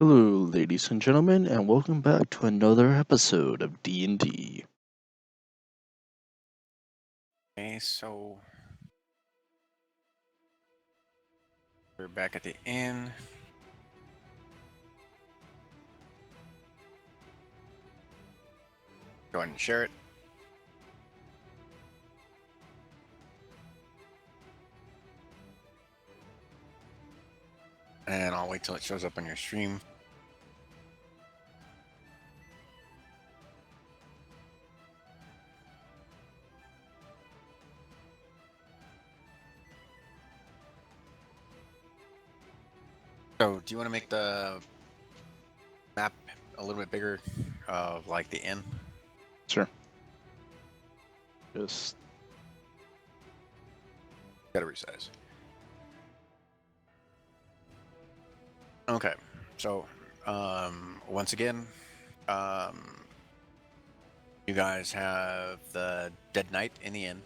Hello, ladies and gentlemen, and welcome back to another episode of D&D. Okay, so we're back at the inn. Go ahead and share it. And I'll wait till it shows up on your stream. So, do you want to make the map a little bit bigger of like the inn? Sure. Just Gotta resize. Okay, so once again, you guys have the dead knight in the inn,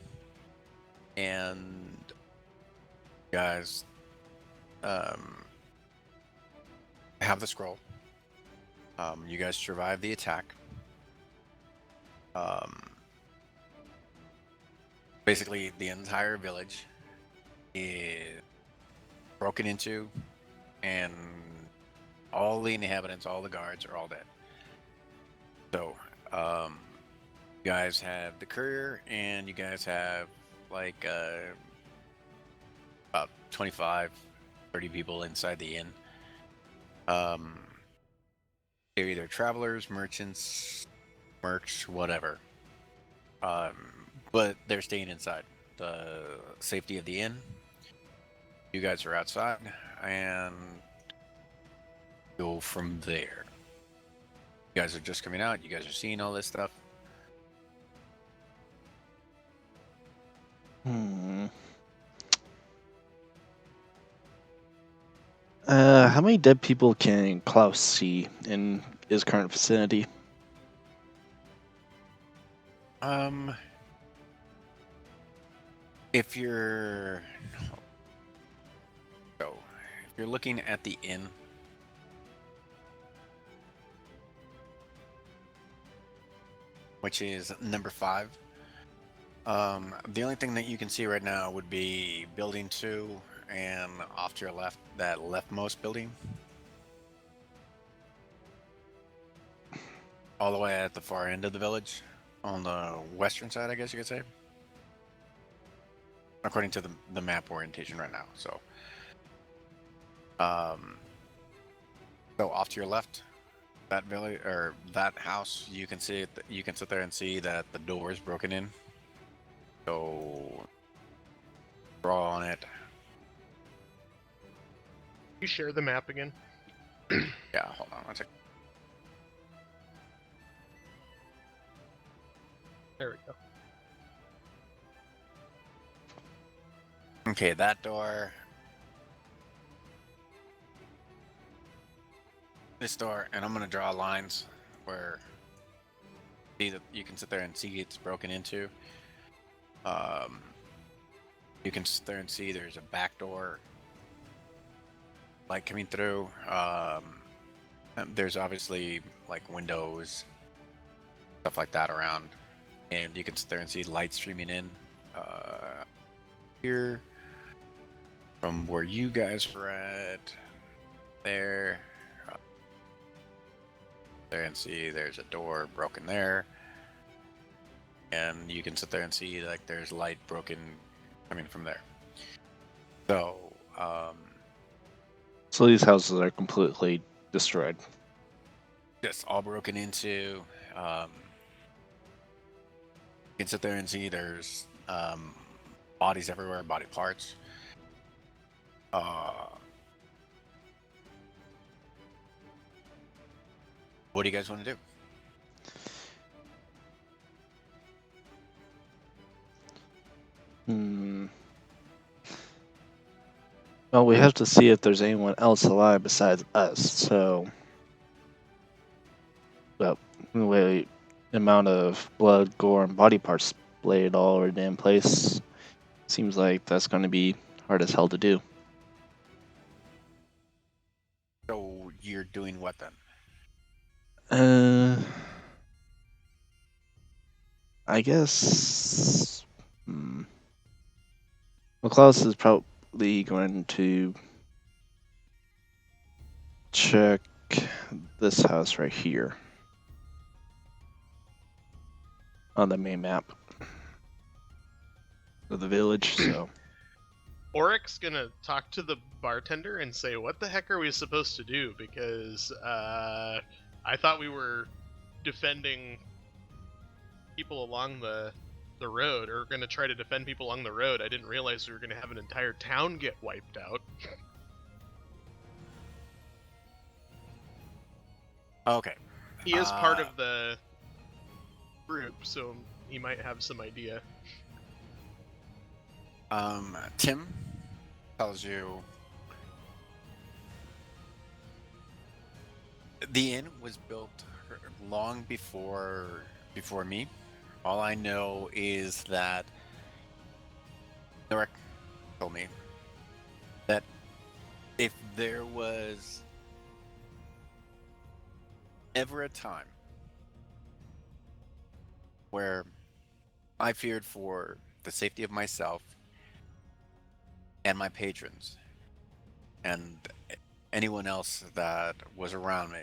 and you guys have the scroll. You guys survive the attack. Basically, the entire village is broken into, and all the inhabitants, all the guards are all dead. So, you guys have the courier, and you guys have like about 25, 30 people inside the inn. They're either travelers, merchants, mercs, whatever. But they're staying inside the safety of the inn. You guys are outside, and go from there. You guys are just coming out. You guys are seeing all this stuff. How many dead people can Klaus see in his current vicinity? If you're so, if you're looking at the inn, which is number 5, the only thing that you can see right now would be building 2, and off to your left, that leftmost building, all the way at the far end of the village, on the western side, I guess you could say, according to the map orientation right now. So, so off to your left, that village or that house, you can see it. You can sit there and see that the door is broken in. So, draw on it. You share the map again? Yeah, hold on one second. There we go. Okay, that door. This door, and I'm gonna draw lines where see that you can sit there and see it's broken into. You can sit there and see there's a back door, light coming through. There's obviously like windows, stuff like that around, and you can sit there and see light streaming in here from where you guys were at. There. There and see there's a door broken there, and you can sit there and see like there's light broken coming from there. So So these houses are completely destroyed. just all broken into. You can sit there and see there's bodies everywhere, body parts. What do you guys want to do? Well, we have to see if there's anyone else alive besides us, so... Well, the amount of blood, gore, and body parts splayed all over the damn place, seems like that's going to be hard as hell to do. So you're doing what then? I guess. Well, Klaus is probably going to check this house right here on the main map of the village. So Oric's gonna talk to the bartender and say, "What the heck are we supposed to do?" Because I thought we were defending people along the road, or gonna try to defend people along the road. I didn't realize we were gonna have an entire town get wiped out. Okay. He is part of the group, so he might have some idea. Tim tells you the inn was built long before me. All I know is that Norek told me that if there was ever a time where I feared for the safety of myself and my patrons and anyone else that was around me,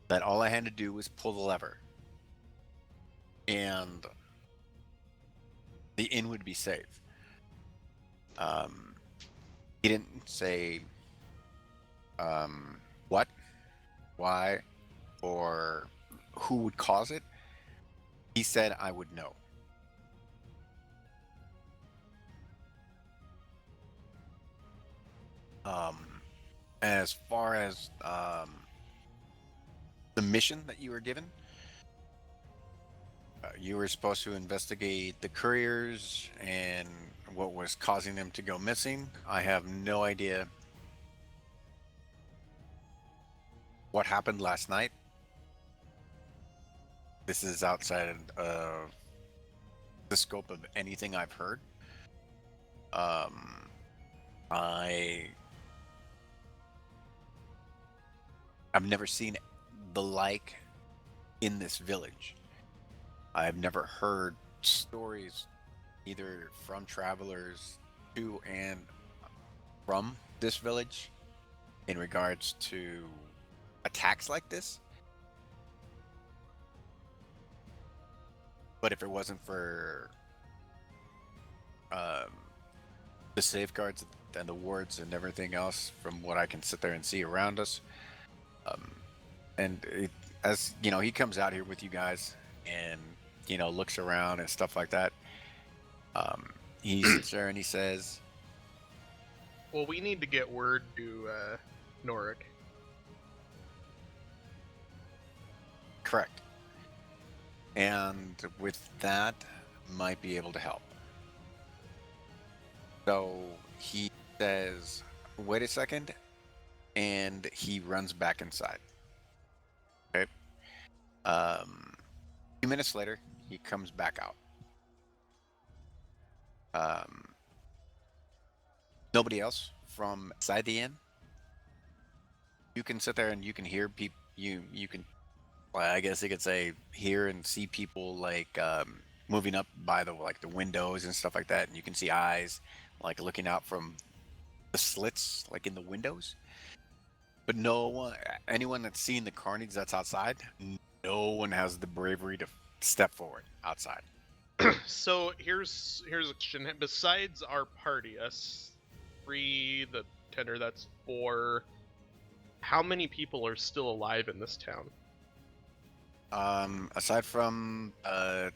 that all I had to do was pull the lever and the inn would be safe. He didn't say what, why, or who would cause it. He said I would know. As far as the mission that you were given, you were supposed to investigate the couriers and what was causing them to go missing. I have no idea what happened last night. This is outside of the scope of anything I've heard. I've never seen the like in this village. I've never heard stories either from travelers to and from this village in regards to attacks like this. But if it wasn't for the safeguards and the wards and everything else from what I can sit there and see around us, as you know, he comes out here with you guys and looks around and stuff like that. He sits there and he says, Well, we need to get word to Norik. correct. And with that, might be able to help. So he says, wait a second, and he runs back inside. Okay. A few minutes later, he comes back out. Nobody else from inside the inn. You can sit there and you can hear people. You can, well, I guess you could say, hear and see people like moving up by the windows and stuff like that, and you can see eyes like looking out from the slits like in the windows. But anyone that's seen the carnage that's outside, no one has the bravery to step forward outside. So here's a question. Besides our party, us three, the tender, that's 4. How many people are still alive in this town? Aside from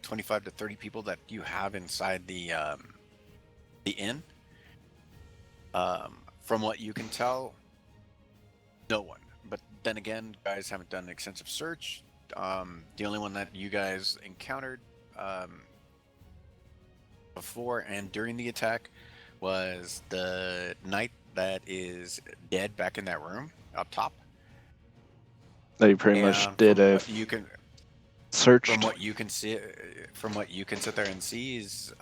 25 to 30 people that you have inside the inn, from what you can tell, no one. But then again, guys haven't done an extensive search. The only one that you guys encountered before and during the attack was the knight that is dead back in that room up top. They pretty much did a search. From what you can see, from what you can sit there and see, is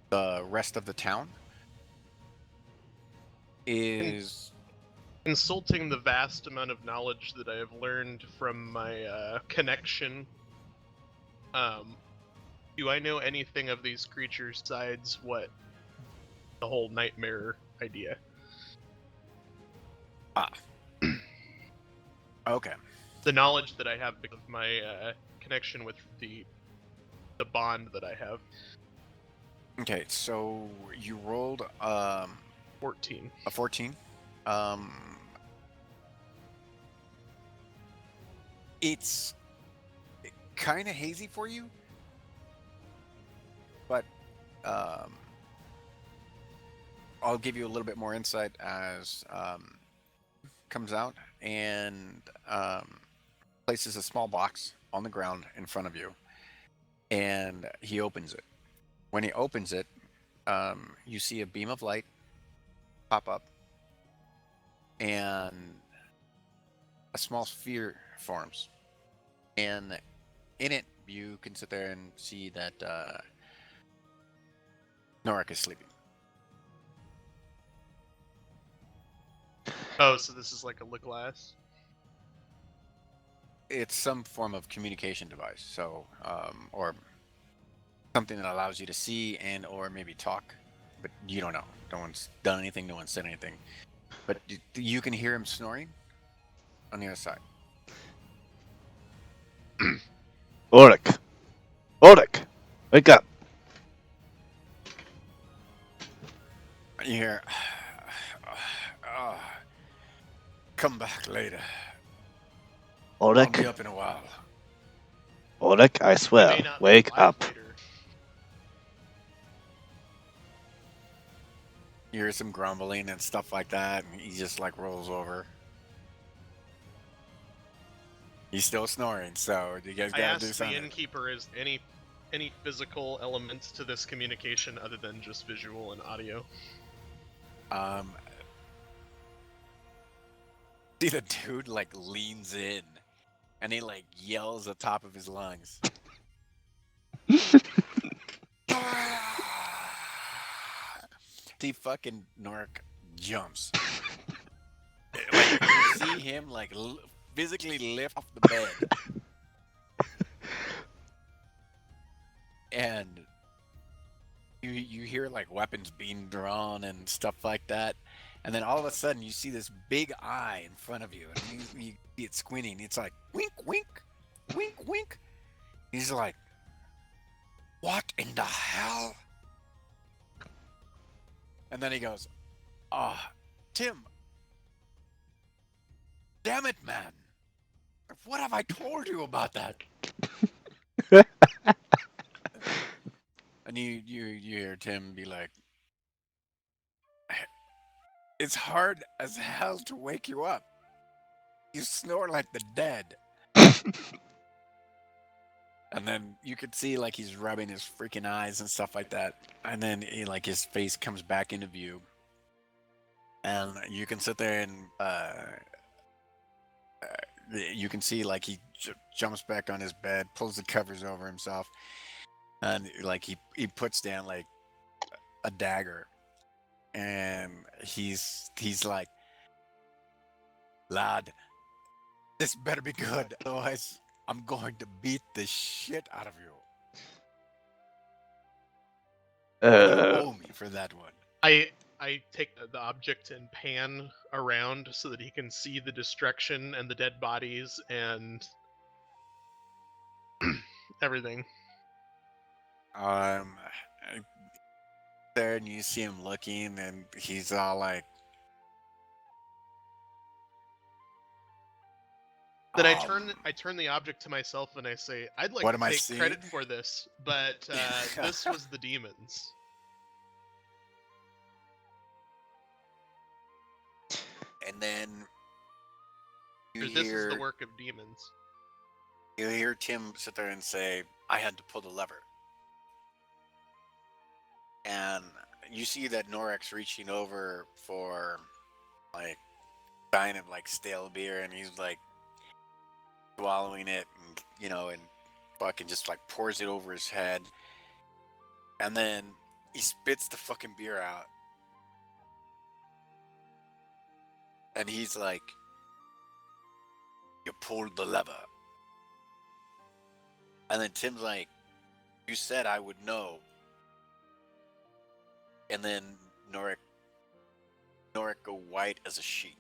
the rest of the town is Consulting the vast amount of knowledge that I have learned from my connection, do I know anything of these creatures besides what the whole nightmare idea? Okay. The knowledge that I have because of my connection with the bond that I have. Okay, so you rolled 14. a 14. It's kind of hazy for you, but I'll give you a little bit more insight as comes out and places a small box on the ground in front of you, and he opens it. When he opens it, you see a beam of light pop up, and a small sphere forms. And in it, you can sit there and see that Norik is sleeping. Oh, so this is like a look glass? It's some form of communication device, so or something that allows you to see and or maybe talk, but you don't know. No one's done anything. No one said anything, but you can hear him snoring on the other side. Oric! Oric! Wake up! You hear, come back later. I'll be Oric! up in a while. Oric, I We may swear, not be wake alive up. later. You hear some grumbling and stuff like that, and he just like rolls over. He's still snoring, so you guys I gotta do asked the something. innkeeper, is any physical elements to this communication other than just visual and audio? See the dude like leans in, and he like yells at the top of his lungs. See fucking Nork jumps. Like you see him like physically lift off the bed, and you hear like weapons being drawn and stuff like that, and then all of a sudden you see this big eye in front of you, and you see it squinting. It's like wink, wink, wink, wink. He's like, "What in the hell?" And then he goes, Tim, damn it, man. What have I told you about that?" And you hear Tim be like, "It's hard as hell to wake you up. You snore like the dead." And then you could see like he's rubbing his freaking eyes and stuff like that. And then like his face comes back into view. And you can sit there and you can see like he jumps back on his bed, pulls the covers over himself, and like he puts down like a dagger, and he's like, "Lad, this better be good, otherwise I'm going to beat the shit out of you. You owe me for that one." I take the object and pan around so that he can see the destruction and the dead bodies and everything. There, and you see him looking, and he's all like, Then I turn the object to myself and I say, "I'd like "What to am I take credit seeing?" for this, but this was the demons." And then you Or this is the hear work of demons. Tim sit there and say, "I had to pull the lever." And you see that Norek's reaching over for like a kind of like stale beer, and he's like swallowing it, and and fucking just like pours it over his head, and then he spits the fucking beer out, And he's like, you pulled the lever. And then Tim's like, you said I would know. And then Norik go white as a sheet.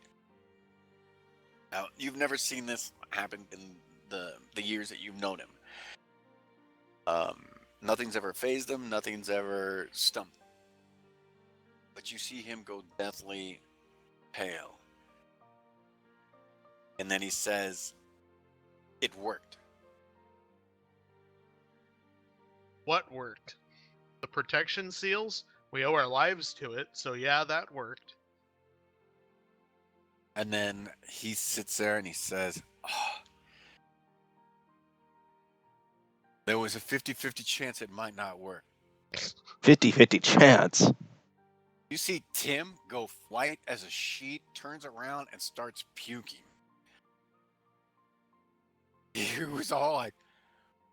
Now, you've never seen this happen in the years that you've known him. Nothing's ever phased him. Nothing's ever stumped him. But you see him go deathly pale. And then he says, it worked. What worked? The protection seals? We owe our lives to it, so yeah, that worked. And then he sits there and he says, oh, there was a 50-50 chance it might not work. 50-50 chance. You see Tim go white as a sheet, turns around and starts puking. He was all like,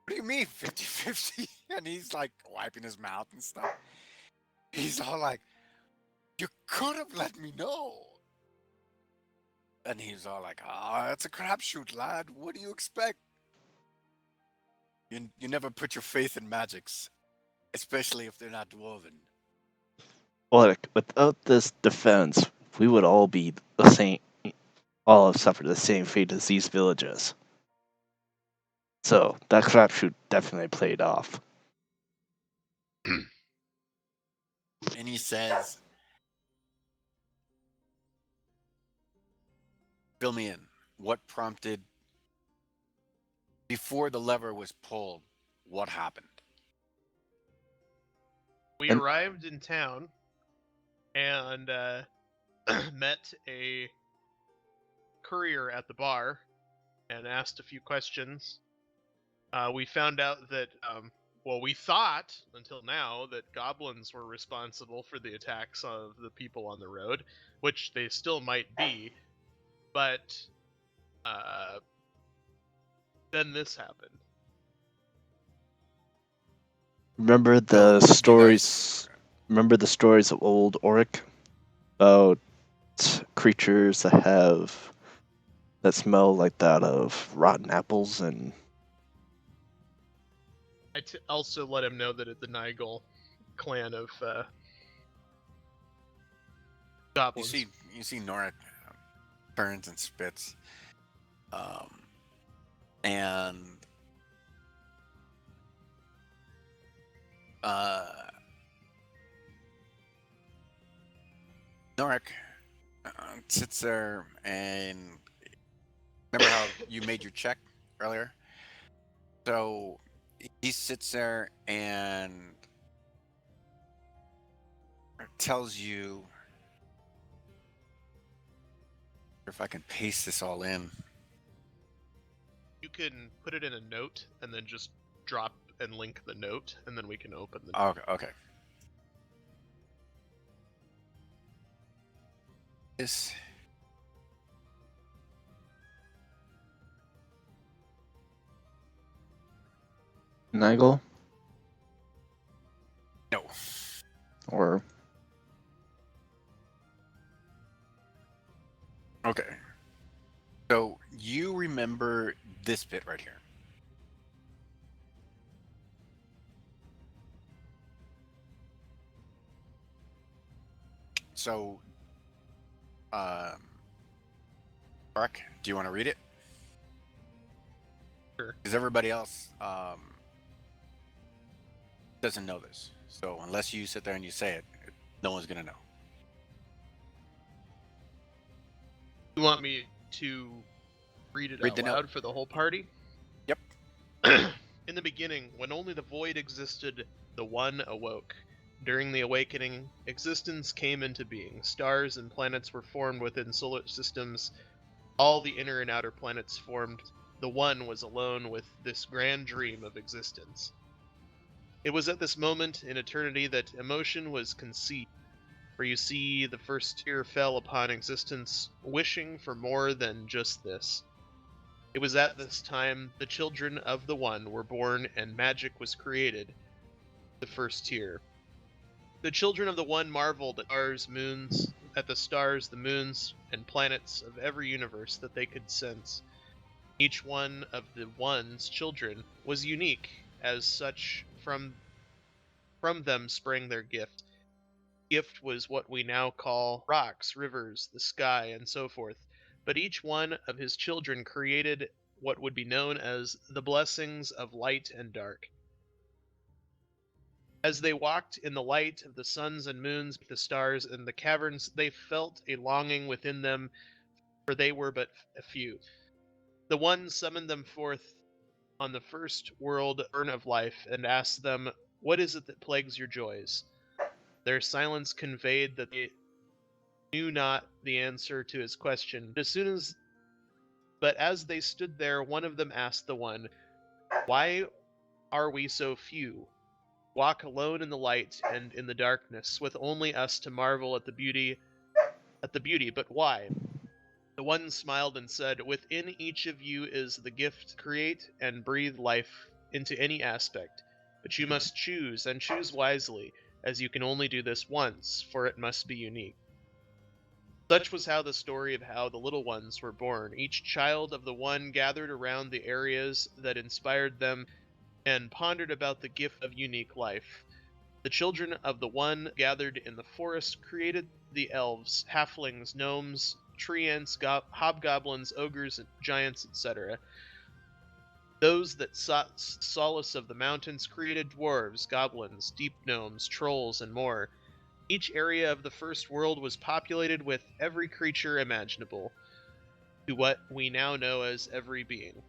what do you mean 50-50? And he's like wiping his mouth and stuff. He's all like, you could have let me know. And he's all like, it's a crapshoot, lad. What do you expect? You never put your faith in magics, especially if they're not dwarven. Well, without this defense, we would all be the same. All have suffered the same fate as these villages. So that crapshoot definitely played off. And he says, fill me in. What prompted, before the lever was pulled, what happened? We And- arrived in town and met a courier at the bar and asked a few questions. We found out that, we thought until now that goblins were responsible for the attacks of the people on the road, which they still might be, but then this happened. Remember the stories? Remember the stories of old Auric about creatures that smell like that of rotten apples and. I also let him know that the Nigel clan of goblins. You see Norik burns and spits, and Norik sits there and remember how you made your check earlier? So he sits there and tells you, if I can paste this all in. You can put it in a note and then just drop and link the note, and then we can open the note. Okay. This. Nigel? No. Or. Okay. So you remember this bit right here. So, Mark, do you want to read it? Sure. Because everybody else doesn't know this. So unless you sit there and you say it, no one's going to know. You want me to read it out loud for the whole party? Yep. In the beginning, when only the void existed, the One awoke. During the awakening, existence came into being. Stars and planets were formed within solar systems. All the inner and outer planets formed. The One was alone with this grand dream of existence. It was at this moment in eternity that emotion was conceived, for you see the first tear fell upon existence, wishing for more than just this. It was at this time the children of the One were born and magic was created. The first tear. The children of the One marveled at stars, moons, at the stars, the moons, and planets of every universe that they could sense. Each one of the One's children was unique, as such from them sprang their gift. Gift was what we now call rocks, rivers, the sky, and so forth. But each one of his children created what would be known as the blessings of light and dark. As they walked in the light of the suns and moons, the stars, and the caverns, they felt a longing within them, for they were but a few. The One summoned them forth on the first world urn of life and asked them, "What is it that plagues your joys?" Their silence conveyed that they knew not the answer to his question. But as they stood there, one of them asked the One, "Why are we so few? Walk alone in the light and in the darkness, with only us to marvel at the beauty, but why?" The One smiled and said, "Within each of you is the gift to create and breathe life into any aspect, but you must choose, and choose wisely, as you can only do this once, for it must be unique." Such was how the story of how the little ones were born. Each child of the One gathered around the areas that inspired them and pondered about the gift of unique life. The children of the One gathered in the forest created the elves, halflings, gnomes, treants, hobgoblins, ogres, giants, etc. Those that sought solace of the mountains created dwarves, goblins, deep gnomes, trolls, and more. Each area of the first world was populated with every creature imaginable, to what we now know as every being.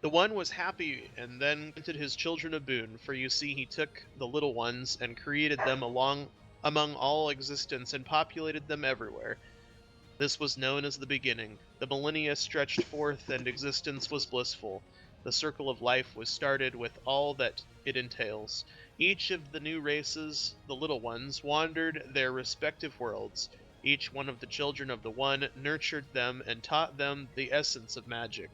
The One was happy and then granted his children a boon, for you see he took the little ones and created them among all existence and populated them everywhere. This was known as the beginning. The millennia stretched forth and existence was blissful. The circle of life was started with all that it entails. Each of the new races, the little ones, wandered their respective worlds. Each one of the children of the One nurtured them and taught them the essence of magic.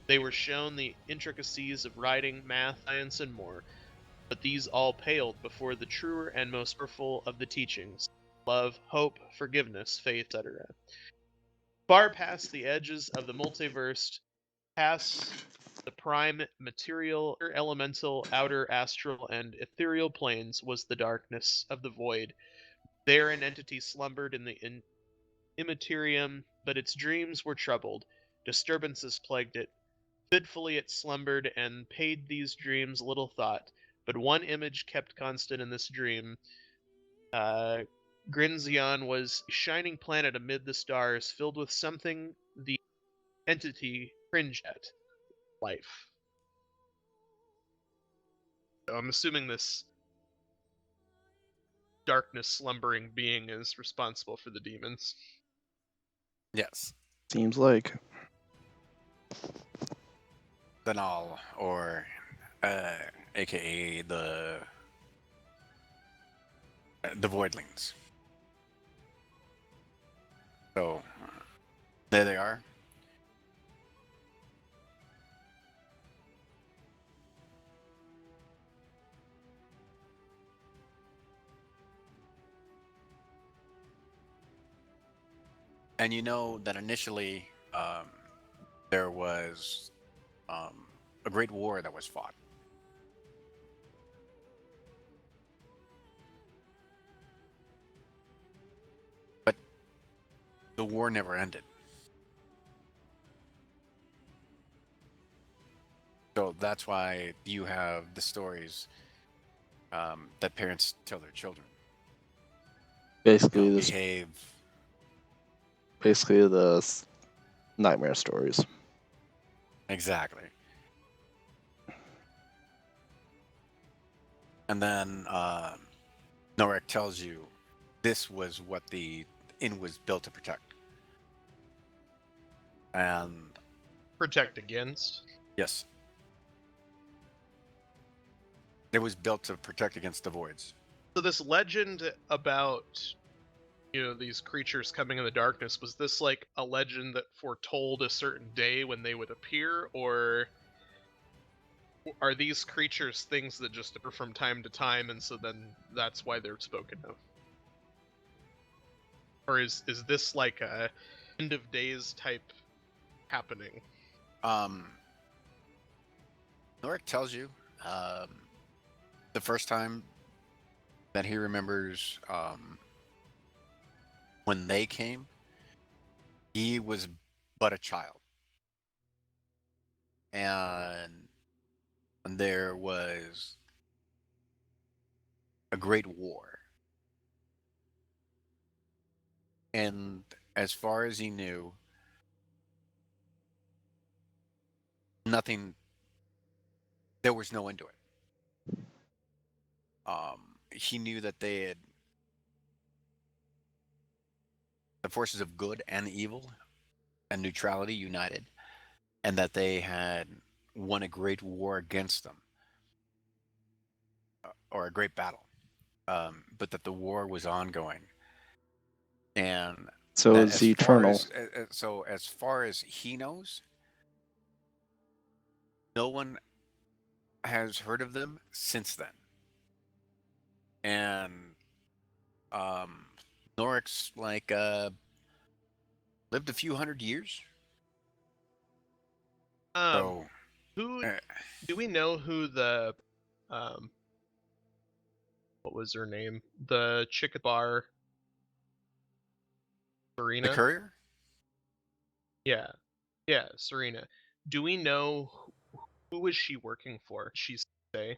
They were shown the intricacies of writing, math, science, and more, but these all paled before the truer and most powerful of the teachings: love, hope, forgiveness, faith, etc. Far past the edges of the multiverse, past the prime material, elemental, outer astral, and ethereal planes, was the darkness of the void. There an entity slumbered in the immaterium, but its dreams were troubled. Disturbances plagued it. Fitfully it slumbered and paid these dreams little thought, but one image kept constant in this dream. Uh, Grinz'eon was a shining planet amid the stars, filled with something the entity cringed at: life. So I'm assuming this darkness slumbering being is responsible for the demons. Yes. Seems like. The Null, or aka the Voidlings. So there they are. And you know that initially there was a great war that was fought. But the war never ended. So that's why you have the stories that parents tell their children. Basically, Behave. basically the nightmare stories. Exactly. And then Norek tells you this was what the inn was built to protect. And Protect against. yes, it was built to protect against the voids. So this legend about, these creatures coming in the darkness, was this like a legend that foretold a certain day when they would appear, or are these creatures things that just appear from time to time, and so then that's why they're spoken of? or is this like a end of days type happening? Noric tells you the first time that he remembers when they came, he was but a child. And there was a great war. And as far as he knew, nothing, there was no end to it. He knew that they had, the forces of good and evil and neutrality united, and that they had won a great war against them, or a great battle, but that the war was ongoing, and So that it's eternal. as far as he knows, no one has heard of them since then. And um, Noric's like lived a few hundred years. So Who uh, do we know who the what was her name? The chick at the bar, the Serena? courier? Yeah. Yeah, Serena. Do we know who was she working for? She say?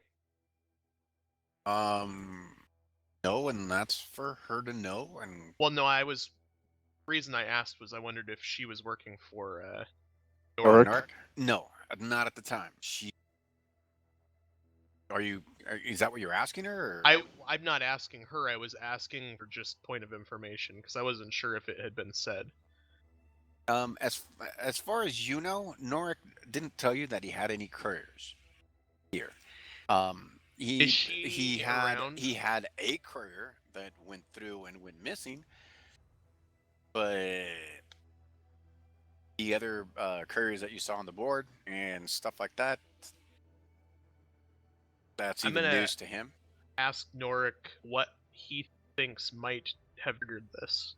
No, and that's for her to know. And Well, no, reason I asked was I wondered if she was working for Oric? Noric? No, not at the time. Is that what you're asking her? Or? I'm not asking her. I was asking for just point of information because I wasn't sure if it had been said. As far as you know, Noric didn't tell you that he had any couriers here. Is she around? He had a courier that went through and went missing, but the other couriers that you saw on the board and stuff like that, that's I'm even gonna news to him. ask Noric what he thinks might have triggered this.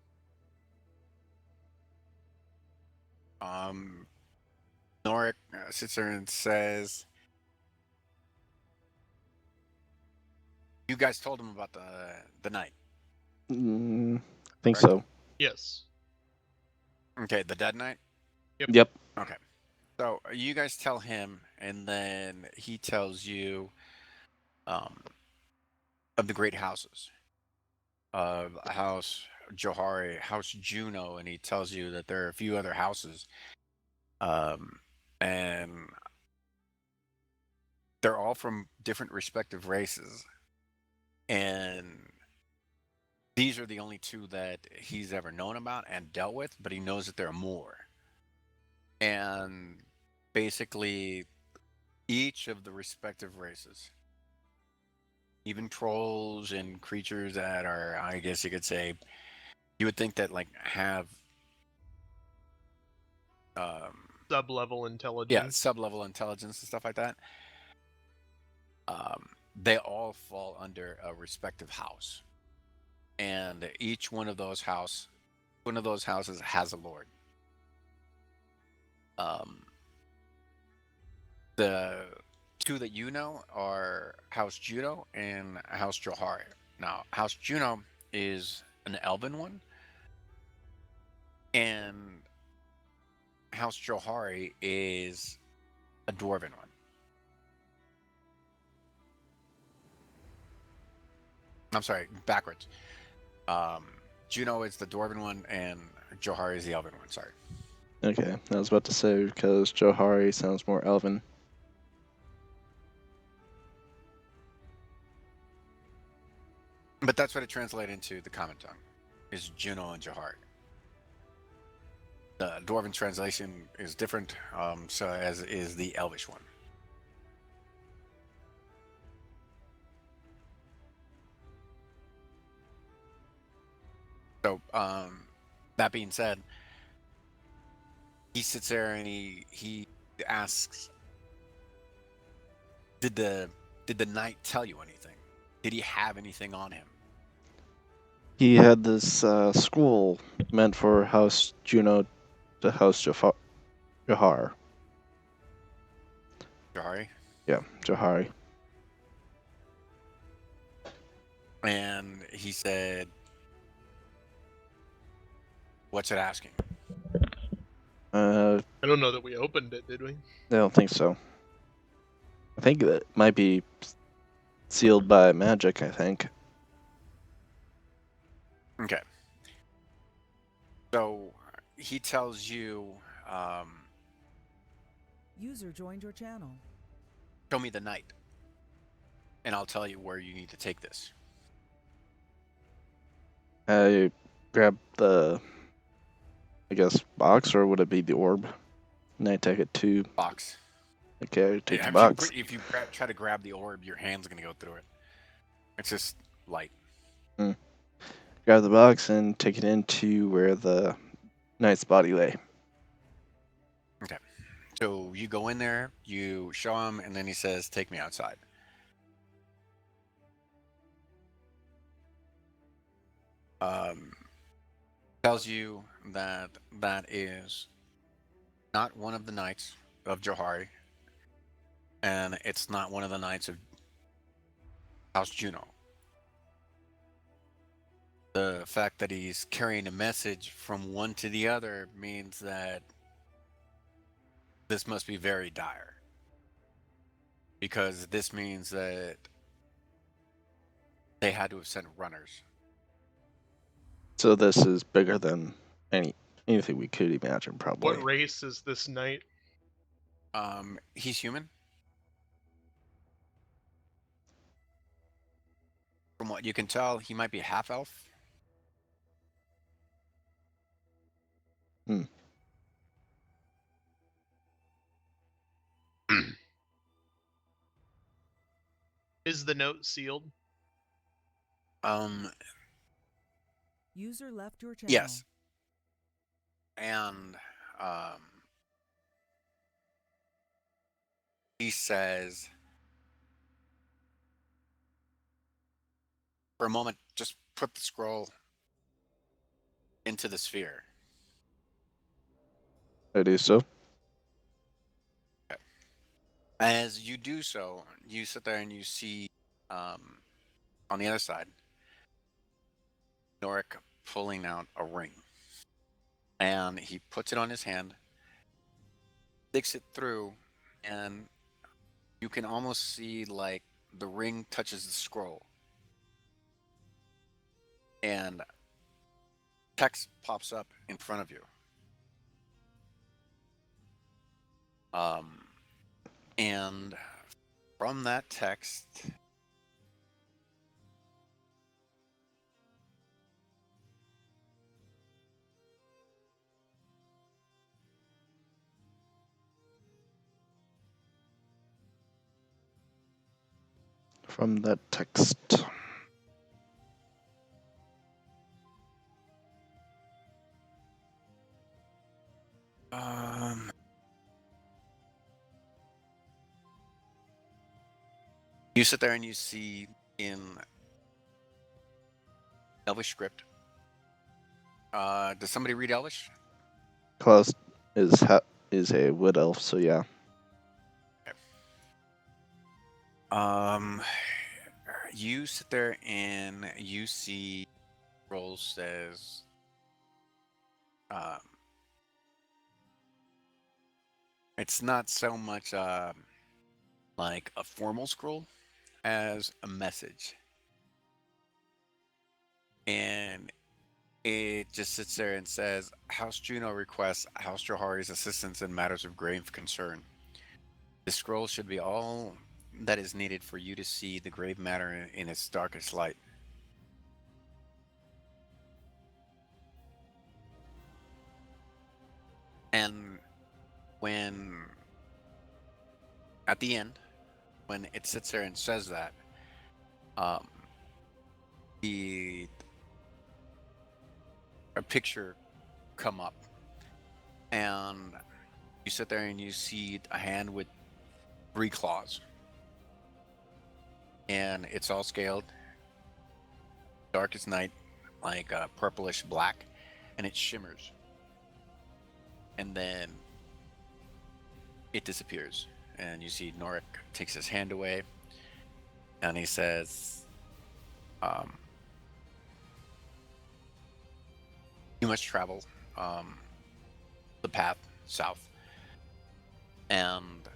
Noric sits there and says, "You guys told him about the night." I think Correct? so. Yes. Okay, the dead night. Yep. Okay, so you guys tell him, and then he tells you of the great houses, of House Johari, House Juno, and he tells you that there are a few other houses, and they're all from different respective races, and these are the only two that he's ever known about and dealt with, but he knows that there are more. And basically, each of the respective races, even trolls and creatures that are, I guess you could say, you would think that like have Sub-level intelligence. yeah, sub-level intelligence and stuff like that. They all fall under a respective house, and each one of those houses has a lord. The two that you know are House Juno and House Johari. Now, House Juno is an elven one, and House Johari is a dwarven one. I'm sorry, backwards. Juno is the dwarven one, and Johari is the elven one. Sorry. Okay, I was about to say because Johari sounds more elven. But that's what it translates into the common tongue, is Juno and Johari. The dwarven translation is different, so as is the elvish one. So, that being said, he sits there and he asks, "Did the knight tell you anything? Did he have anything on him?" he had this scroll meant for House Juno to House Jahar. Jahari. Yeah, Jahari. And he said, what's it asking? I I don't know that we opened it, did we? don't think so. I think it might be sealed by magic, I think. Okay. So he tells you, User joined your channel. show me the night, and I'll tell you where you need to take this. I grab the, I guess, box, or would it be the orb? And I take it to. Box. Okay, I take Yeah, the box. if you try to grab the orb, your hand's going to go through it. It's just light. Grab the box and take it into where the knight's body lay. Okay. So you go in there, you show him, and then he says, take me outside. Tells you that that is not one of the knights of Johari, and it's not one of the knights of House Juno. The fact that he's carrying a message from one to the other means that this must be very dire. Because this means that they had to have sent runners. So this is bigger than anything we could imagine, probably. What race is this knight? He's human. From what you can tell, he might be half elf. Is the note sealed? User left your channel. Yes. And he says, for a moment, just put the scroll into the sphere. I do so. As you do so, you sit there and you see on the other side, Noric pulling out a ring. And he puts it on his hand, sticks it through, and you can almost see like the ring touches the scroll. And text pops up in front of you. And from that text, From that text. you sit there and you see in Elvish script. Does somebody read Elvish? Klaus is a wood elf, so yeah. You sit there and you see scroll says it's not so much like a formal scroll as a message. And it just sits there and says, House Juno requests House Johari's assistance in matters of grave concern. This scroll should be all that is needed for you to see the grave matter in its darkest light. And when, at the end, when it sits there and says that, a picture come up, and you sit there and you see a hand with 3 claws, and it's all scaled, dark as night, like purplish black, and it shimmers, and then it disappears. And you see Norik takes his hand away, and he says, um, "You must travel the path south, and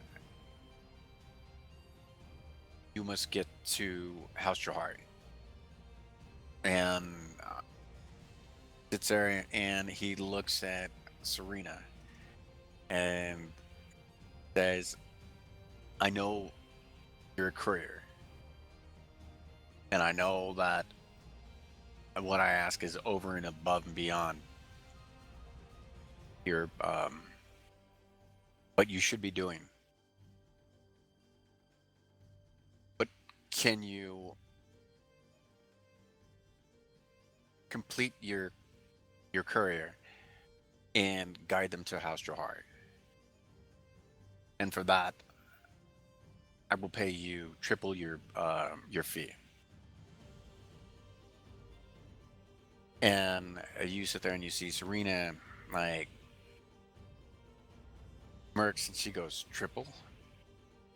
you must get to House Johari." And sits there, and he looks at Serena and says, "I know you're a courier, and I know that what I ask is over and above and beyond your what you should be doing. But can you complete your courier and guide them to House Johari? And for that, I will pay you triple your fee." And you sit there and you see Serena like smirks, and she goes, "Triple?"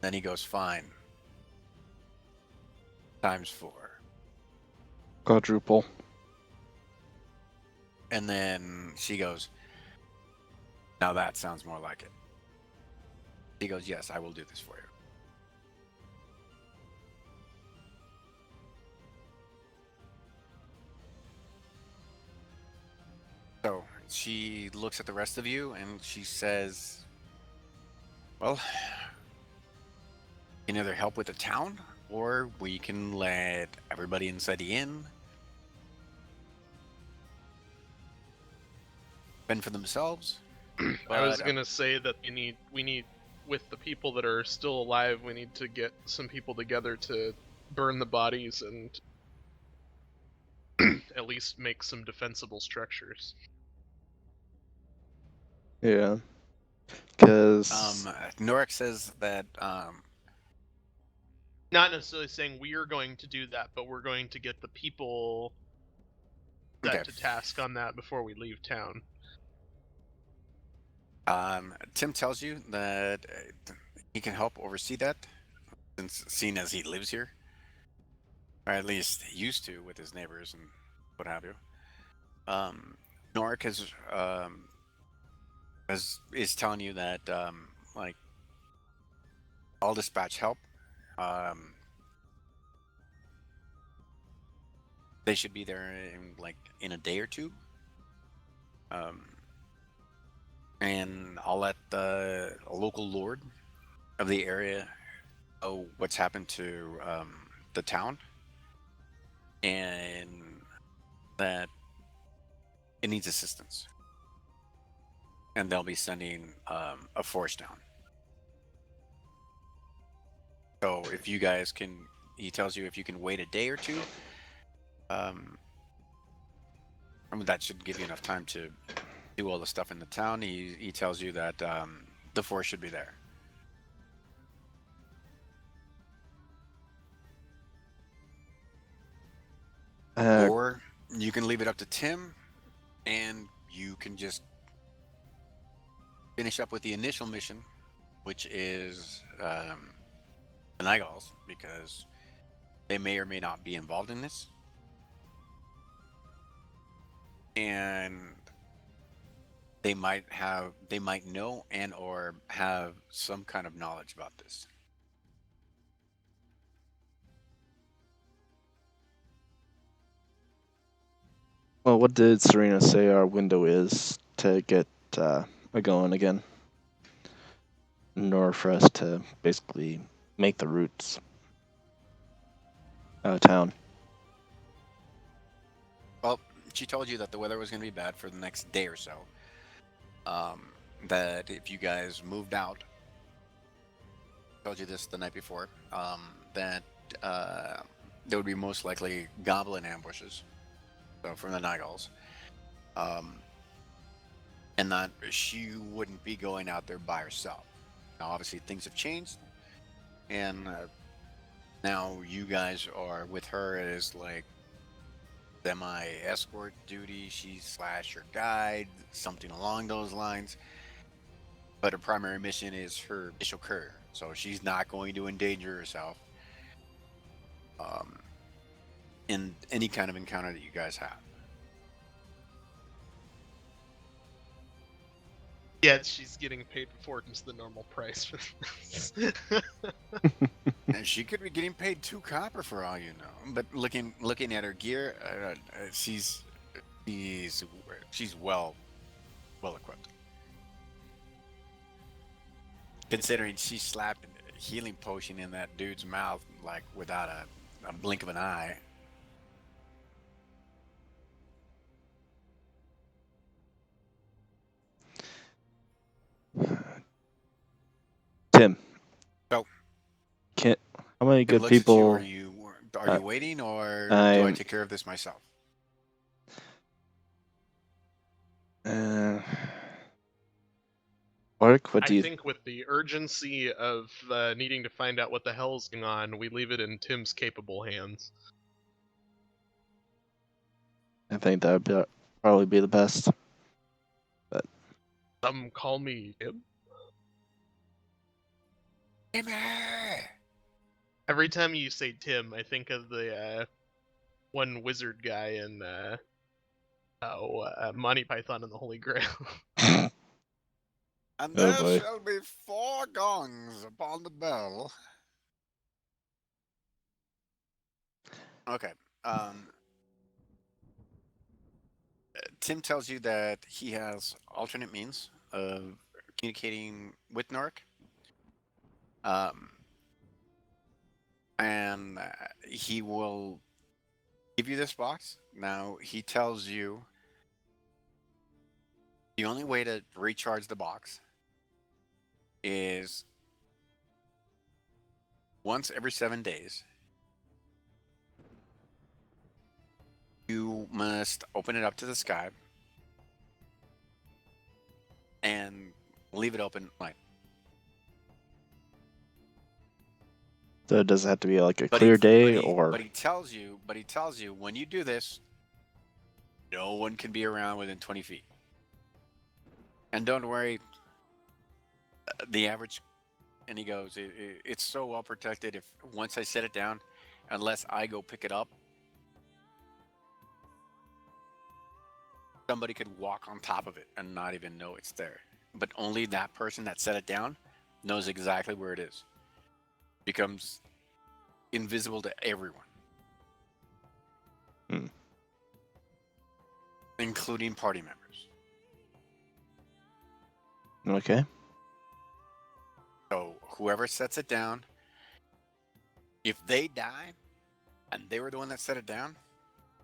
Then he goes, "Fine, times 4." Quadruple. And then she goes, "Now that sounds more like it." He goes, "Yes, I will do this for you." So she looks at the rest of you and she says, "Well, you can either help with the town, or we can let everybody inside the inn fend for themselves." I was But gonna say that we need with the people that are still alive, we need to get some people together to burn the bodies and at least make some defensible structures. Yeah. Because Norik says that Not necessarily saying we are going to do that, but we're going to get the people set okay. to task on that before we leave town. Tim tells you that he can help oversee that, since seeing as he lives here, or at least he used to with his neighbors and what have you. Norik is telling you that like I'll dispatch help. Um, they should be there in a day or two. Um, and I'll let the local lord of the area know what's happened to the town, and that it needs assistance, and they'll be sending a force down. So if you guys can, he tells you if you can wait a day or two, um, I mean, that should give you enough time to do all the stuff in the town. He tells you that the force should be there. Or you can leave it up to Tim, and you can just finish up with the initial mission, which is the Nigals, because they may or may not be involved in this. And they might know and or have some kind of knowledge about this. well, what did Serena say our window is to get going again? In order for us to basically make the routes out of town. Well, she told you that the weather was going to be bad for the next day or so. That if you guys moved out, told you this the night before, that there would be most likely goblin ambushes, so from the Nigals, and that she wouldn't be going out there by herself. Now, obviously, things have changed, and now you guys are with her as like semi-escort duty. She's / your guide, something along those lines. But her primary mission is her initial career, so she's not going to endanger herself in any kind of encounter that you guys have. Yeah, she's getting paid 4 times the normal price for this. And she could be getting paid 2 copper for all you know. But looking at her gear, she's well equipped. Considering she slapped a healing potion in that dude's mouth like without a blink of an eye. Tim, So can how many Tim good looks at you. Are people? you Uh, waiting, or do I I'm. take care of this myself? Orc, what I do you? think with the urgency of needing to find out what the hell's going on, we leave it in Tim's capable hands. I think that would probably be the best. Some call me Tim. Timmy! Every time you say Tim, I think of the one wizard guy in Monty Python and the Holy Grail. And Oh there boy. shall be 4 gongs upon the bell. Okay. Tim tells you that he has alternate means of communicating with Norik. And he will give you this box. Now, he tells you the only way to recharge the box is once every 7 days. You must open it up to the sky and leave it open like. So does it have to be like a clear day, or? But he tells you when you do this, no one can be around within 20 feet. And don't worry, the average, and he goes, it's so well protected. If once I set it down, unless I go pick it up, somebody could walk on top of it and not even know it's there. But only that person that set it down knows exactly where it is. Becomes invisible to everyone. Including party members. Okay. So whoever sets it down, if they die and they were the one that set it down,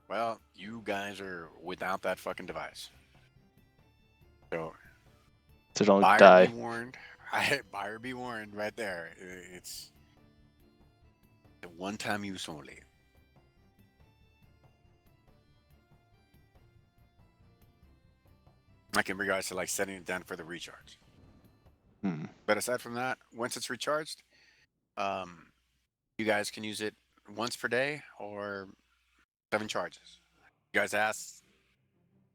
well, you guys are without that fucking device. So don't buyer die. be warned. Buyer be warned right there. It's a one-time use only. Like in regards to like setting it down for the recharge. But aside from that, once it's recharged, you guys can use it once per day or 7 charges. You guys ask,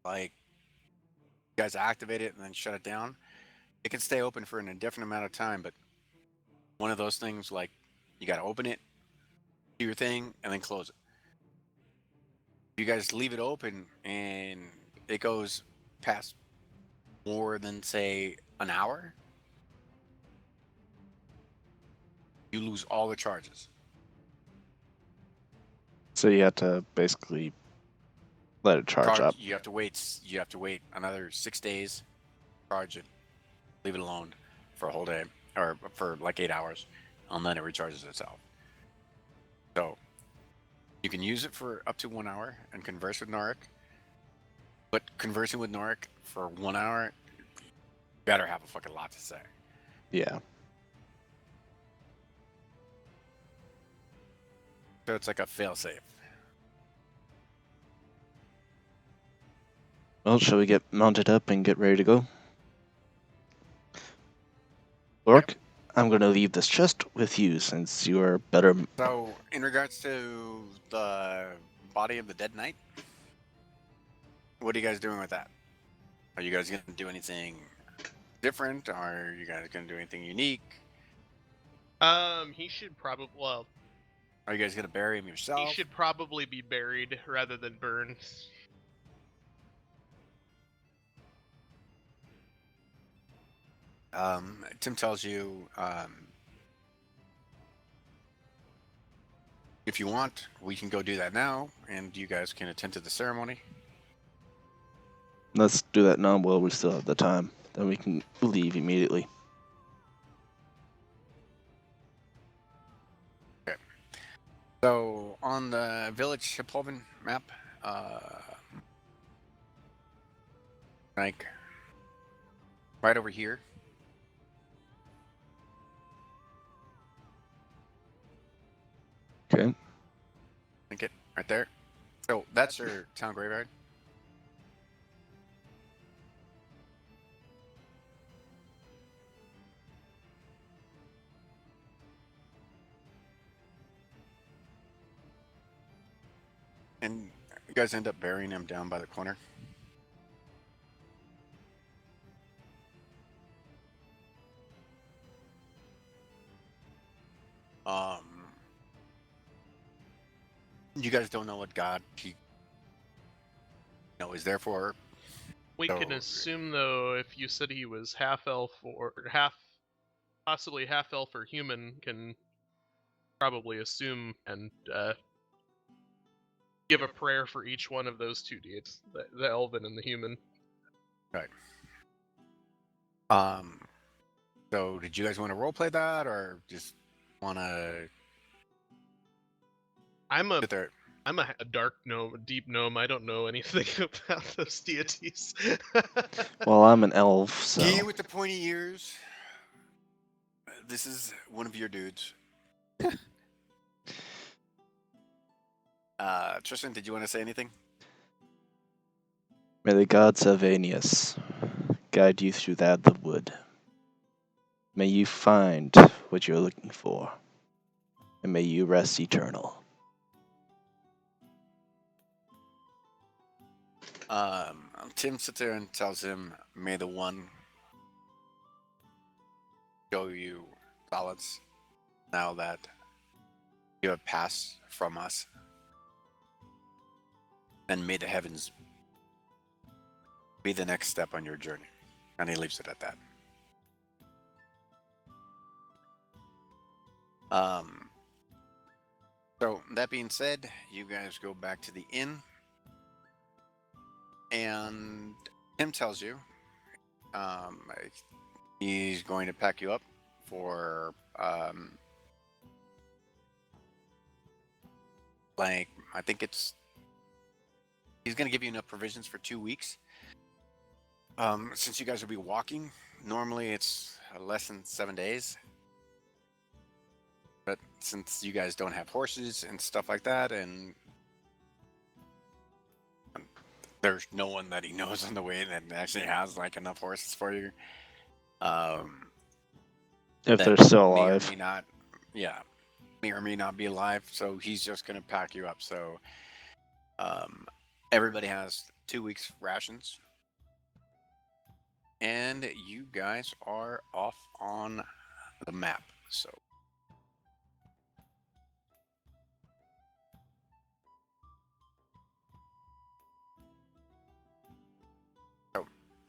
like, you guys activate it and then shut it down. It can stay open for an indefinite amount of time, but one of those things, like, you got to open it, do your thing, and then close it. You guys leave it open and it goes past more than, say, an hour, you lose all the charges. So you have to basically let it charge up. You have to wait another 6 days, charge it, leave it alone for a whole day, or for like 8 hours, and then it recharges itself. So you can use it for up to 1 hour and converse with Norik. But conversing with Norik for 1 hour, you better have a fucking lot to say. Yeah. So it's like a failsafe. Well, shall we get mounted up and get ready to go? Orc, I'm going to leave this chest with you since you are better. So, in regards to the body of the dead knight, what are you guys doing with that? Are you guys going to do anything different? Are you guys going to do anything unique? He should probably Are you guys going to bury him he yourself? should probably be buried rather than burned. Tim tells you, if you want, we can go do that now, and you guys can attend to the ceremony. Let's do that now while we still have the time. Then we can leave immediately. So on the village Hiphoven map, like right over here, Okay. think it right there. So that's your town graveyard. And you guys end up burying him down by the corner. You guys don't know what god he is there for. We So- can assume though, if you said he was half elf or possibly half elf or human, can probably assume and give a prayer for each one of those two deities, the elven and the human. Right. So did you guys want to roleplay that, or just want to I'm a sit there? a dark gnome, a deep gnome. I don't know anything about those deities. Well, I'm an elf, so He with the pointy ears. This is one of your dudes. Tristan, did you want to say anything? may the gods of Aeneas guide you through that the wood. May you find what you're looking for, and may you rest eternal. Tim sits there and tells him, "May the one show you solace now that you have passed from us, and may the heavens be the next step on your journey." And he leaves it at that. So that being said, you guys go back to the inn, and Tim tells you he's going to pack you up for like, I think he's going to give you enough provisions for 2 weeks. Since you guys will be walking, normally it's less than 7 days. But since you guys don't have horses and stuff like that, and there's no one that he knows on the way that actually has like enough horses for you, If that they're still may or alive. may not, yeah, may or may not be alive. So he's just gonna pack you up. So everybody has 2 weeks rations, and you guys are off on the map. So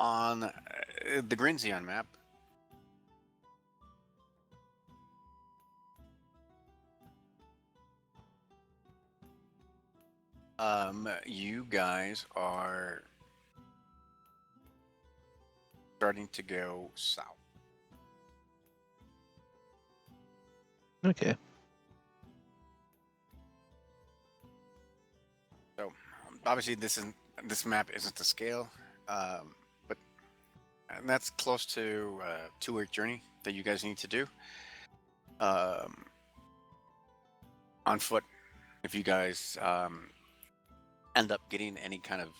on the Grinz'eon map, you guys are starting to go south. Okay. So obviously this map isn't to scale, but and that's close to a 2-week journey that you guys need to do on foot. If you guys end up getting any kind of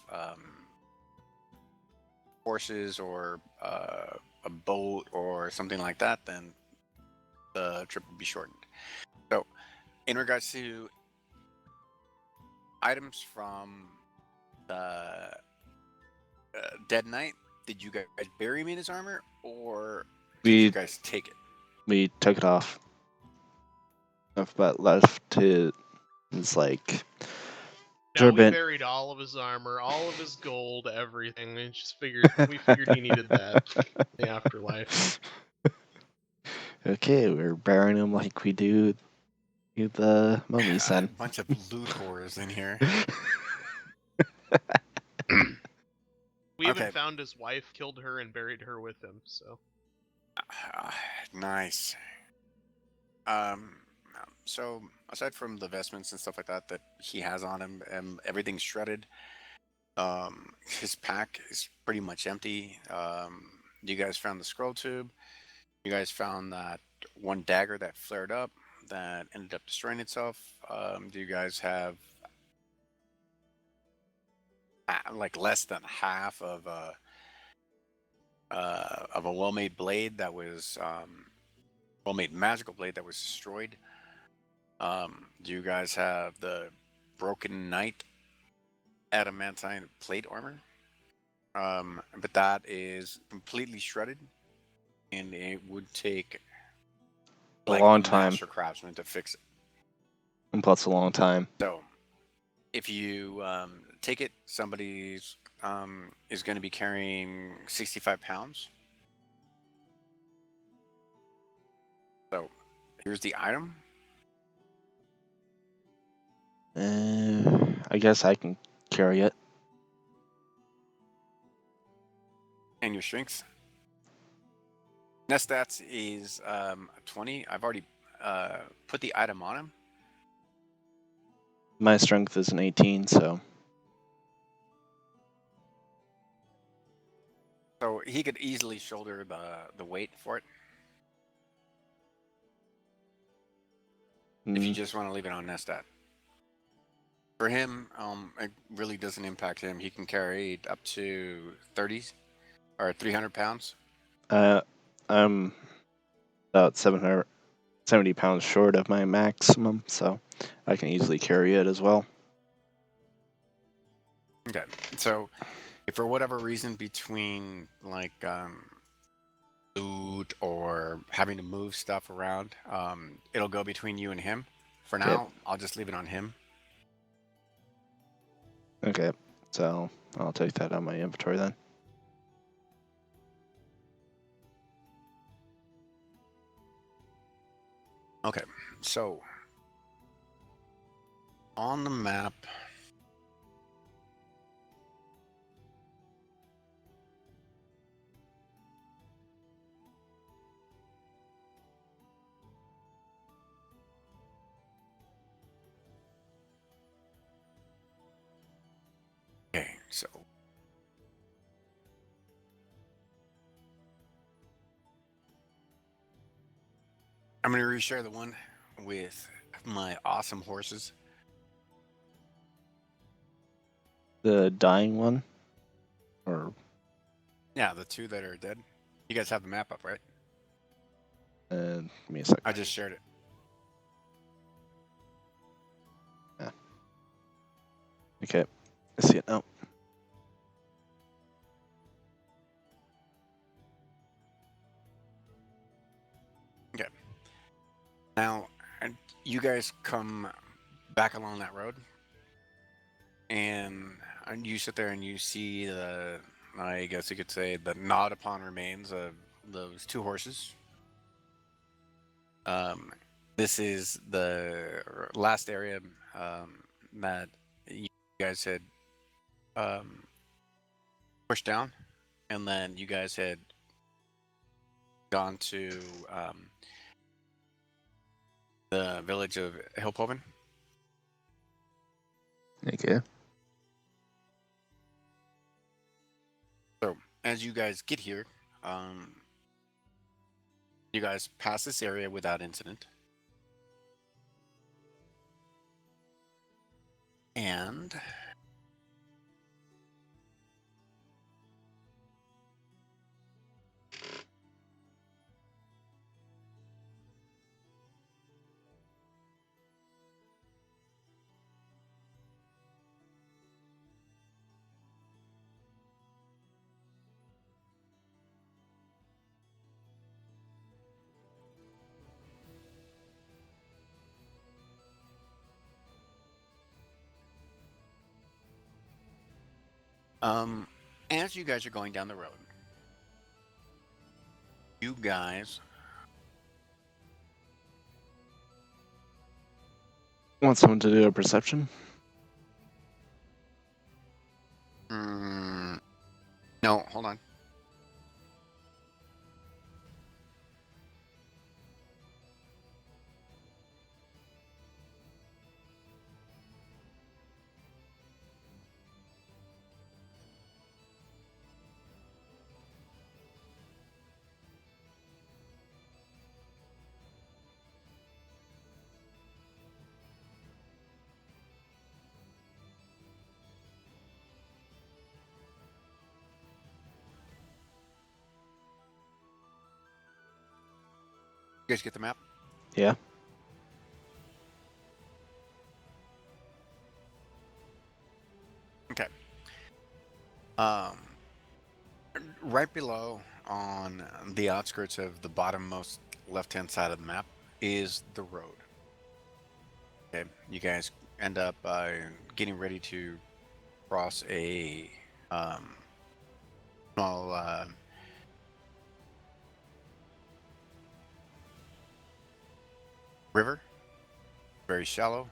horses or a boat or something like that, then the trip will be shortened. So in regards to items from the Dead Knight, did you guys bury him in his armor, or did you We guys take it? we took it off. But left it is like No, we Durbin. buried all of his armor, all of his gold, everything. We figured he needed that in the afterlife. Okay, we're burying him like we do the mummies A then. bunch of loot whores in here. We even Okay. found his wife, killed her, and buried her with him. So Nice. So aside from the vestments and stuff like that that he has on him, everything's shredded. His pack is pretty much empty. You guys found the scroll tube. You guys found that one dagger that flared up that ended up destroying itself. Do you guys have like less than half of a well-made blade that was well-made magical blade that was destroyed? Do you guys have the broken knight adamantine plate armor? But that is completely shredded, and it would take A like long a time, master craftsman to fix it. and plus a long time. So, if you take it, somebody's is going to be carrying 65 pounds. So, here's the item. I guess I can carry it. And your strength. Nest stats is 20. I've already put the item on him. My strength is an 18, so So he could easily shoulder the weight for it. If you just want to leave it on Nestat. For him, it really doesn't impact him. He can carry up to 30s or 300 pounds. I'm about 770 pounds short of my maximum, so I can easily carry it as well. Okay, so if for whatever reason between like loot or having to move stuff around, it'll go between you and him. For now, I'll just leave it on him. Okay, so I'll take that out of my inventory then. Okay, so on the map, okay, so I'm going to reshare the one with my awesome horses. The dying one? Or Yeah, the two that are dead. You guys have the map up, right? give me a second. I just shared it. Okay, I see it now. Okay. Now, and you guys come back along that road, and you sit there and you see the, I guess you could say, the gnawed upon remains of those two horses. This is the last area that you guys had pushed down, and then you guys had gone to the village of Hillpoven. Okay. So as you guys get here, you guys pass this area without incident. And As you guys are going down the road, you guys Want someone to do a perception? no, hold on. You guys get the map? Yeah. Okay. Right below on the outskirts of the bottommost left-hand side of the map is the road. Okay, you guys end up getting ready to cross a small river, very shallow,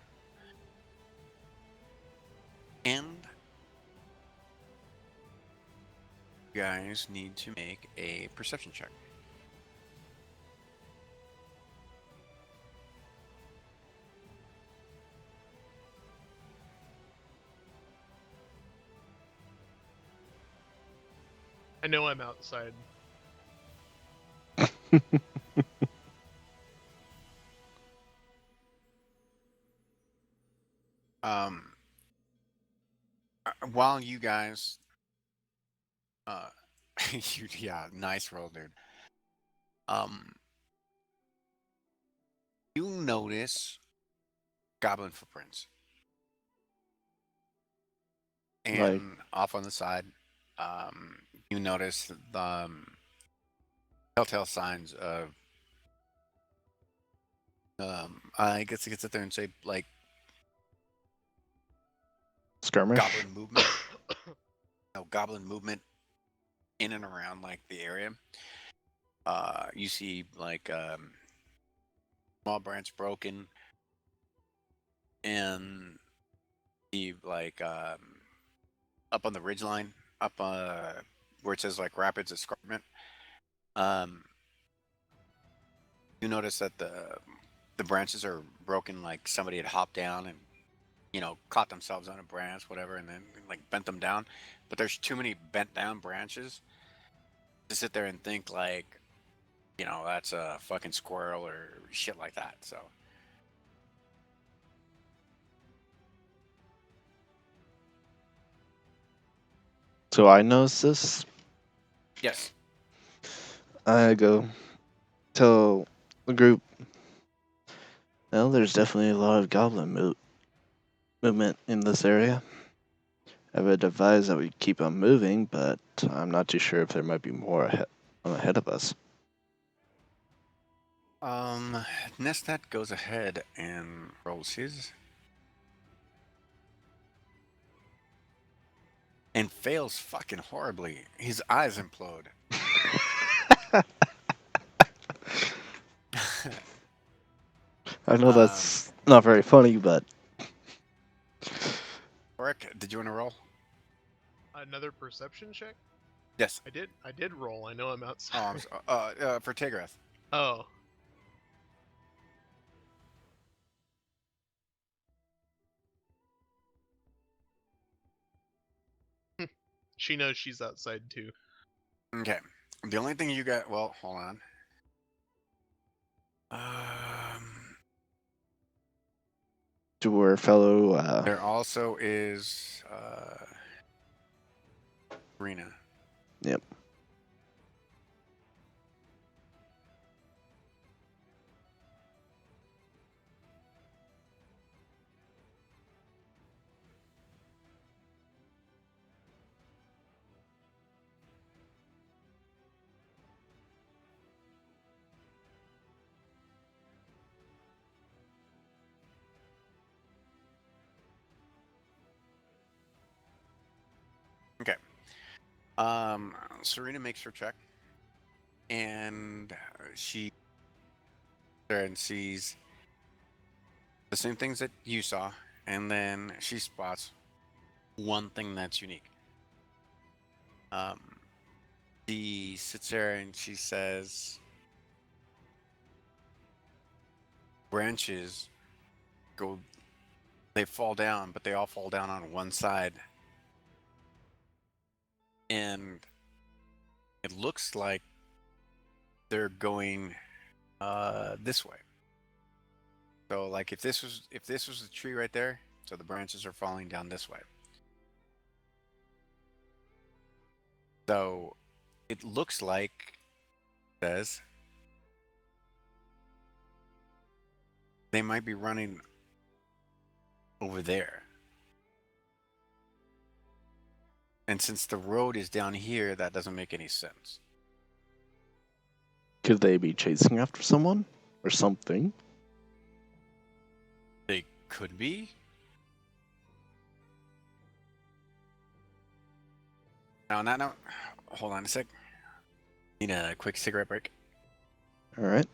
and you guys need to make a perception check. I know I'm outside. Um, while you guys, yeah, nice roll, dude. You notice goblin footprints, and Like- off on the side, you notice the telltale signs of, I guess it gets sit there and say like Skirmish? goblin movement. No, goblin movement in and around like the area. You see like small branch broken, and the like up on the ridge line, up where it says like Rapids Escarpment. Um, you notice that the branches are broken, like somebody had hopped down and caught themselves on a branch, whatever, and then like bent them down. But there's too many bent down branches to sit there and think like, that's a fucking squirrel or shit like that. So So I notice this. yes. I go tell the group, well, there's definitely a lot of goblin movement in this area. I would advise that we keep on moving, but I'm not too sure if there might be more ahead of us. Nestat goes ahead and rolls his and fails fucking horribly. His eyes implode. I know that's not very funny, but Rick, did you want to roll? Another perception check? Yes. I did roll. I know I'm Oh, outside. for Tigrath. Oh. She knows she's outside too. Okay. The only thing you got. Well, hold on. Um, to our fellow. there also is Rena. Yep. Okay. Serena makes her check, and she there and sees the same things that you saw, and then she spots one thing that's unique. Um, she sits there and she says, branches go, they fall down, but they all fall down on one side. And it looks like they're going this way. So like if this was the tree right there, so the branches are falling down this way. So it looks like says they might be running over there. And since the road is down here, that doesn't make any sense. Could they be chasing after someone or something? They could be. No. Hold on a sec. Need a quick cigarette break. All right.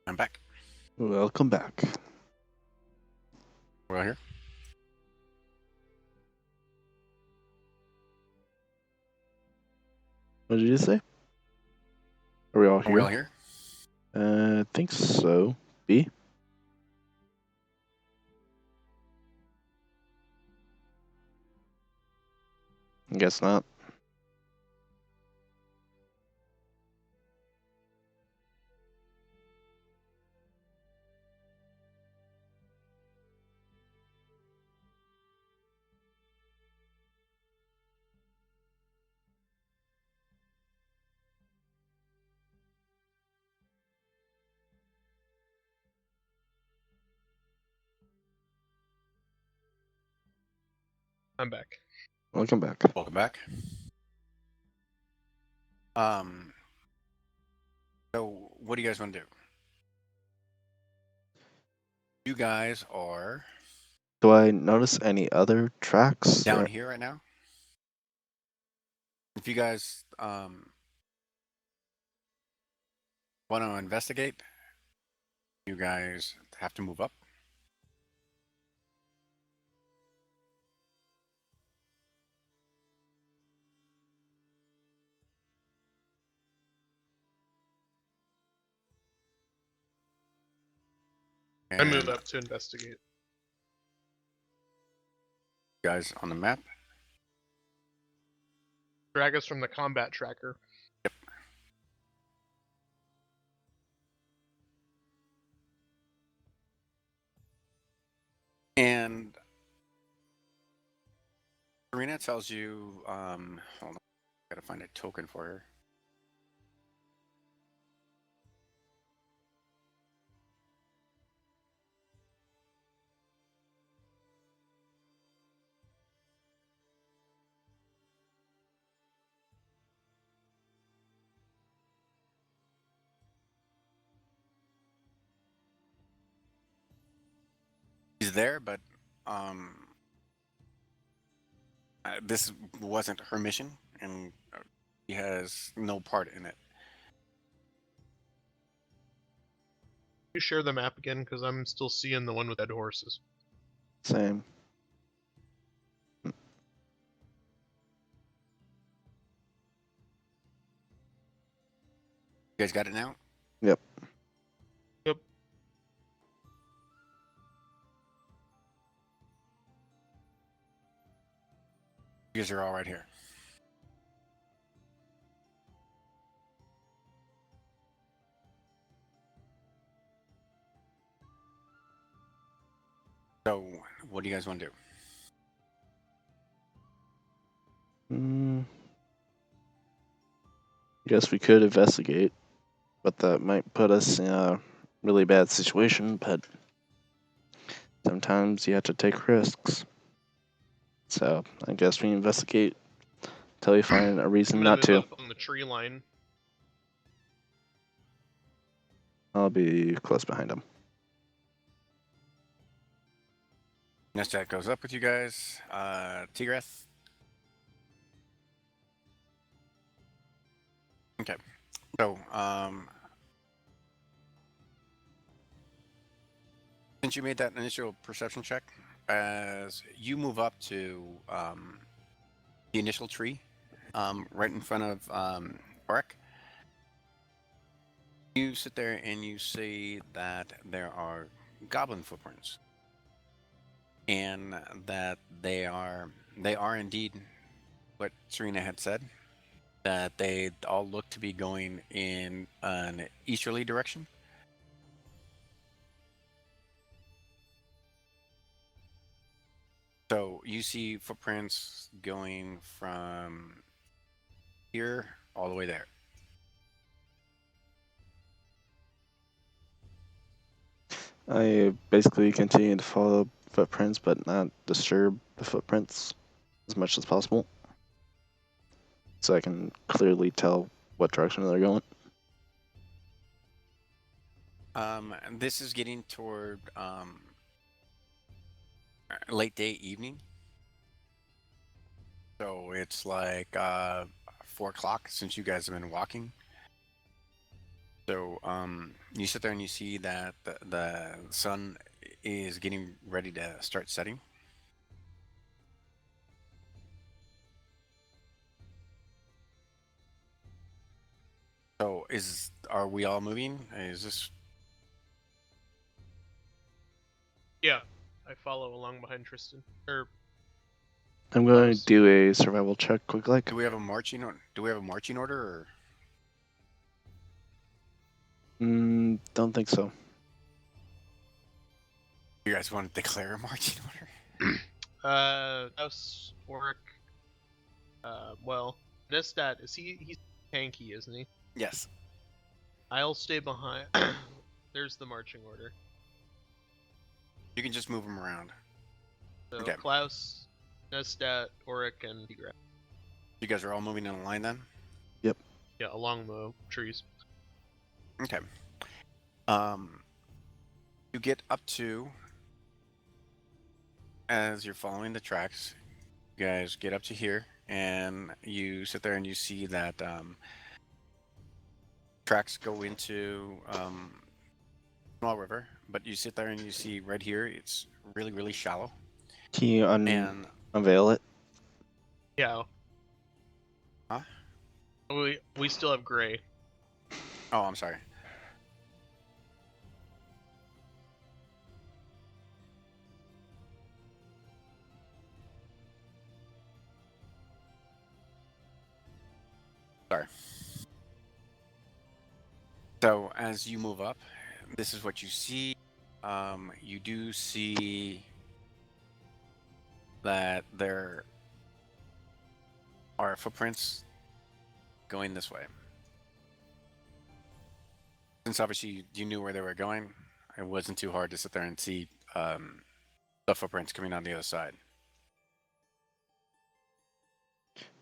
I'm back. Welcome back. We're all here. What did you say? Are we all Are here? we all here? I think so. B? Guess not. I'm back. Welcome back. Welcome back. So what do you guys want to do? You guys are Do I notice any other tracks? down or- here right now. If you guys want to investigate, you guys have to move up. I move And up to investigate. guys on the map. Drag us from the combat tracker. And Serena tells you, hold on, gotta find a token for her. He's there, but this wasn't her mission, and he has no part in it. You share the map again, because I'm still seeing the one with dead horses. Same. You guys got it now? Yep. Yep. You guys are all right here. So, what do you guys want to do? Guess we could investigate, but that might put us in a really bad situation. But sometimes you have to take risks. So I guess we investigate till we find a I'm reason gonna not move to. up on the tree line. I'll be close behind him. Nestat goes up with you guys. Tigreth. Okay. So, since you made that initial perception check, as you move up to the initial tree, right in front of Oric, you sit there and you see that there are goblin footprints, and that they are indeed what Serena had said, that they all look to be going in an easterly direction. So you see footprints going from here all the way there. I basically continue to follow footprints, but not disturb the footprints as much as possible, so I can clearly tell what direction they're going. This is getting toward late day evening, so it's like 4 o'clock since you guys have been walking. So you sit there and you see that the sun is getting ready to start setting. So are we all moving? Is this Yeah, I follow along behind Tristan. I'm going Close. to do a survival check quick, like. do we have a marching order, or Don't think so. you guys want to declare a marching order? House Oric. Well, Nestat, he's tanky, isn't he? Yes. I'll stay behind. There's the marching order. You can just move them around. So Okay. Klaus, Nestat, Oric, and Tigra. You guys are all moving in a line then? Yeah, along the trees. Okay. You get up to, as you're following the tracks, you guys get up to here, and you sit there and you see that tracks go into small river, but you sit there and you see right here, it's really, really shallow. Can you And unveil it? Yeah. Huh? We still have gray. oh, I'm sorry. Sorry. So as you move up, this is what you see. You do see that there are footprints going this way. Since obviously you knew where they were going, it wasn't too hard to sit there and see the footprints coming on the other side.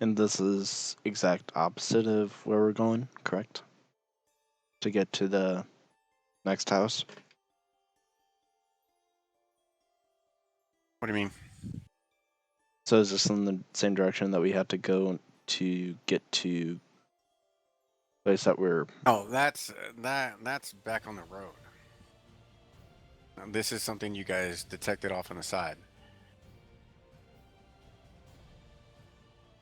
And this is exact opposite of where we're going, correct? To get to the next house. What do you mean? So is this in the same direction that we had to go to get to place that we're? Oh, that's back on the road. This is something you guys detected off on the side.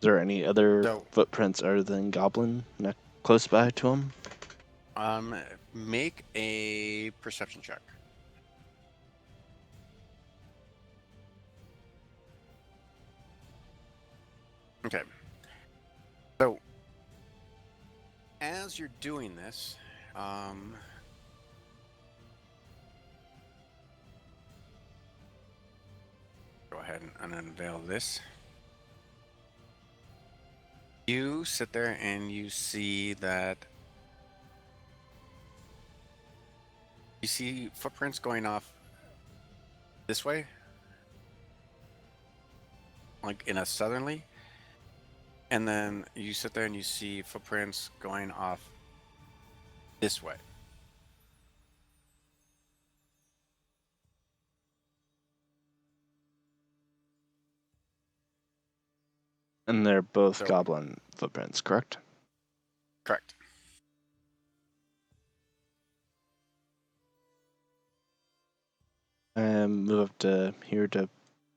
Is there any other So, footprints other than Goblin close by to him? make a perception check. Okay. So, as you're doing this, go ahead and unveil this. You sit there and you see that you see footprints going off this way, like in a southerly, and then you sit there and you see footprints going off this way. And they're both So- Goblin footprints, correct? Correct. Move up to here to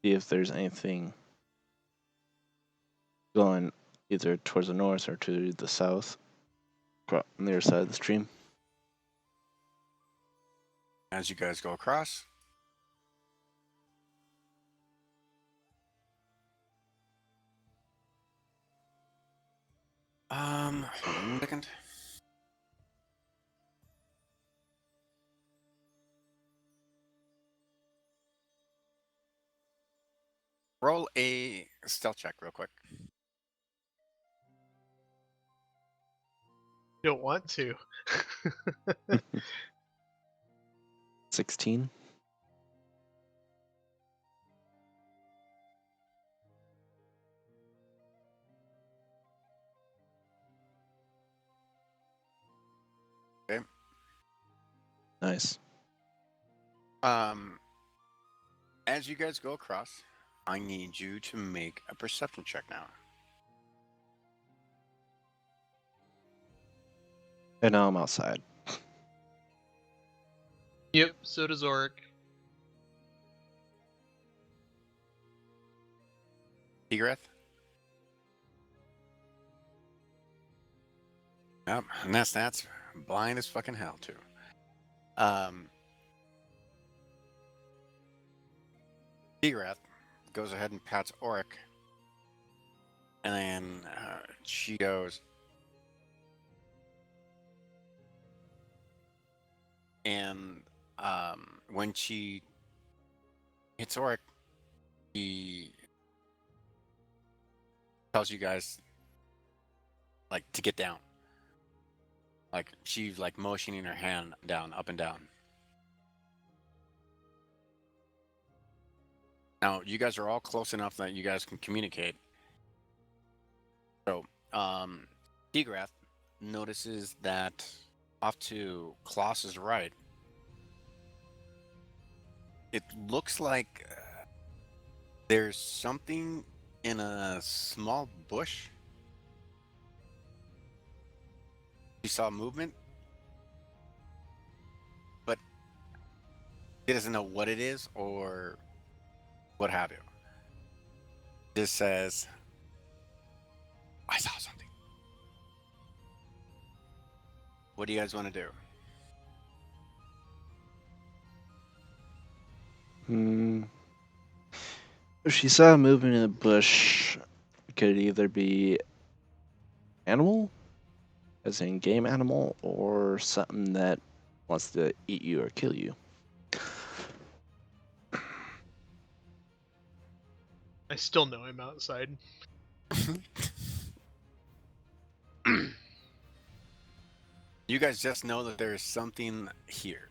see if there's anything going either towards the north or to the south, on the other side of the stream. As you guys go across, hold on a second. Roll a stealth check real quick. Don't want to. 16. Okay. Nice. As you guys go across, I need you to make a perception check now. And now I'm outside. Yep, so does Oric. Egreth? Yep, and that's blind as fucking hell too. Egreth goes ahead and pats Oric, and then she goes, and when she hits Oric, he tells you guys like to get down. Like she's like motioning her hand down, up and down. Now you guys are all close enough that you guys can communicate. So, Degrath notices that off to Klaus's right, it looks like there's something in a small bush. She saw movement, but he doesn't know what it is or what have you. Just says, I saw something. What do you guys want to do? If she saw a movement in the bush, it could either be animal, as in game animal, or something that wants to eat you or kill you. I still know I'm outside. You guys just know that there's something here.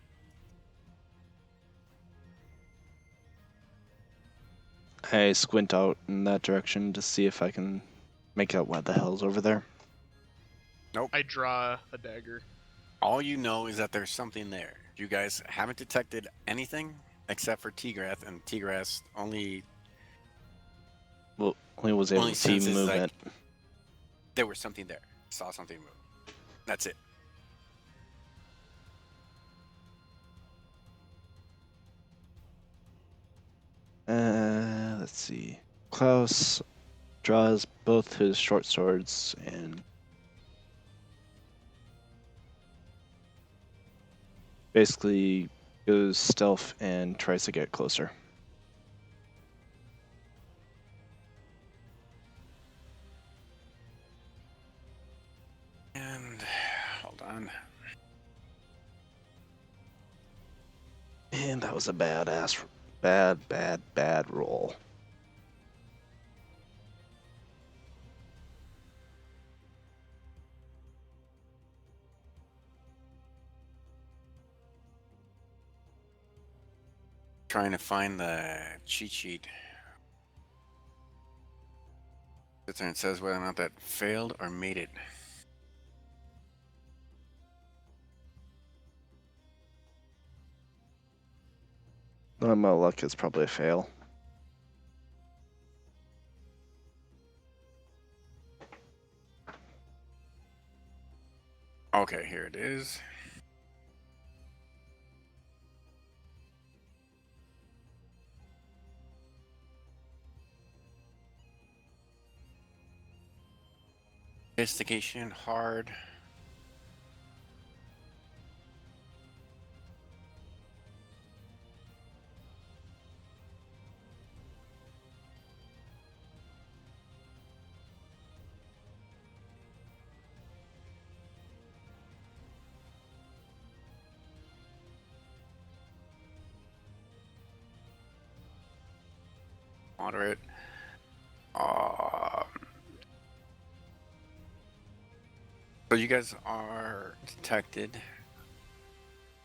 I squint out in that direction to see if I can make out what the hell's over there. I draw a dagger. All you know is that there's something there. You guys haven't detected anything, except for Tigrath, and Tigrath only Well, only was able only to see senses movement. like there was something there. Saw something move. That's it. Let's see. Klaus draws both his short swords and basically goes stealth and tries to get closer. And hold on. And that was a bad roll. Trying to find the cheat sheet. Sits there and says whether or not that failed or made it. My luck is probably a fail. Okay, here it is. Investigation hard. Moderate. So you guys are detected,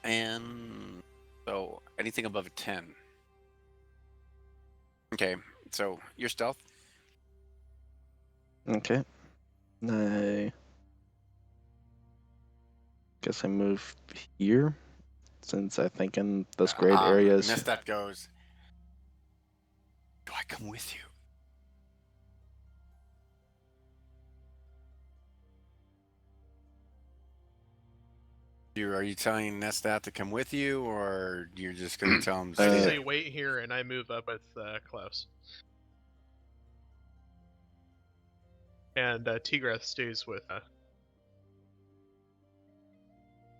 and so anything above a 10. Okay, so your stealth. Okay. I guess I move here since I think in this great areas. Nestat goes. Do I come with you? Are you telling Nestat to come with you, or you're just gonna tell him to I stay say there? wait here, and I move up with Klaus. And Tigrath stays with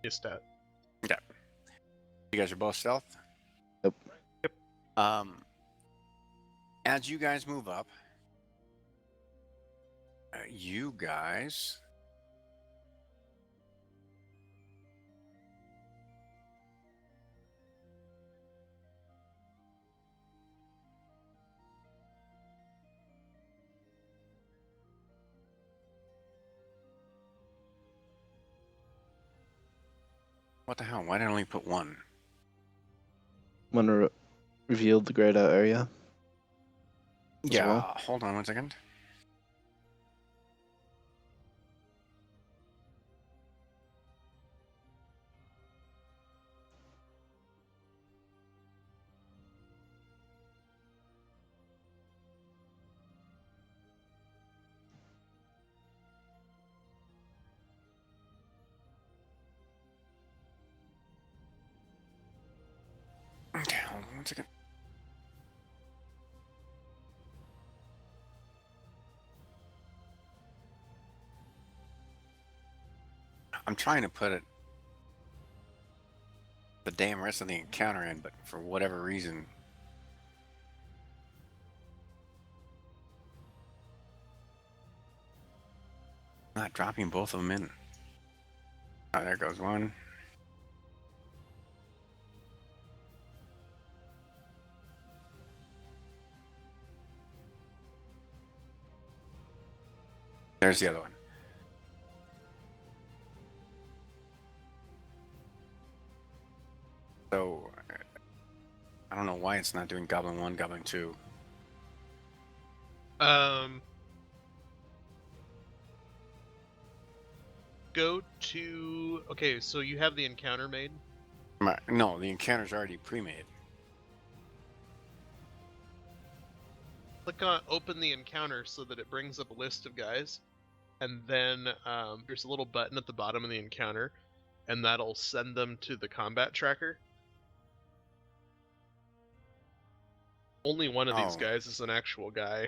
Istat. You guys are both stealth. Yep. As you guys move up, you guys what the hell? Why did I only put one? Want to reveal the grayed out area? Yeah, well? hold on one second. Okay, hold on one second. I'm trying to put it the damn rest of the encounter in, but for whatever reason. Not dropping both of them in. Oh, there goes one. There's the other one. So, I don't know why it's not doing Goblin 1, Goblin 2. Go to. Okay, so you have the encounter made. No, the encounter's already pre-made. click on open the encounter so that it brings up a list of guys, and then there's a little button at the bottom of the encounter, and that'll send them to the combat tracker. Only one of these Oh. guys is an actual guy.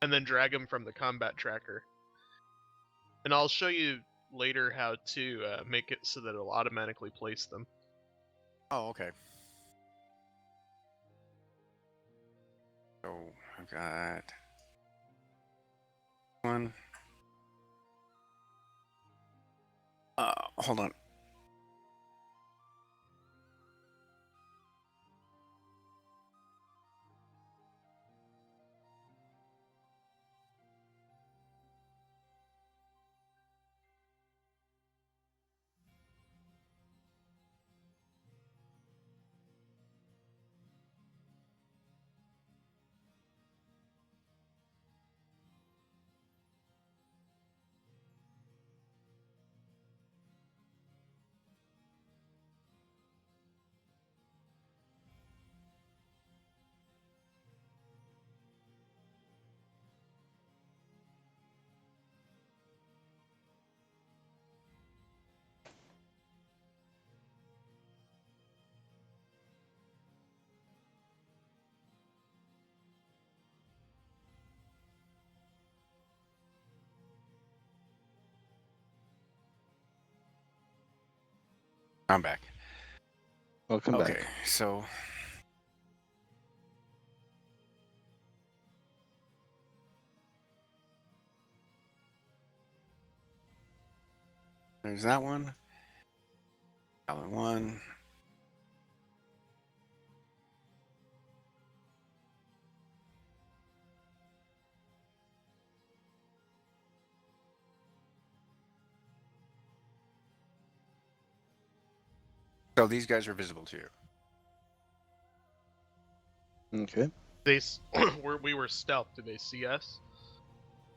And then drag them from the combat tracker. And I'll show you later how to make it so that it'll automatically place them. Oh, okay. So I've got one. Hold on. I'm back. Welcome Okay, back. so there's that one. Other one. So these guys are visible to you. Okay. We were stealth. Did they see us?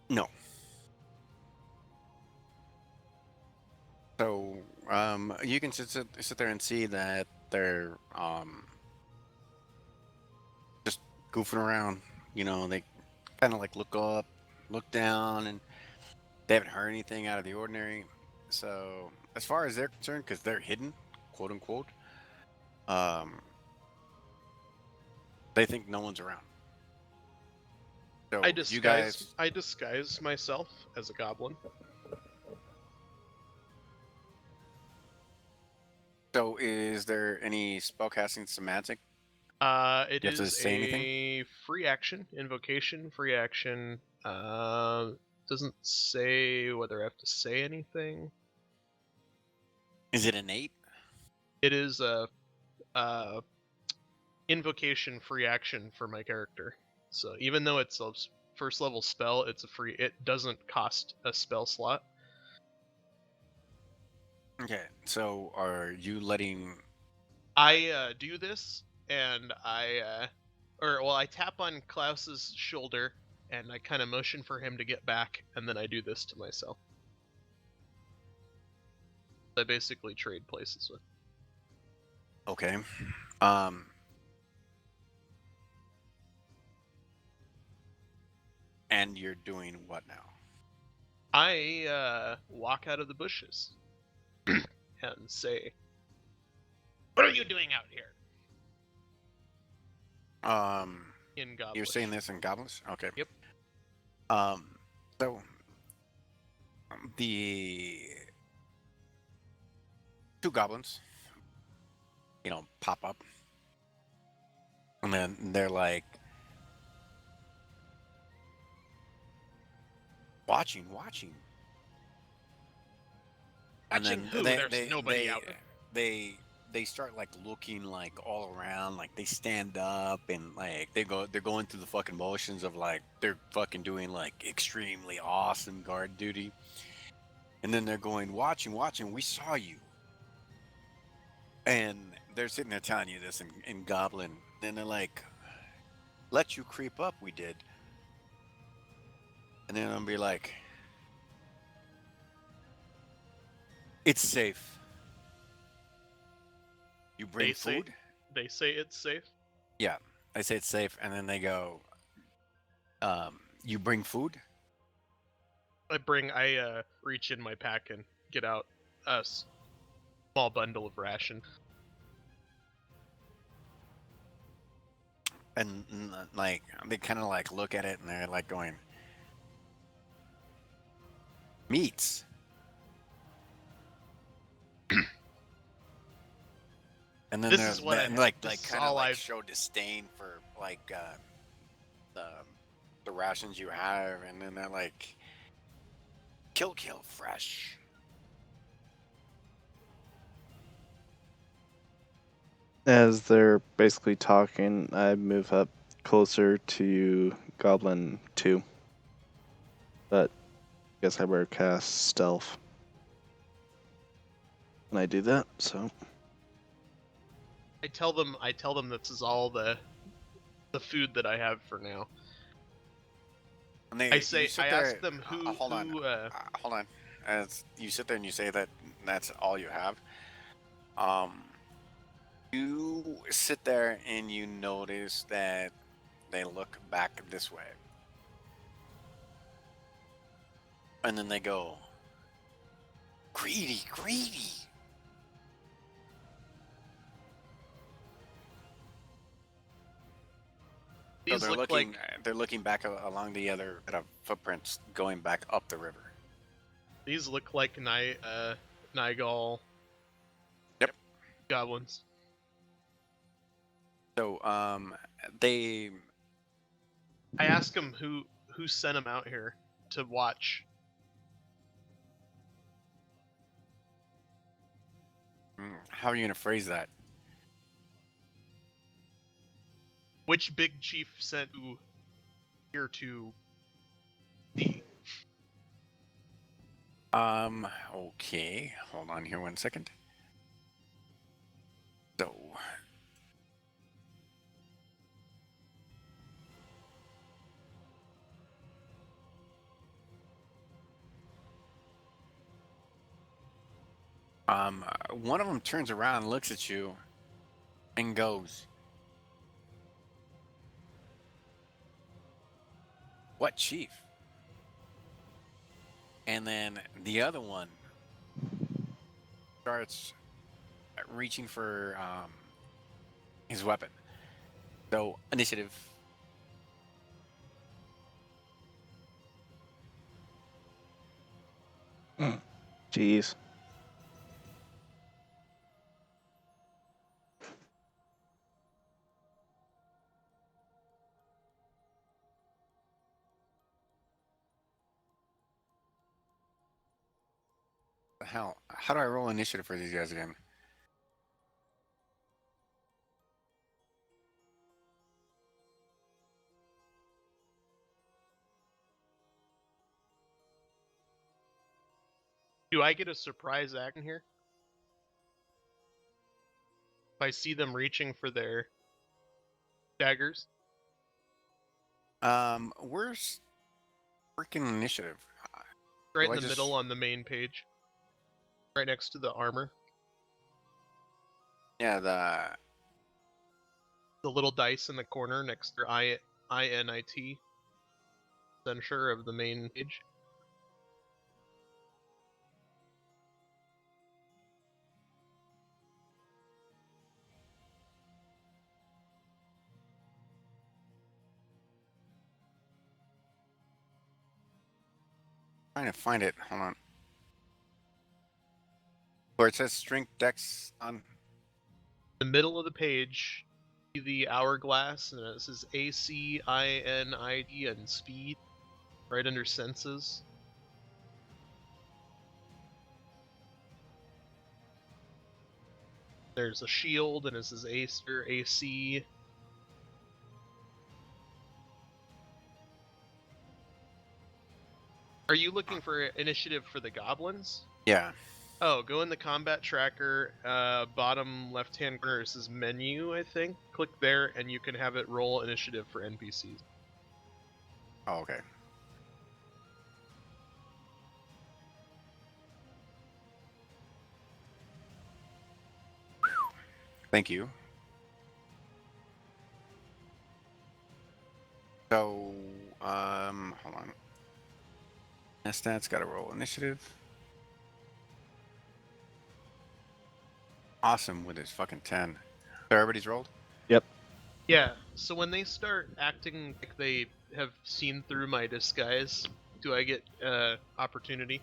No. So you can sit there and see that they're just goofing around. You know, they kind of like look up, look down, and they haven't heard anything out of the ordinary. So as far as they're concerned, because they're hidden, quote unquote, um, they think no one's around. So you guys, I disguise myself as a goblin. so is there any spellcasting semantic? It You have to is say anything? a free action, invocation, free action. Doesn't say whether I have to say anything. Is it innate? It is a invocation free action for my character. So even though it's a first level spell, it's a free. It doesn't cost a spell slot. Okay, so are you letting? I do this, and I tap on Klaus's shoulder, and I kind of motion for him to get back, and then I do this to myself. I basically trade places with. Okay, and you're doing what now? I walk out of the bushes and say, "What are you doing out here?" In Goblish. You're saying this in goblins? Okay. Yep. So the two goblins, you know, pop up, and then they're like watching. And Watching then who? There's nobody out. They start like looking like all around, like they stand up and like they're going through the fucking motions of like they're fucking doing like extremely awesome guard duty. And then they're going watching, we saw you. And they're sitting there telling you this in goblin. Then they're like, let you creep up, we did. And then I'll be like, it's safe. You bring food? They say it's safe. Yeah, I say it's safe, and then they go, you bring food? I reach in my pack and get out a small bundle of ration. And like they kind of like look at it and they're like going, meats. And then This they're is what I and have. like This is kind of all like I've. show disdain for like the the rations you have, and then they're like, kill fresh. As they're basically talking, I move up closer to Goblin 2. But I guess I better cast Stealth. And I do that, so. I tell them this is all the food that I have for now. And they, I you say sit I there. ask them who Hold on, hold on. As you sit there and you say that that's all you have, um, you sit there and you notice that they look back this way, and then they go, greedy, greedy. So these look like they're looking back along the other footprints going back up the river. Nigel Yep. goblins. So they I ask them who sent them out here to watch. how are you gonna phrase that? Which big chief sent you here to see? Okay, hold on here 1 second. So one of them turns around, looks at you, and goes, "What chief?" And then the other one starts reaching for his weapon. So initiative. Jeez. The hell? How do I roll initiative for these guys again? Do I get a surprise action here? If I see them reaching for their daggers? Where's freaking initiative? Right Do in I the just middle on the main page. Right next to the armor. yeah the The little dice in the corner next to INIT censure of the main page. trying to find it. Hold on. Where it says strength dex on. The middle of the page, see the hourglass, and it says ACINID and speed, right under senses. There's a shield, and it says Ace or AC. Are you looking for initiative for the goblins? Yeah. Oh, go in the combat tracker, bottom left-hand corner, it says menu, I think. Click there, and you can have it roll initiative for NPCs. Oh, okay. Thank you. So, hold on. Stats got to roll initiative. Awesome with his fucking 10. So everybody's rolled? Yep. Yeah, so when they start acting like they have seen through my disguise, do I get opportunity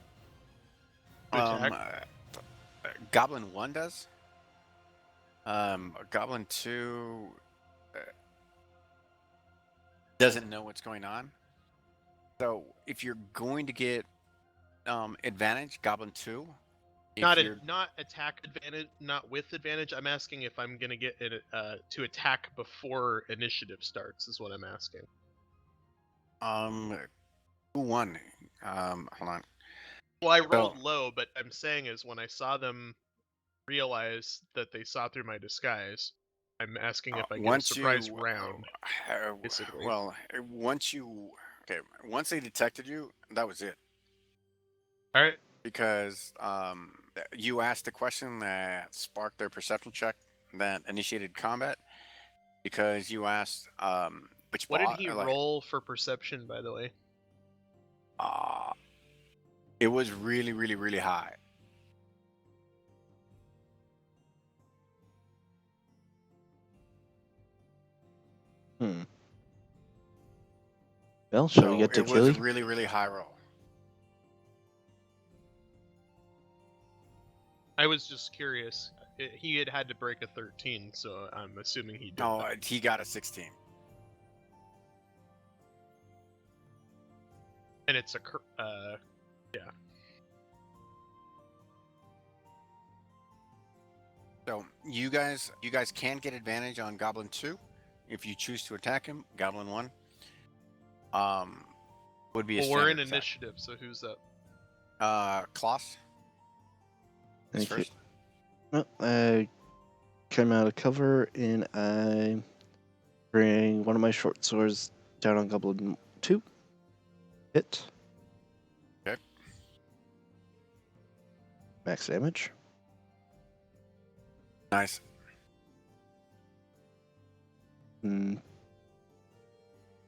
to attack? Goblin 1 does. Goblin 2 doesn't know what's going on. So if you're going to get advantage, Goblin 2. Not attack advantage, not with advantage. I'm asking if I'm gonna get it to attack before initiative starts. Is what I'm asking. Who won? Hold on. Well, I rolled low, but I'm saying is when I saw them realize that they saw through my disguise, I'm asking if I get a surprise round. Basically. Well, once they detected you, that was it. All right. Because you asked the question that sparked their perception check that initiated combat. Because you asked which. What did he roll for perception, by the way? It was really, really, really high. Well, shall we get to It was a Keely? really, really high roll. I was just curious. He had to break a 13, so I'm assuming he did. Oh, he got a 16. And it's a yeah. So you guys can get advantage on Goblin 2 if you choose to attack him. Goblin 1 would be a we're in standard attack. initiative, so who's up? Klaus. Thank you. First. Well, I come out of cover and I bring one of my short swords down on Goblin 2. Hit. Okay. Max damage. Nice.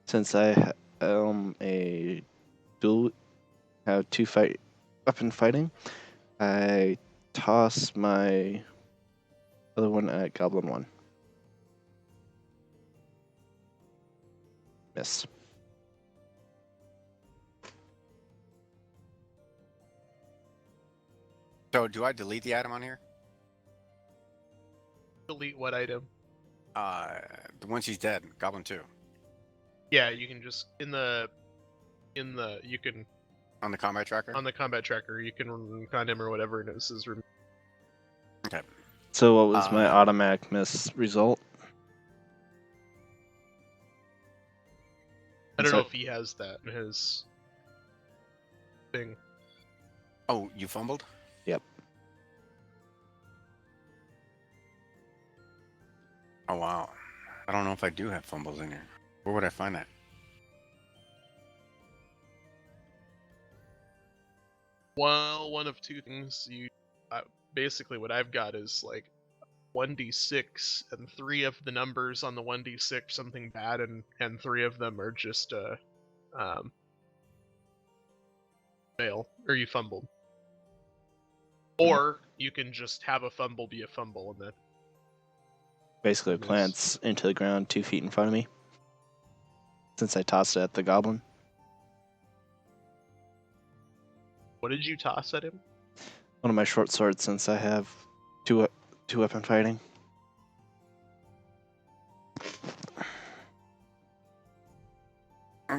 Since I a dual have two weapon fighting, I toss my other one at Goblin 1. Miss. So do I delete the item on here? Delete what item? Once he's dead, Goblin 2. Yeah, you can just in the you can On the combat tracker? on the combat tracker you can find him or whatever and it says Okay. So what was my automatic miss result? I don't know if he has that in his thing. Oh, you fumbled? Yep. Oh, wow. I don't know if I do have fumbles in here. Where would I find that? Well, one of two things. Basically what I've got is like 1d6 and 3 of the numbers on the 1d6 something bad and 3 of them are just fail or you fumbled. Or you can just have a fumble be a fumble and then Basically plants into the ground 2 feet in front of me. Since I tossed it at the goblin. What did you toss at him? One of my short swords, since I have two weapon fighting.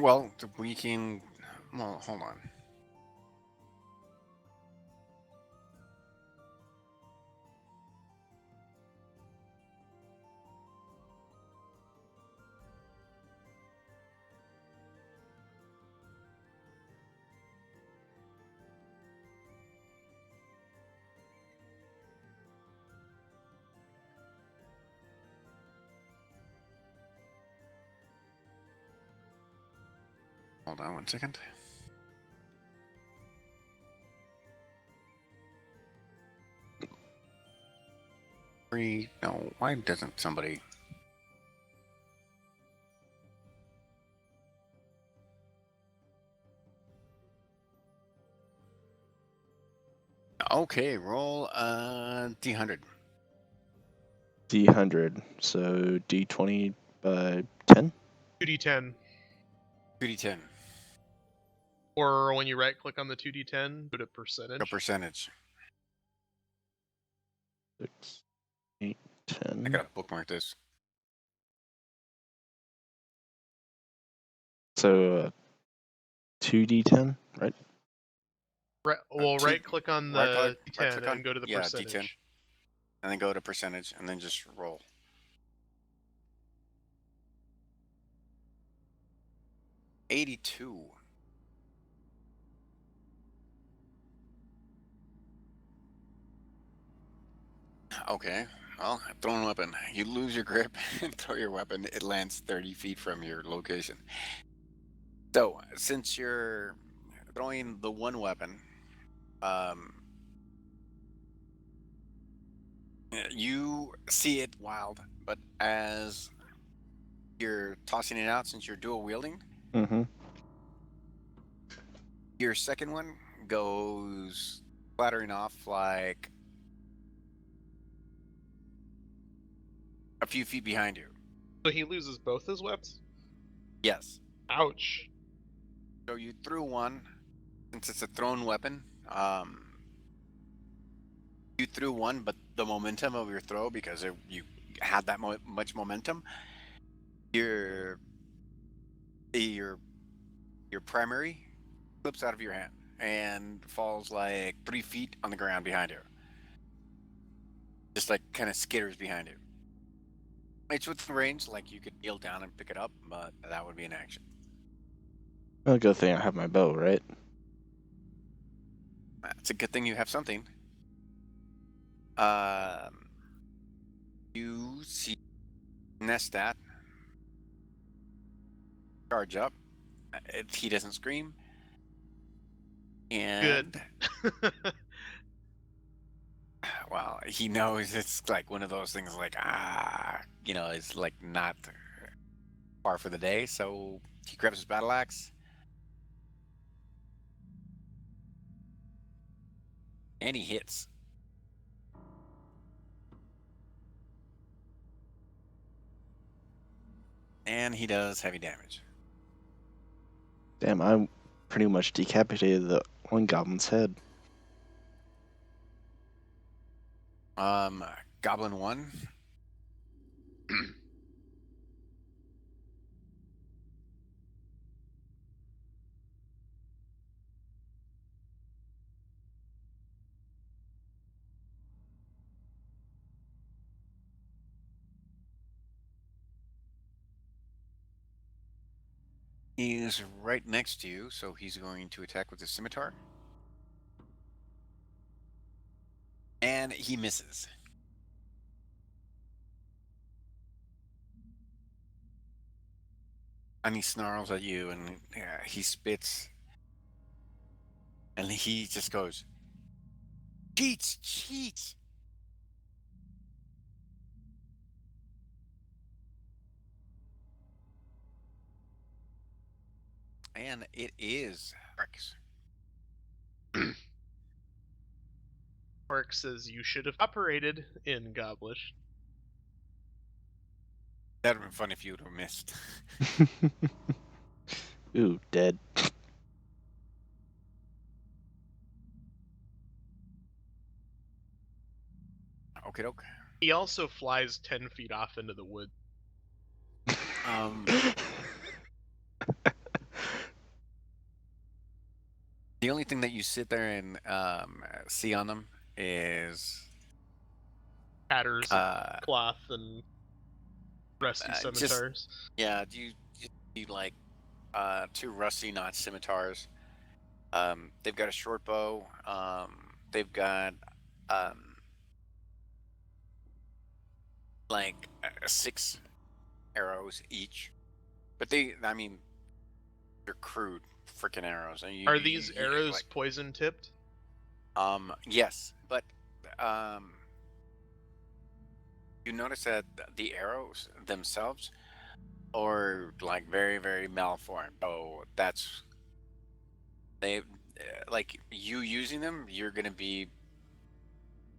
Well, we can... Well, hold on. Hold on 1 second. No, why doesn't somebody... Okay, roll D100. D100. So D20 by 10. 2d10. 2d10. Or when you right click on the 2d10, put a percentage. A percentage. 6, 8, I 10. gotta bookmark this. So 2D10, right? Well, two- right click on right the click- 10 right click on- and go to the yeah, percentage. D10. And then go to percentage, and then just roll. 82. Okay. Well, thrown weapon. You lose your grip and throw your weapon. It lands 30 feet from your location. So, since you're throwing the one weapon, um, you see it wild, but as you're tossing it out, since you're dual wielding, Mm-hmm. your second one goes clattering off like a few feet behind you. So he loses both his weapons? Yes. Ouch. So you threw one, since it's a thrown weapon. You threw one, but the momentum of your throw, because you had that much momentum, your your your primary slips out of your hand and falls like 3 feet on the ground behind you. Just like kind of skitters behind you. It's within range, like you could kneel down and pick it up, but that would be an action. Well, good thing I have my bow, right? It's a good thing you have something. Um, you see Nestat charge up. He doesn't scream. And Good. well, he knows it's like one of those things like, it's like not far for the day. So he grabs his battle axe and he hits. And he does heavy damage. Damn, I pretty much decapitated the one goblin's head. Goblin 1. Is right next to you, so he's going to attack with his scimitar. And he misses. And he snarls at you, and he spits. And he just goes, cheats, cheats. And it is Rex. Mark says you should have operated in Goblish. That'd have been fun if you would have missed. Ooh, dead. Okay, doke. He also flies 10 feet off into the woods. The only thing that you sit there and see on them is Tatters of cloth and rusty scimitars. you see like 2 rusty notch scimitars. They've got a short bow. They've got like 6 arrows each, but they're crude freaking arrows. And Are these arrows poison tipped? Yes, but you notice that the arrows themselves are like very, very malformed. So that's like you using them, you're gonna be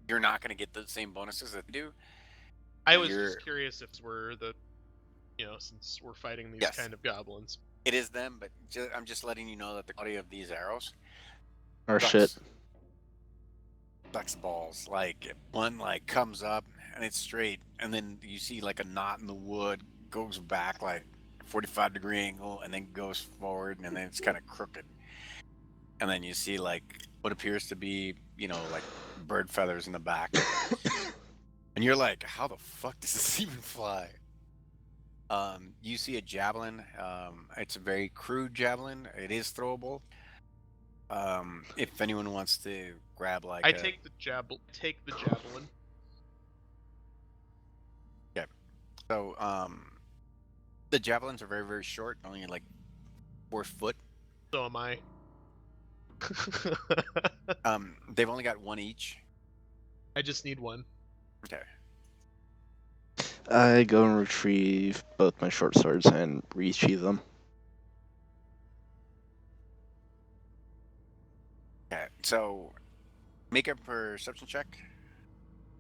you're not going to get the same bonuses that they do. I was You're- just curious if we're the, since we're fighting these Yes. kind of goblins. It is them, but I'm just letting you know that the quality of these arrows Or sucks. shit. Sucks balls. Like one like comes up and it's straight, and then you see like a knot in the wood goes back like 45-degree angle, and then goes forward, and then it's kind of crooked. And then you see like what appears to be, like bird feathers in the back. And you're like, how the fuck does this even fly? You see a javelin. It's a very crude javelin. It is throwable. If anyone wants to grab like I take the javelin. so the javelins are very, very short, only like 4 foot. So am I. They've only got one each. I just need one. Okay. I go and retrieve both my short swords and resheath them. Okay. So make a perception check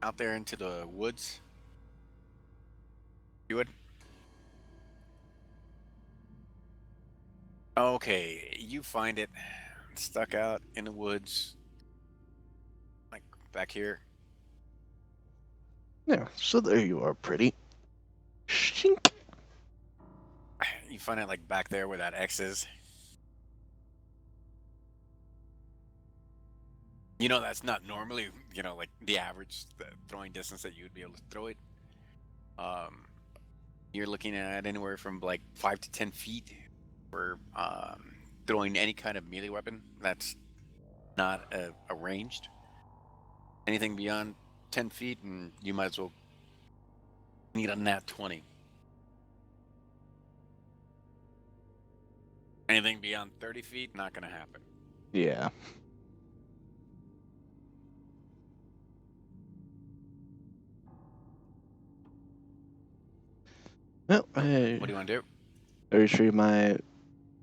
out there into the woods. You would. Okay, you find it stuck out in the woods, like back here. Yeah, so there you are, pretty. Shink. You find it like back there where that X is. That's not normally, like the average throwing distance that you would be able to throw it. You're looking at anywhere from like 5 to 10 feet for throwing any kind of melee weapon that's not a ranged. Anything beyond 10 feet, and you might as well need a nat 20. Anything beyond 30 feet, not going to happen. Yeah. Well, What do you want to do? I retrieve my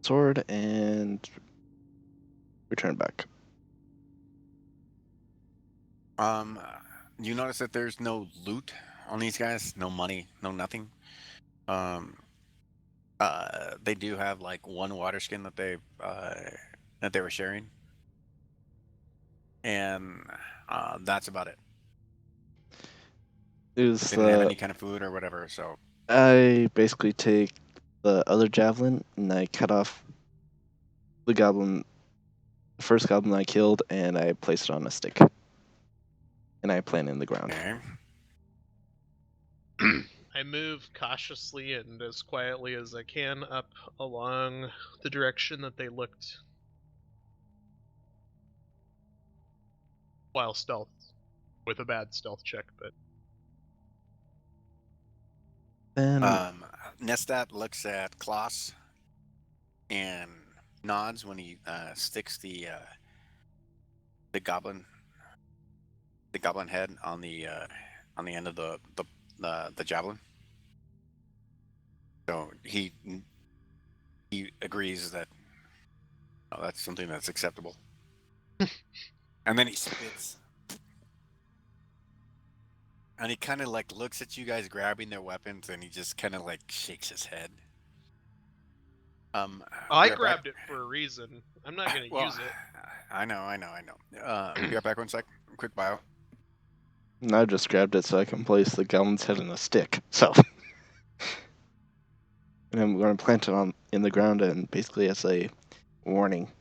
sword and return back. You notice that there's no loot on these guys, no money, no nothing. They do have like one water skin that they were sharing, and that's about it. Is They didn't have any kind of food or whatever, so I basically take the other javelin and I cut off the first goblin I killed, and I place it on a stick. And I plant it in the ground. okay. I move cautiously and as quietly as I can up along the direction that they looked while stealth, with a bad stealth check, but Then Nestat looks at Klaus and nods when he sticks the goblin head on the end of the javelin. So he agrees that that's something that's acceptable. And then he spits. And he kind of like looks at you guys grabbing their weapons, and he just kind of like shakes his head. I be right grabbed back. it for a reason. I'm not gonna Well, use it. I know. Be right back 1 sec. Quick bio. and I just grabbed it so I can place the goblin's head in a stick. So, and I'm going to plant it in the ground, and basically as a warning.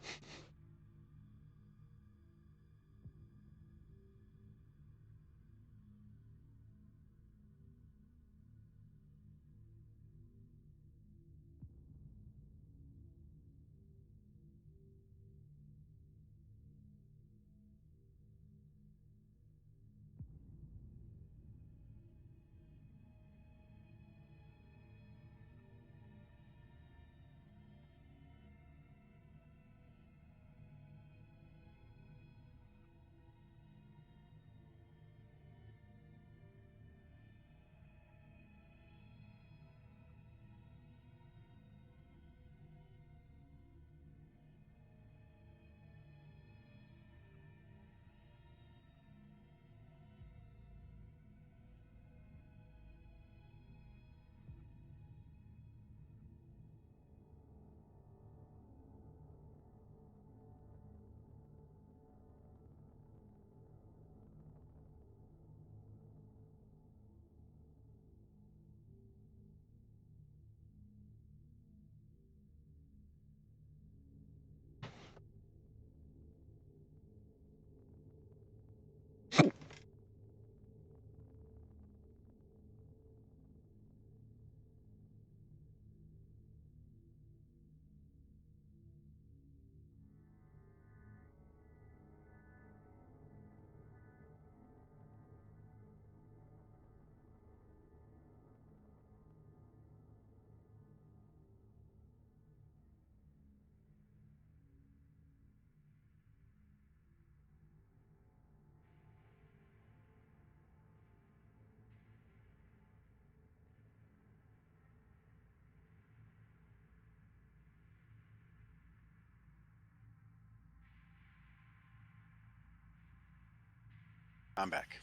I'm back.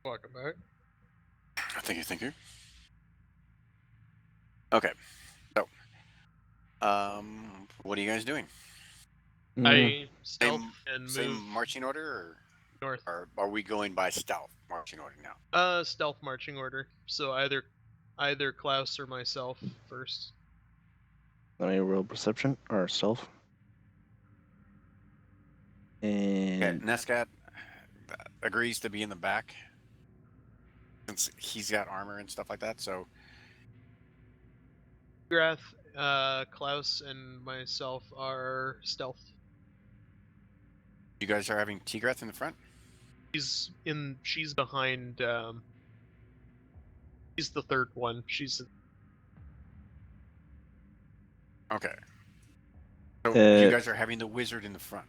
Welcome back. Thank you. Okay. So, what are you guys doing? I stealth Same, and same move marching order, north. or are we going by stealth marching order now? Stealth marching order. So either Klaus or myself first. Let me roll perception or stealth. Okay, And Nescat agrees to be in the back since he's got armor and stuff like that. So, Grath, Klaus, and myself are stealth. you guys are having Tigrath in the front. She's behind. She's the third one. She's Okay. So you guys are having the wizard in the front.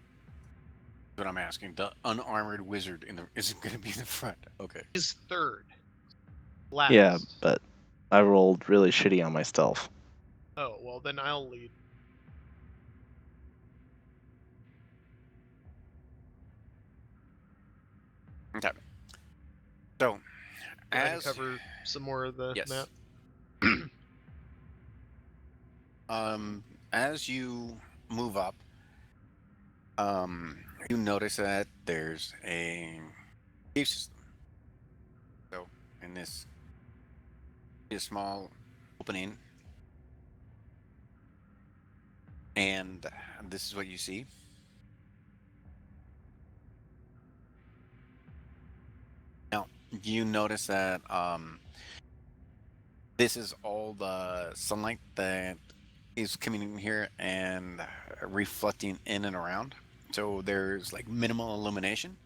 That's what I'm asking. The unarmored wizard isn't going to be in the front. Okay. she's third. Last. yeah, but I rolled really shitty on my stealth. Oh well, then I'll lead. Okay. So, Go ahead and as cover some more of the yes, map. as you move up, you notice that there's a cave system. So, in this a small opening, and this is what you see. Now, you notice that this is all the sunlight that is coming in here and reflecting in and around. So there's like minimal illumination.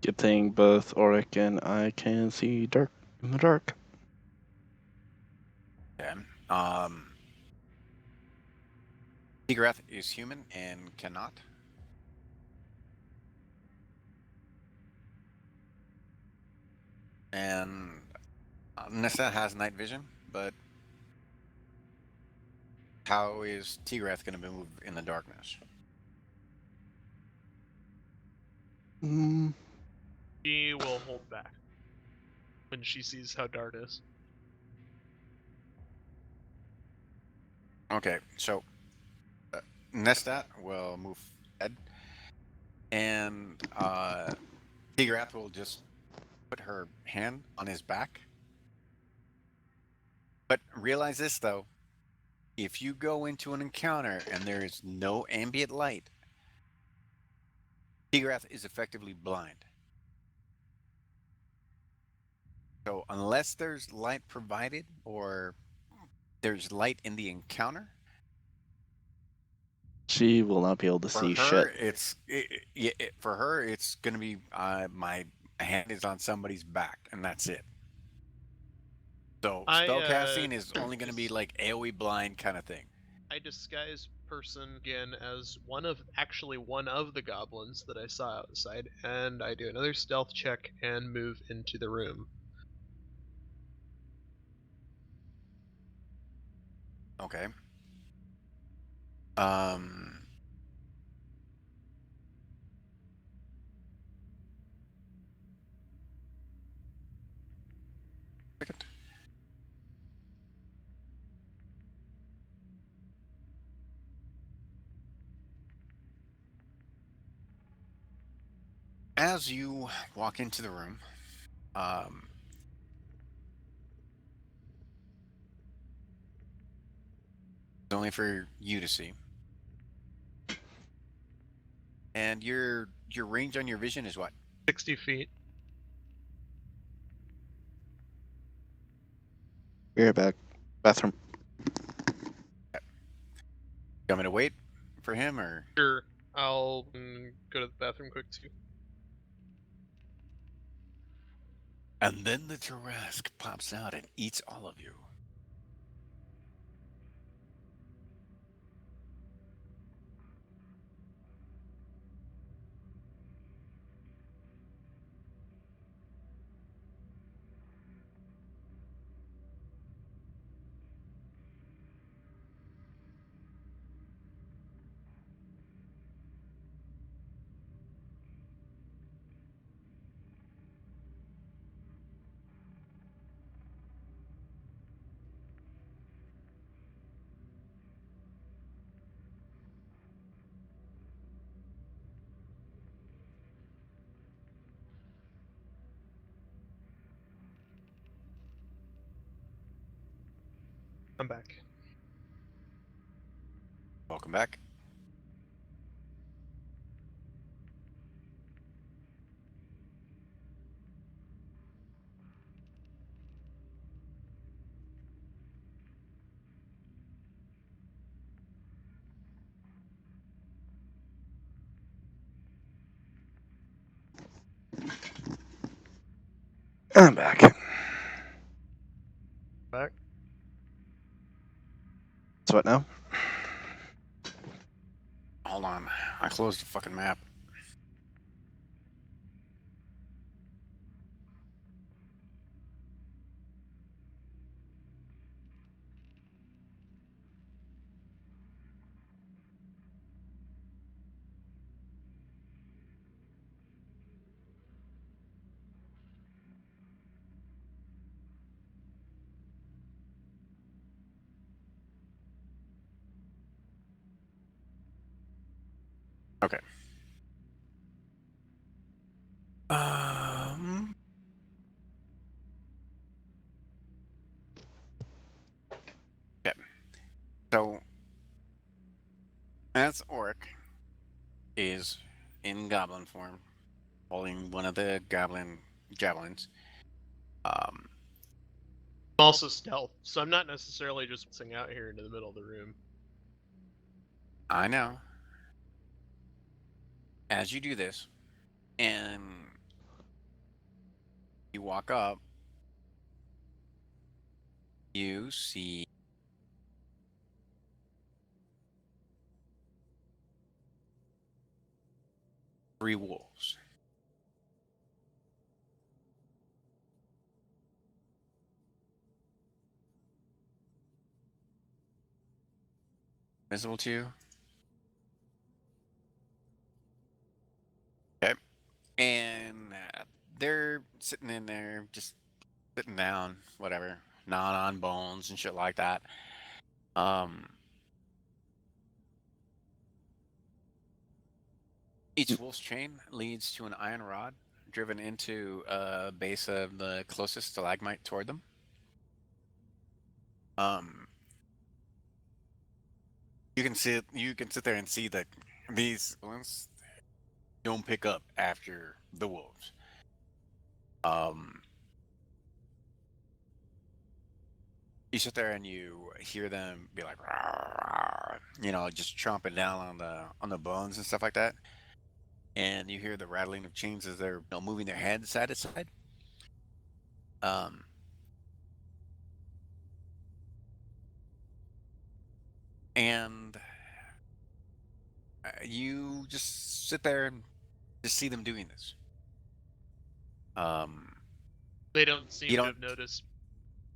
Good thing both Auric and I can see dark in the dark. Okay. Um, Tigrath is human and cannot. And Nessa has night vision, but how is Tigrath going to move in the darkness? Mm, She will hold back when she sees how dark it is. Okay, so Nestat will move ahead, and Tigrath will just put her hand on his back. But realize this, though. If you go into an encounter and there is no ambient light, Tigrath is effectively blind. So unless there's light provided or there's light in the encounter, she will not be able to for see her shit. for her it's going to be my hand is on somebody's back and that's it. So spell casting is only going to be like AoE blind kind of thing. I disguise person again as one of the goblins that I saw outside, and I do another stealth check and move into the room. Okay. Um. Second. As you walk into the room, um, it's only for you to see, and your range on your vision is what? 60 feet. Be right back. Bathroom. You want me to wait for him or? Sure, I'll go to the bathroom quick too. And then the Tarrasque pops out and eats all of you. I'm back. Welcome back. I'm back. Back. So what now? Hold on. I closed the fucking map. Okay. Okay. So, as Oric is in goblin form, holding one of the goblin javelins, um, I'm also stealth, so I'm not necessarily just sitting out here into the middle of the room. I know. As you do this, and you walk up, you see three wolves. Visible to you. Okay. And they're sitting in there, just sitting down, whatever, gnawing on bones and shit like that. Each wolf's chain leads to an iron rod driven into a base of the closest stalagmite toward them. You can sit there and see that these ones don't pick up after the wolves. You sit there and you hear them be like, "Rawr," just chomping down on the bones and stuff like that. And you hear the rattling of chains as they're moving their heads side to side. And you just sit there and just see them doing this. They don't seem You to don't- have noticed.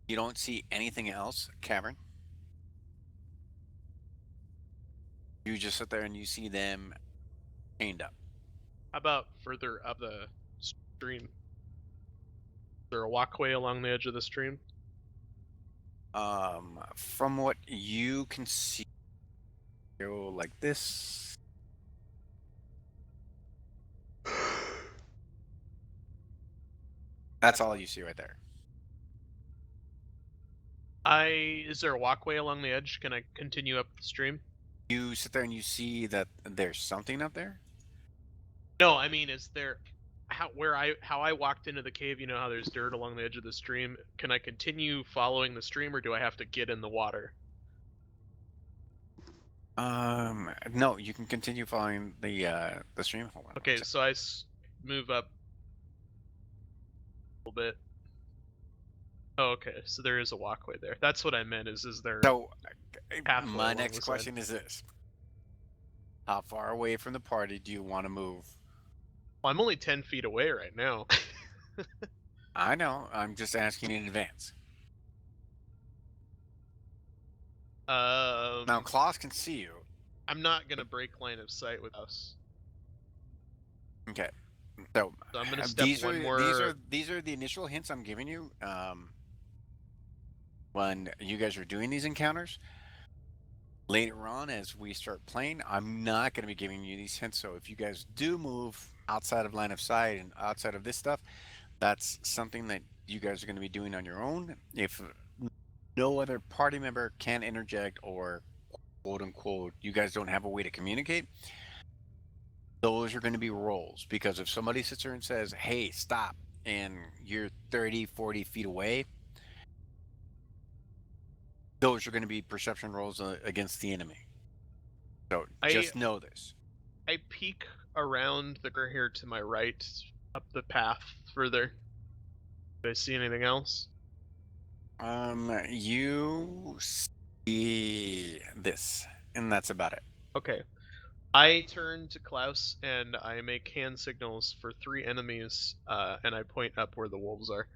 You don't see anything else, Cavern. You just sit there and you see them chained up. How about further up the stream? Is there a walkway along the edge of the stream? From what you can see, go like this. That's all you see right there. Is there a walkway along the edge? Can I continue up the stream? You sit there and you see that there's something up there. No, I mean, is there how I walked into the cave? You know how there's dirt along the edge of the stream. Can I continue following the stream, or do I have to get in the water? No, you can continue following the stream. Hold on. Okay, so I move up a little bit. Oh, okay, so there is a walkway there. That's what I meant. Is there? So, pathway my along next the side. question is this: how far away from the party do you want to move? Well, I'm only 10 feet away right now. I know. I'm just asking in advance. Now, Klaus can see you. I'm not gonna break line of sight with us. Okay. So I'm gonna step these one are more. these are the initial hints I'm giving you. When you guys are doing these encounters, later on as we start playing, I'm not going to be giving you these hints. So if you guys do move outside of line of sight and outside of this stuff, that's something that you guys are going to be doing on your own. If no other party member can interject or quote unquote, you guys don't have a way to communicate, those are going to be rolls. Because if somebody sits there and says, hey, stop, and you're 30, 40 feet away, those are going to be perception rolls against the enemy. So I just know this. I peek around the here to my right, up the path further. Do I see anything else? You see this, and that's about it. Okay. I turn to Klaus and I make hand signals for 3 enemies, and I point up where the wolves are.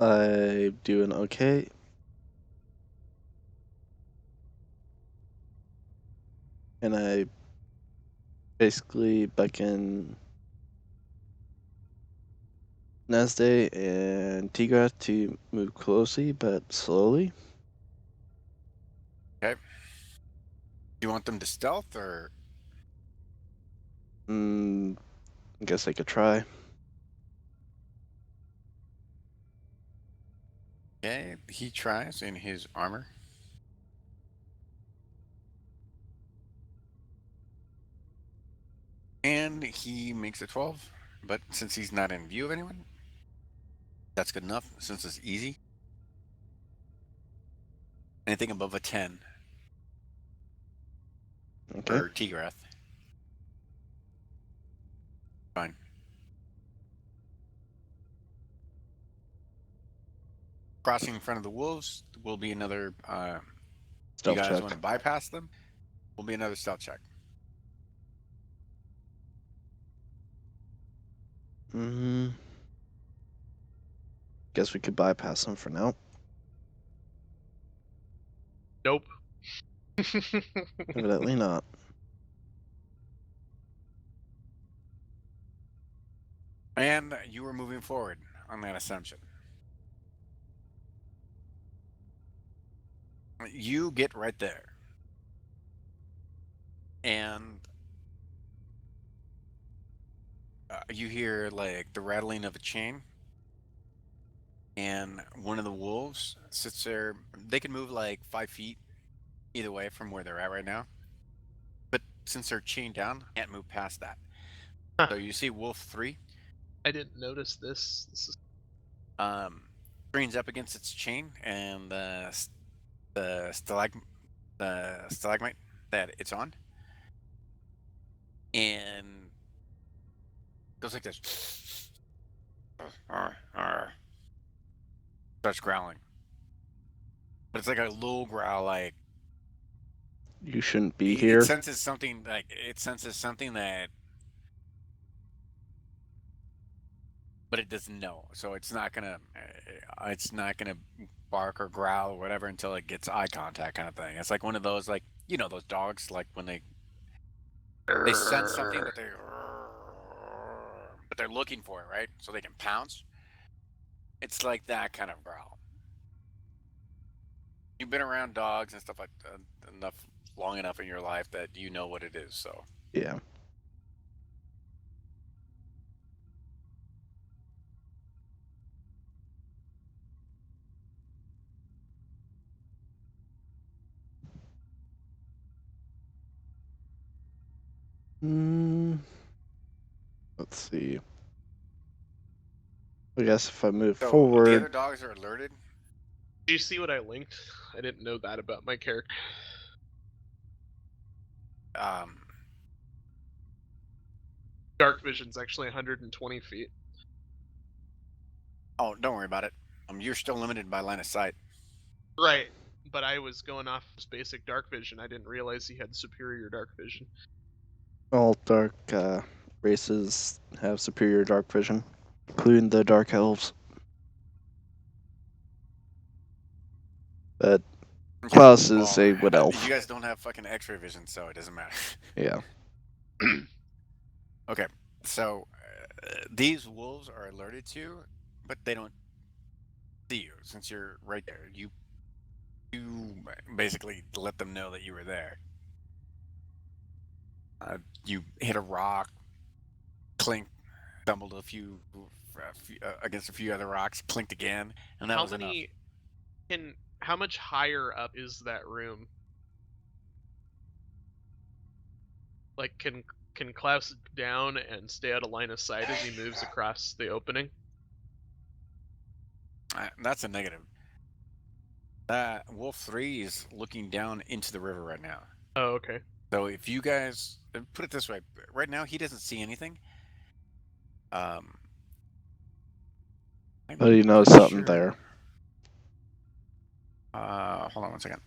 I'm doing okay. And I basically beckon Nasde and Tigra to move closely but slowly. Okay. Do you want them to stealth or? I guess I could try. Okay, he tries in his armor. And he makes a 12, but since he's not in view of anyone, that's good enough since it's easy. Anything above a 10 Okay. for Tigrath. Fine. Crossing in front of the wolves will be another. You Stealth guys check. want to bypass them? Will be another stealth check. Guess we could bypass them for now. Nope. Evidently not. And you were moving forward on that assumption. You get right there. And you hear like the rattling of a chain. And one of the wolves sits there. They can move like 5 feet either way from where they're at right now. But since they're chained down, can't move past that. Huh. So you see Wolf 3 I didn't notice this. This is leans up against its chain, and the stalagmite that it's on, and goes like this. Starts growling, but it's like a low growl, like You shouldn't be it here. senses something, that, but it doesn't know. So it's not gonna bark or growl or whatever until it gets eye contact, kind of thing. It's like one of those, like, those dogs, like when they sense something, but they're looking for it, right? So they can pounce. It's like that kind of growl. You've been around dogs and stuff like that long enough in your life that you know what it is. So Yeah. Let's see. I guess if I move the forward, other dogs are alerted. Do you see what I linked? I didn't know that about my character. Dark vision's actually 120 feet. Oh, don't worry about it. You're still limited by line of sight. Right, but I was going off his basic dark vision. I didn't realize he had superior dark vision. all dark races have superior dark vision, including the dark elves. But Klaus is a wood elf. You guys don't have fucking X-ray vision, so it doesn't matter. Yeah. Okay, so these wolves are alerted to you, but they don't see you since you're right there. You basically let them know that you were there. You hit a rock, clink, stumbled against a few other rocks, clinked again, and that was enough. How much higher up is that room? Like, can Klaus down and stay out of line of sight as he moves across the opening? That's a negative. Wolf 3 is looking down into the river right now. Oh, okay. So if you guys put it this way, right now he doesn't see anything. I'm But he knows pretty something sure- there. Hold on one second.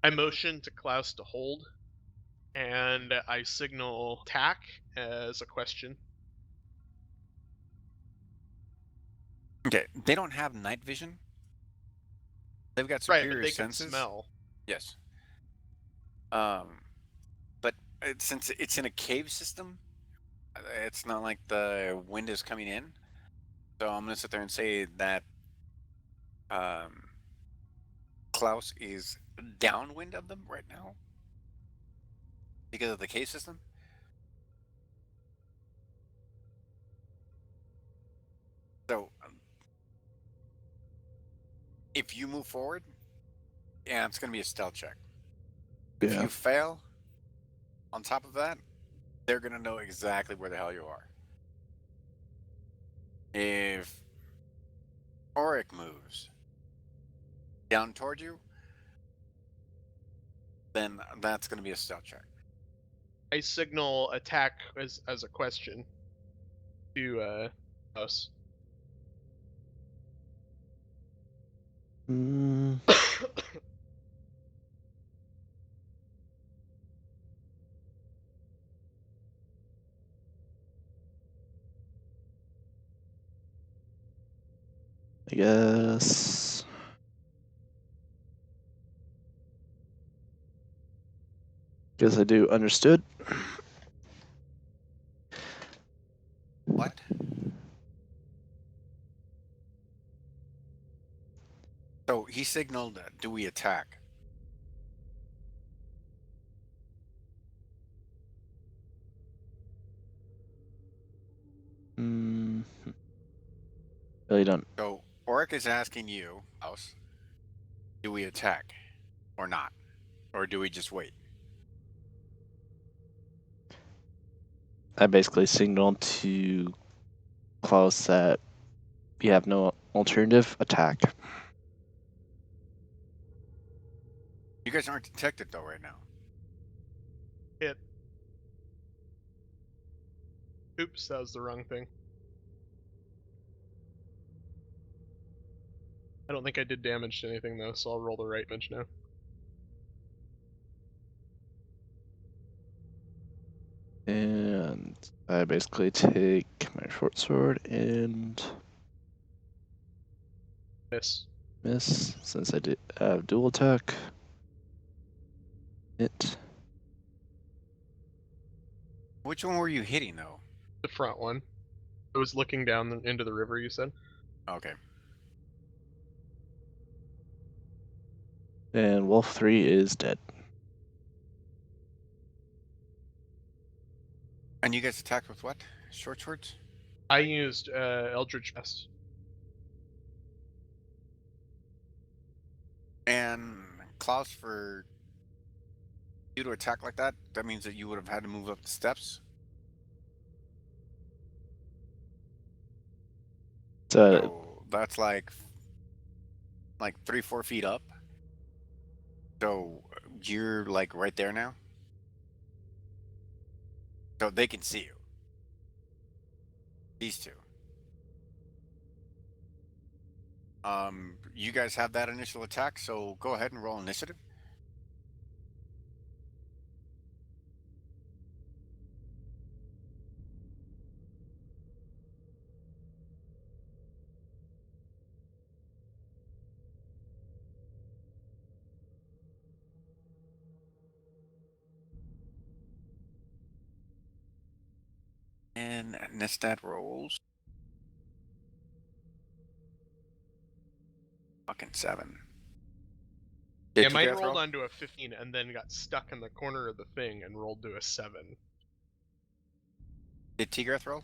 I motion to Klaus to hold, and I signal attack as a question. Okay, they don't have night vision. They've got Right, superior but they can senses. smell. Yes. But since it's in a cave system, it's not like the wind is coming in. So I'm gonna sit there and say that Klaus is downwind of them right now because of the cave system. So if you move forward, yeah, it's gonna be a stealth check. If Yeah. you fail, on top of that, they're gonna know exactly where the hell you are. If Auric moves down toward you, then that's gonna be a stealth check. I signal attack as a question to us. Mm, I guess. Guess I do. Understood. What? So he signaled, do we attack? Mm, really don't. So Auric is asking you, House, do we attack or not? Or do we just wait? I basically signaled to Klaus that you have no alternative. Attack. You guys aren't detected though right now. Hit. Oops, that was the wrong thing. I don't think I did damage to anything though, so I'll roll the right damage now. And I basically take my short sword and Miss. miss since I did have dual attack. Hit. Which one were you hitting though? The front one. I was looking down into the river, you said? Okay. And Wolf 3 is dead. And you guys attacked with what? Short swords? I used Eldritch Blast. And Klaus, for you to attack like that, that means that you would have had to move up the steps. So that's like 3-4 feet up. So you're like right there now. So they can see you. These two. You guys have that initial attack, so go ahead and roll initiative. And Nestat rolls. Fucking 7. Yeah, Did mine Tigrath rolled roll? onto a 15 and then got stuck in the corner of the thing and rolled to a 7. Did Tigrath roll?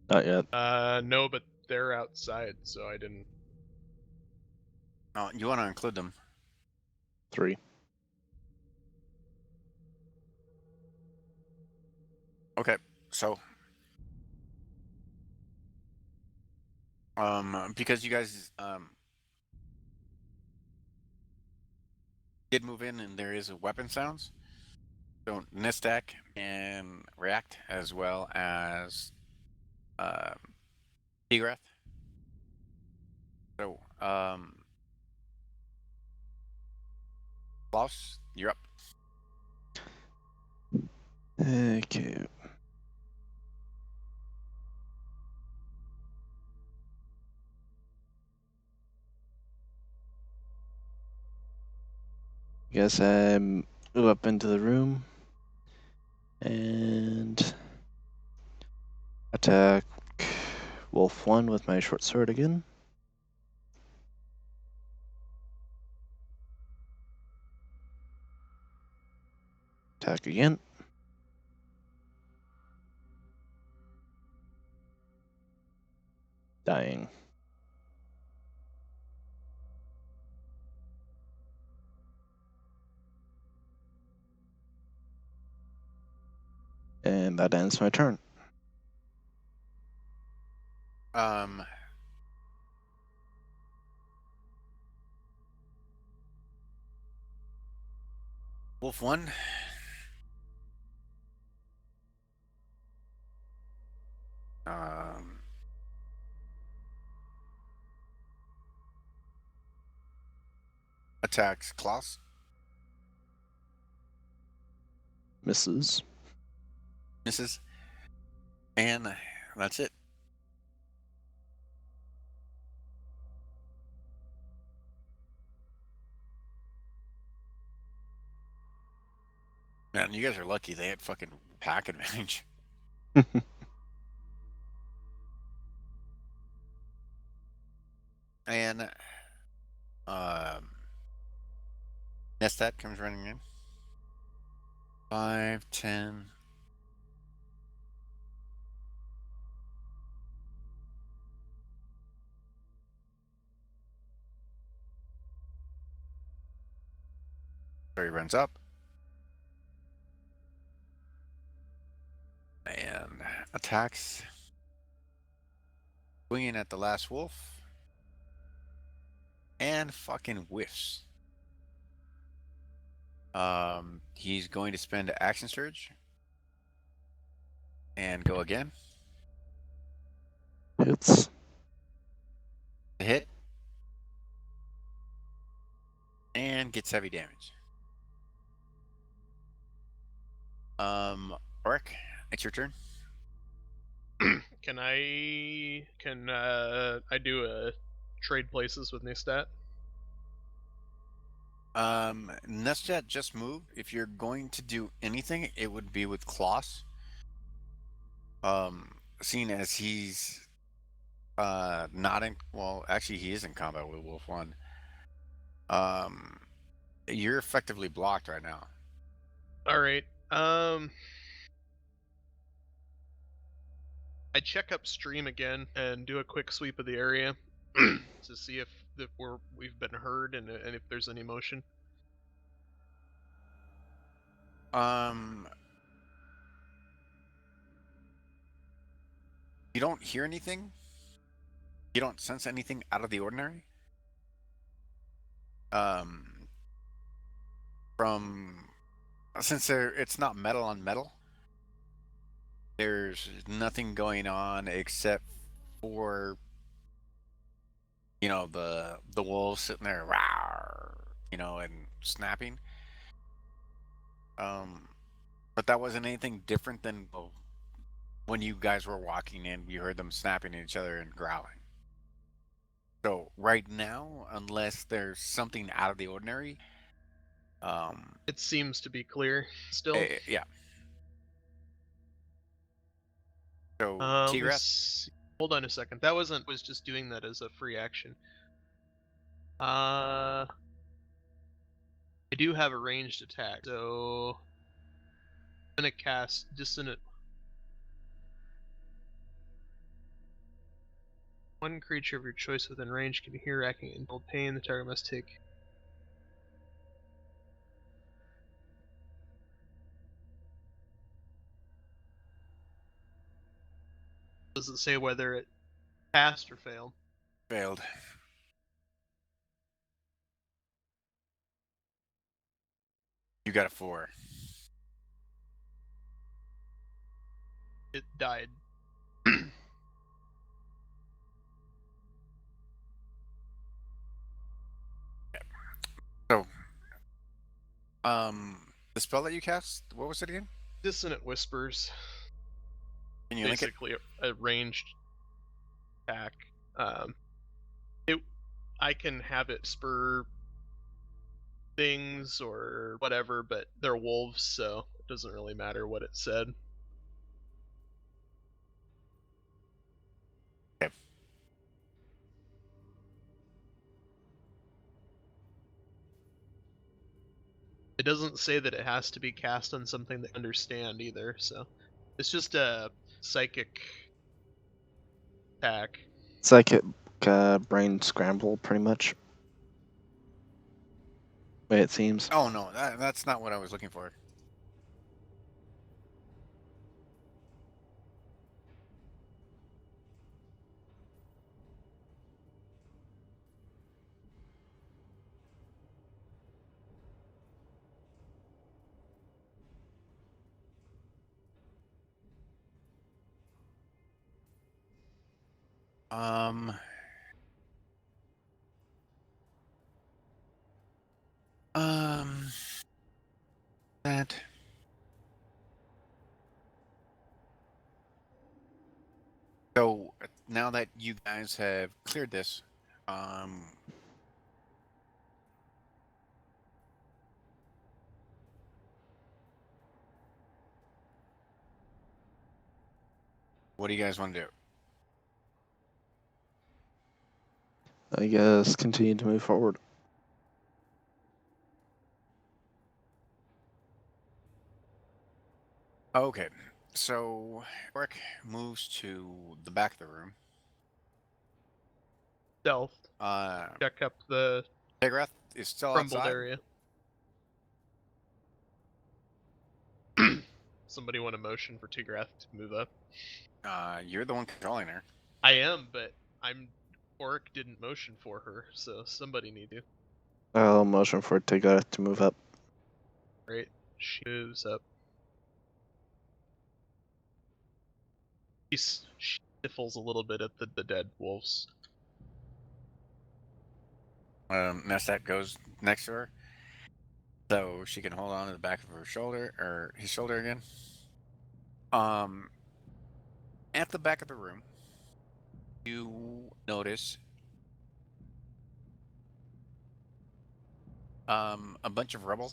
Not yet. No, but they're outside, so I didn't. Oh, you want to include them? 3. Okay, so because you guys did move in and there is a weapon sounds, so Nistak and react as well as um Tigrath. So Klaus, you're up. Okay. Guess I move up into the room and attack Wolf 1 with my short sword again. Attack again. Dying. And that ends my turn. Wolf 1. Attacks Klaus. Misses. Misses. And that's it. Man, you guys are lucky they had fucking pack advantage. And Nestat comes running in. 5, 10. So he runs up. And attacks. Swinging at the last wolf. And fucking whiffs. He's going to spend action surge. And go again. Hits. Hit. And gets heavy damage. Oric, it's your turn. Can I do a trade places with Nistat? Nestat just moved. If you're going to do anything, it would be with Kloss. Seeing as he's not in, well, actually he is in combat with Wolf 1. You're effectively blocked right now. All right. I check upstream again and do a quick sweep of the area to see if we've been heard and if there's any motion. You don't hear anything. You don't sense anything out of the ordinary. From since it's not metal on metal, there's nothing going on except for the wolves sitting there, rawr, and snapping. But that wasn't anything different than when you guys were walking in. You heard them snapping at each other and growling. So right now, unless there's something out of the ordinary, it seems to be clear still. Yeah. So hold on a second. That was just doing that as a free action. I do have a ranged attack, so I'm gonna cast Dissonant. One creature of your choice within range can be here racking and deal pain. The target must take. Does it say whether it passed or failed? Failed. You got a 4. It died. So, the spell that you cast, what was it again? Dissonant Whispers. Can you link it? Basically a ranged attack. I can have it spur things or whatever, but they're wolves, so it doesn't really matter what it said. Okay. It doesn't say that it has to be cast on something that understand either, so it's just a psychic attack. Psychic brain scramble, pretty much. Way it seems. Oh no, that's not what I was looking for. Um. That. So now that you guys have cleared this, what do you guys want to do? I guess continue to move forward. Okay, so Rick moves to the back of the room. Stealth. Check up the Tigrath is still crumbled outside. area. Somebody want a motion for Tigrath to move up? You're the one controlling her. I am, but Oric didn't motion for her, so somebody need to. I'll motion for Tiga to move up. Right? She moves up. She sniffles a little bit at the dead wolves. Nestat goes next to her, so she can hold on to the back of her shoulder, or his shoulder again. At the back of the room, you notice a bunch of rubble,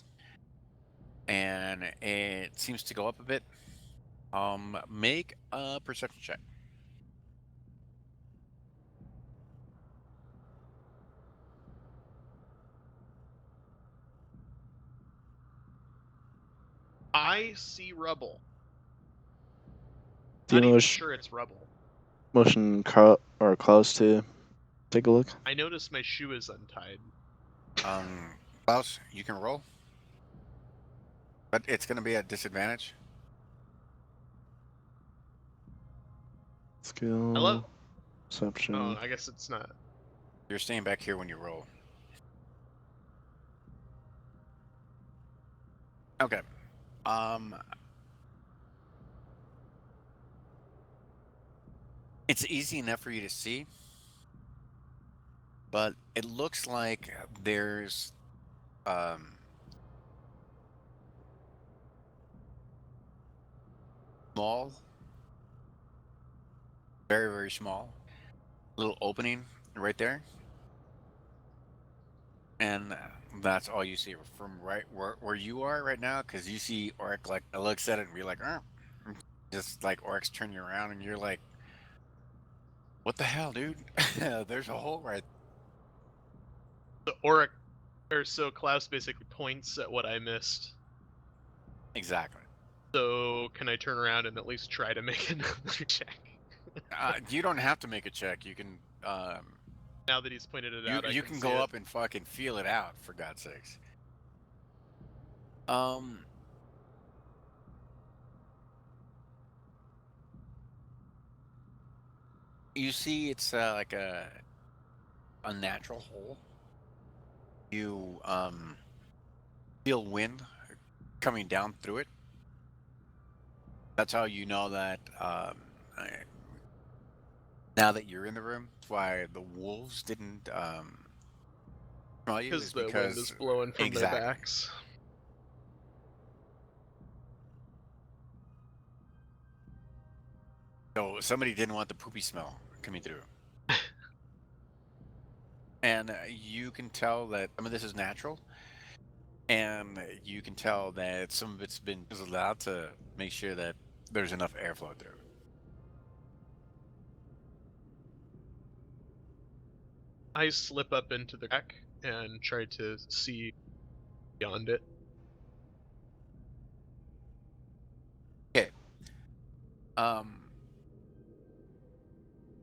and it seems to go up a bit. Make a perception check. I see rubble. Do you Not even motion, sure it's rubble. motion Klaus to take a look? I notice my shoe is untied. Klaus, you can roll, but it's going to be at disadvantage. Skill. Hello? Perception. Oh, I guess it's not. You're staying back here when you roll. Okay. It's easy enough for you to see, but it looks like there's small, very, very small, little opening right there. And that's all you see from right where you are right now, because you see Oric like looks at it and be like, just like Oric's turn you around and you're like, what the hell, dude? There's a hole right So so Klaus basically points at what I missed. Exactly. So can I turn around and at least try to make another check? You don't have to make a check. You can Now that he's pointed it out, I you can can see go it. up and fucking feel it out, for God's sakes. You see, it's like a natural hole. You feel wind coming down through it. That's how you know that. Now that you're in the room, that's why the wolves didn't smell you, Because is the wind is because blowing from their exactly. backs. So somebody didn't want the poopy smell coming through. And you can tell that some of this is natural, and you can tell that some of it's been chiseled out to make sure that there's enough airflow through. I slip up into the crack and try to see beyond it. Okay.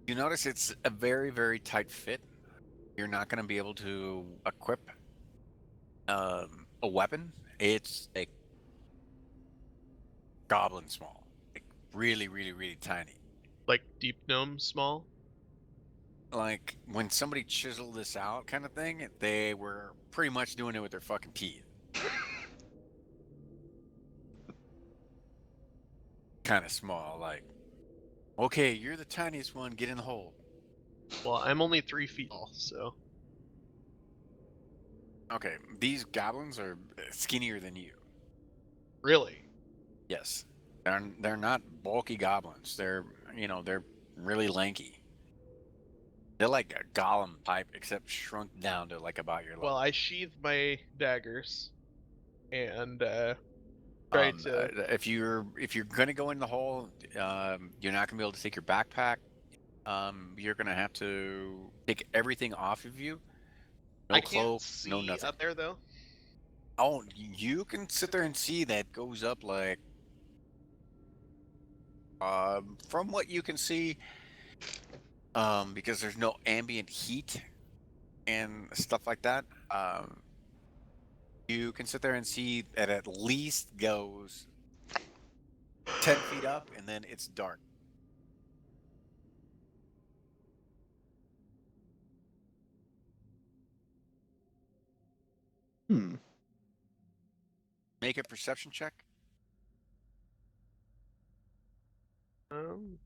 You notice it's a very, very tight fit. You're not going to be able to equip a weapon. It's a goblin small, like really, really, really tiny. Like deep gnome small. Like when somebody chiseled this out, kind of thing. They were pretty much doing it with their fucking teeth. Kind of small, like, okay, you're the tiniest one, get in the hole. Well, I'm only 3 feet tall, so Okay, these goblins are skinnier than you. really. Yes, they're not bulky goblins. They're really lanky. They're like a golem type, except shrunk down to like about your level. Well, I sheathe my daggers and try to. If you're gonna go in the hole, you're not gonna be able to take your backpack. You're gonna have to take everything off of you. No I can't cloak, no see nothing. up there though. Oh, you can sit there and see that goes up like, from what you can see, because there's no ambient heat and stuff like that. You can sit there and see that at least goes 10 feet up, and then it's dark. Hmm. Make a perception check. Um,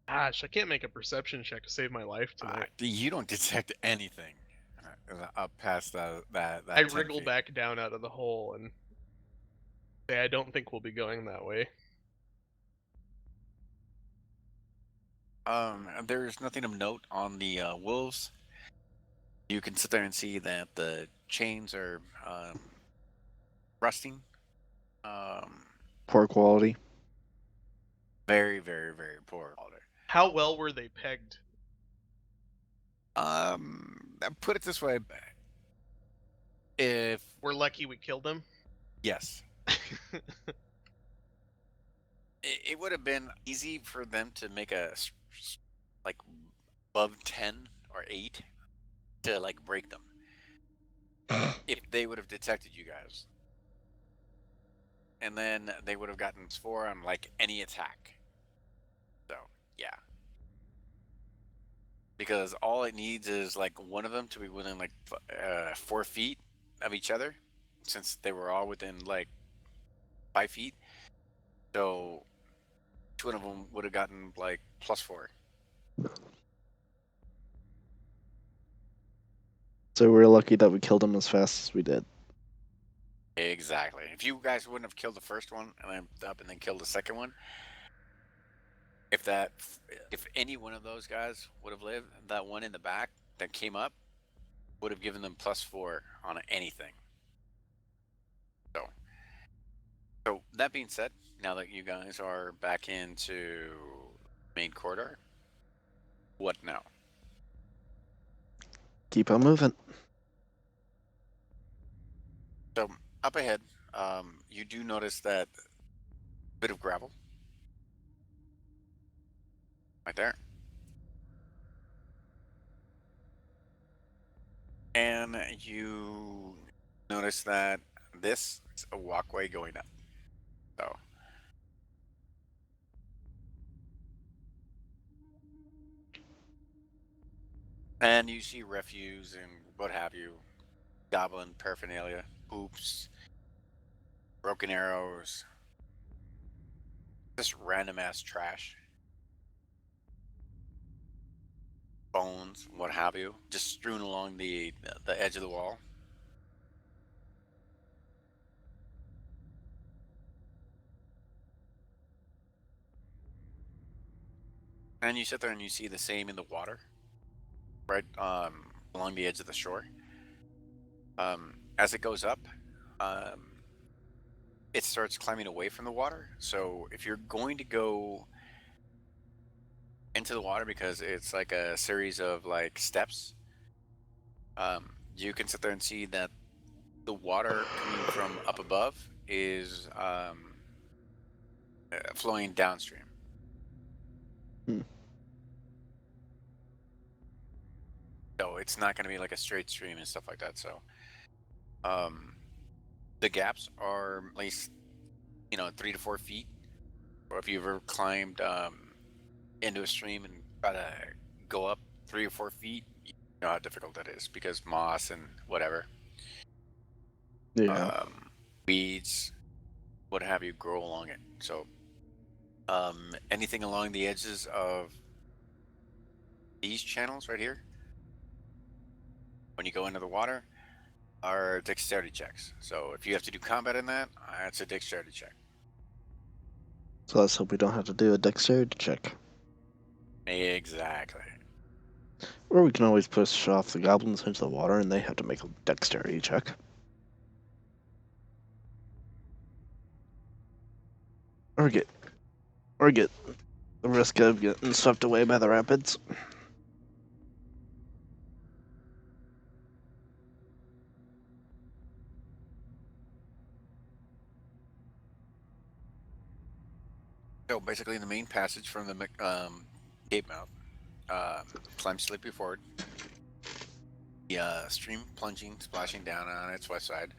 Gosh, I can't make a perception check to save my life tonight. You don't detect anything up past that I 10 wriggle feet. back down out of the hole and say I don't think we'll be going that way. There's nothing of note on the wolves. You can sit there and see that the chains are rusting. Um, Poor quality. very, very, very poor quality. How well were they pegged? Put it this way: if We're lucky we killed them. yes, it would have been easy for them to make like above 10 or 8 to like break them if they would have detected you guys, and then they would have gotten score on like any attack. So yeah, because all it needs is like one of them to be within like 4 feet of each other, since they were all within like 5 feet. So two of them would have gotten like +4. So we're lucky that we killed him as fast as we did. Exactly. If you guys wouldn't have killed the first one and then up and then killed the second one, if any one of those guys would have lived, that one in the back that came up would have given them +4 on anything. So that being said, now that you guys are back into main corridor, what now? Keep on moving. So up ahead, you do notice that bit of gravel. right there. And you notice that this is a walkway going up. So, and you see refuse and what have you, goblin paraphernalia, hoops, broken arrows, just random ass trash, bones, what have you, just strewn along the edge of the wall. And you sit there and you see the same in the water, right along the edge of the shore. As it goes up, um, it starts climbing away from the water. So if you're going to go into the water because it's like a series of like steps, you can sit there and see that the water coming from up above is flowing downstream. Hmm. So it's not going to be like a straight stream and stuff like that. So the gaps are at least 3 to 4 feet. Or if you've ever climbed into a stream and try to go up 3 or 4 feet, you know how difficult that is because moss and whatever, Yeah. weeds, what have you, grow along it. So anything along the edges of these channels right here, when you go into the water, are dexterity checks. So if you have to do combat in that, it's a dexterity check. So let's hope we don't have to do a dexterity check. Exactly. Or we can always push off the goblins into the water and they have to make a dexterity check. Or get the risk of getting swept away by the rapids. So basically, the main passage from the gate mouth climbs slippery forward. The stream plunging, splashing down on its west side.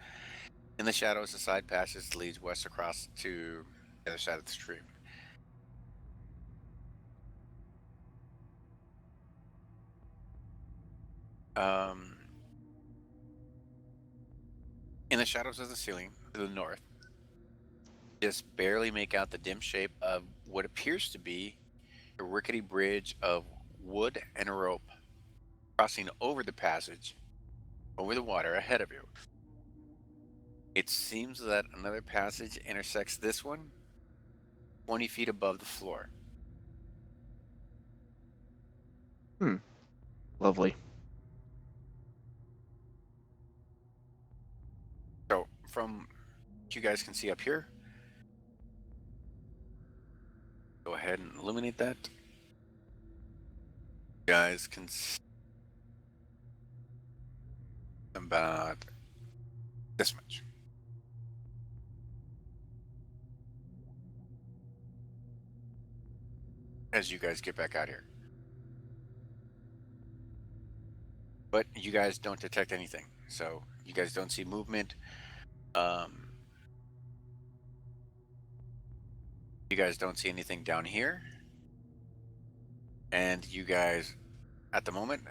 In the shadows, the side passage leads west across to the other side of the stream. In the shadows of the ceiling to the north, just barely make out the dim shape of what appears to be a rickety bridge of wood and a rope crossing over the passage over the water ahead of you. It seems that another passage intersects this one 20 feet above the floor. Lovely. So, from what you guys can see up here, go ahead and illuminate that. You guys can see about this much. As you guys get back out here. But you guys don't detect anything. So, you guys don't see movement. You guys don't see anything down here. And you guys, at the moment,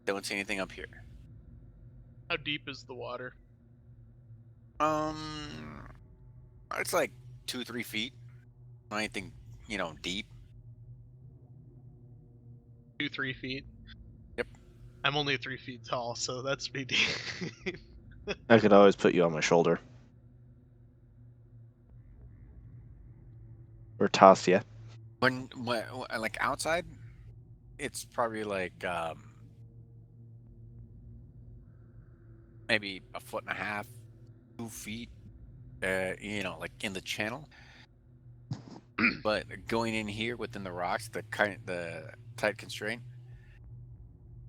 don't see anything up here. How deep is the water? It's like 2-3 feet. Not anything, deep. 2-3 feet. Yep. I'm only 3 feet tall, so that's pretty deep. I could always put you on my shoulder. Or toss you. When like outside, it's probably like maybe 1.5 feet, 2 feet. Like in the channel. But going in here within the rocks, the tight constraint,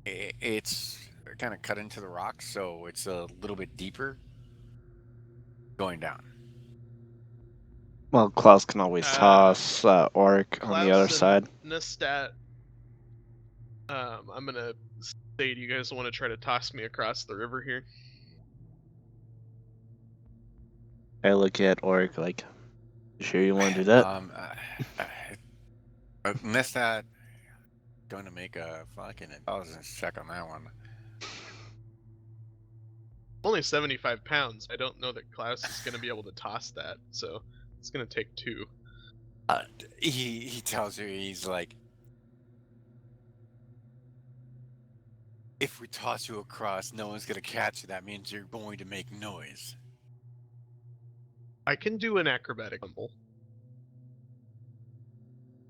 it's kind of cut into the rocks, so it's a little bit deeper going down. Well, Klaus can always Uh, toss Auric on the other Klaus side. and Nestat. I'm gonna say, do you guys want to try to toss me across the river here? I look at Auric like, you sure you want to do that? Unless that going to make a fucking intelligence check on that one. Only 75 pounds. I don't know that Klaus is gonna be able to toss that, so it's gonna take 2. He tells you, he's like, if we toss you across, no one's gonna catch you. That means you're going to make noise. I can do an acrobatic tumble.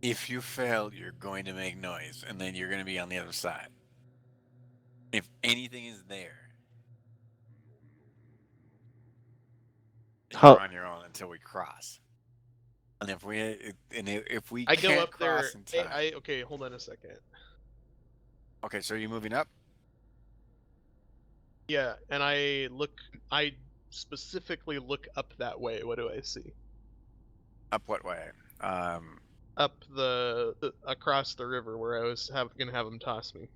If you fail, you're going to make noise, and then you're going to be on the other side. If anything is there, How you're on your own until we cross. And if we I can't go up there. cross in time, Okay, hold on a second. okay, so you're moving up. Yeah, and I specifically look up that way. What do I see? Up what way? Up across the river where I was gonna have him toss me.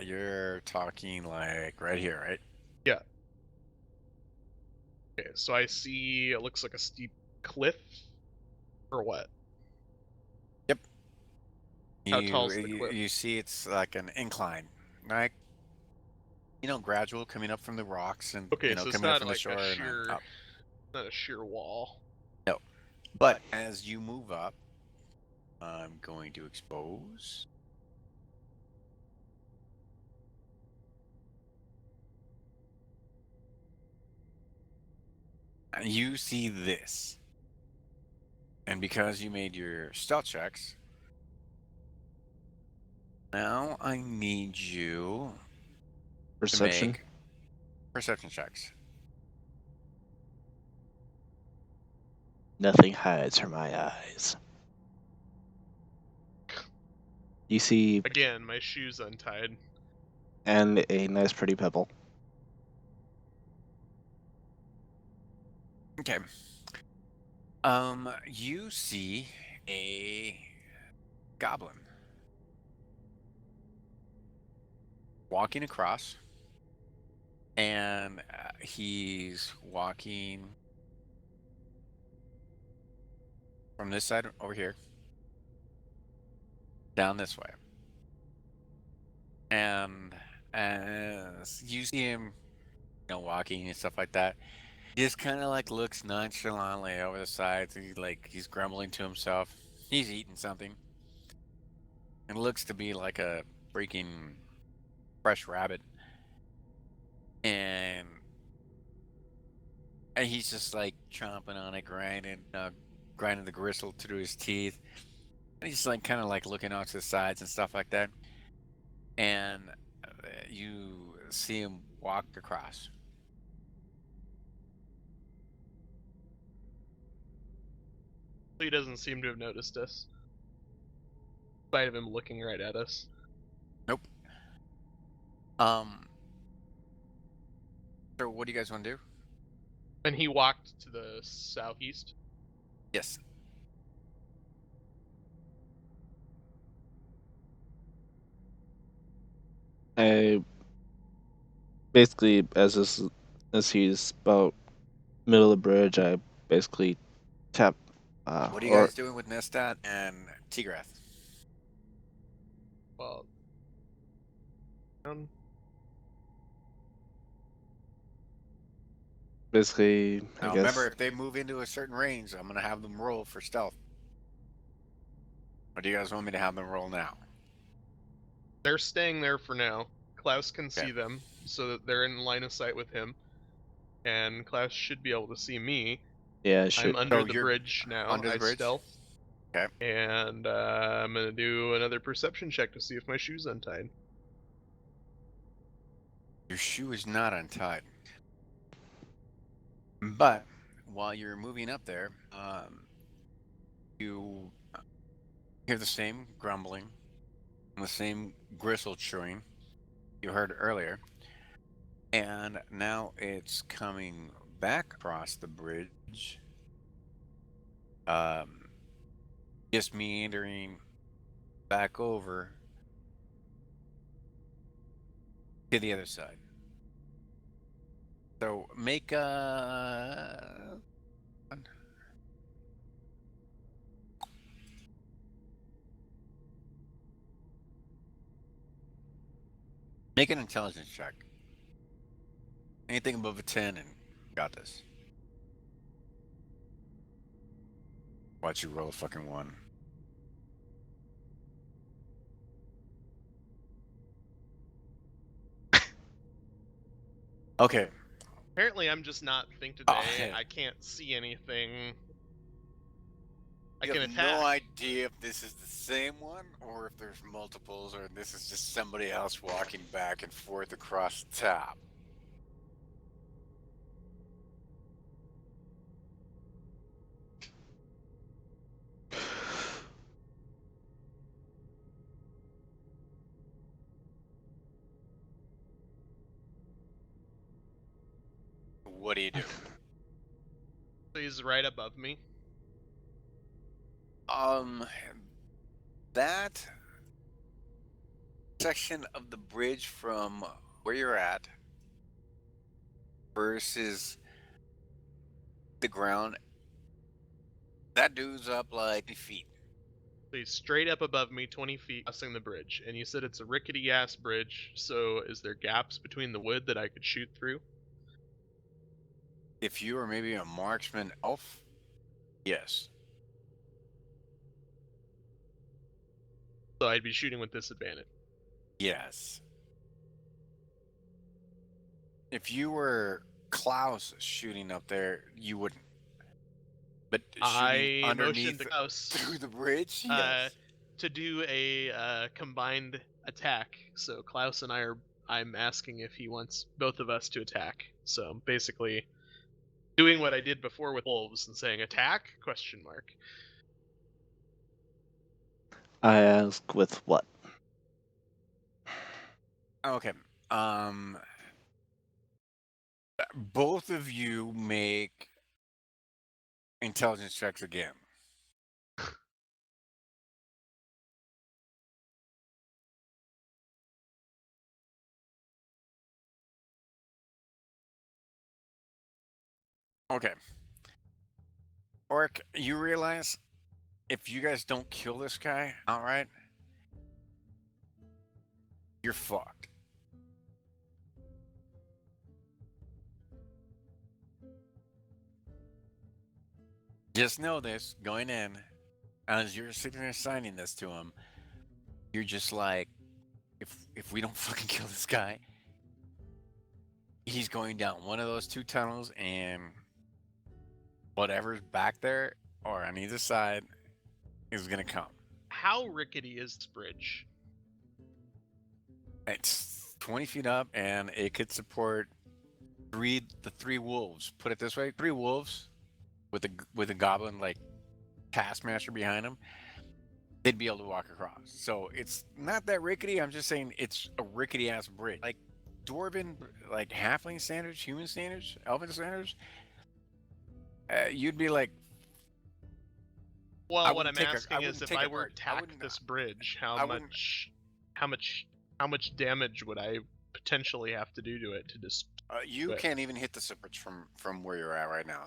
You're talking like right here, right? Yeah. Okay, so I see it looks like a steep cliff, or what? How tall's the cliff? You see, it's like an incline, right? Gradual coming up from the rocks and Okay, so it's coming up not from the like shore a and sheer, then up. not a sheer wall. No, but as you move up, I'm going to expose. You see this, and because you made your stealth checks, now I need you to perception? make perception checks. Nothing hides from my eyes. You see, Again, my shoes untied. and a nice pretty pebble. Okay. You see a goblin walking across, and he's walking from this side over here down this way. And as you see him, walking and stuff like that, he just kind of like looks nonchalantly over the sides. He's grumbling to himself. He's eating something. It looks to be like a freaking fresh rabbit. And he's just like chomping on it, grinding the gristle through his teeth. And he's like kind of like looking off to the sides and stuff like that. And you see him walk across. He doesn't seem to have noticed us, in spite of him looking right at us. Nope. So what do you guys want to do? And he walked to the southeast. Yes. I basically, as he's about middle of the bridge, I basically tap. What are you Or guys doing with Nestat and Tigrath? Well, basically, I Now guess. remember, if they move into a certain range, I'm gonna have them roll for stealth. Or do you guys want me to have them roll now? they're staying there for now. Klaus can Okay. see them, so that they're in line of sight with him. And Klaus should be able to see me. Yeah, I'm should. under So the you're bridge now. under the I bridge? stealth. Okay. And I'm gonna do another perception check to see if my shoe's untied. Your shoe is not untied. But while you're moving up there, you hear the same grumbling and the same gristle chewing you heard earlier. And now it's coming back across the bridge. Um, just meandering back over to the other side. So make make an intelligence check. Anything above a 10 and got this. Watch you roll a fucking 1. Okay. Apparently, I'm just not think Oh, today. yeah. I can't see anything. I You can have attack. no idea if this is the same one or if there's multiples or this is just somebody else walking back and forth across the top. What do you do? He's right above me. That section of the bridge from where you're at versus the ground, that dude's up like 20 feet. So he's straight up above me, 20 feet, crossing the bridge. And you said it's a rickety ass bridge. So is there gaps between the wood that I could shoot through? If you were maybe a marksman elf, yes. So I'd be shooting with disadvantage. Yes. If you were Klaus shooting up there, you wouldn't. But shooting I motioned underneath to Klaus through the bridge, yes. to do a combined attack. So Klaus and I'm asking if he wants both of us to attack. So basically, doing what I did before with wolves and saying attack ? I ask with what? Okay. Both of you make intelligence checks again. Okay. Orc, you realize if you guys don't kill this guy outright, you're fucked. Just know this going in, as you're sitting there signing this to him, you're just like, if we don't fucking kill this guy, he's going down one of those 2 tunnels and whatever's back there or on either side is gonna come. How rickety is this bridge? It's 20 feet up and it could support the 3 wolves. Put it this way, 3 wolves with a goblin like taskmaster behind them, they'd be able to walk across. So it's not that rickety. I'm just saying it's a rickety ass bridge. Like dwarven, like halfling standards, human standards, elven standards, you'd be like, Well, I what I'm wouldn't take asking is wouldn't if take I it were apart. to I attack wouldn't. this bridge, I wouldn't. how much damage would I potentially have to do to it to just You But- can't even hit the supports from where you're at right now.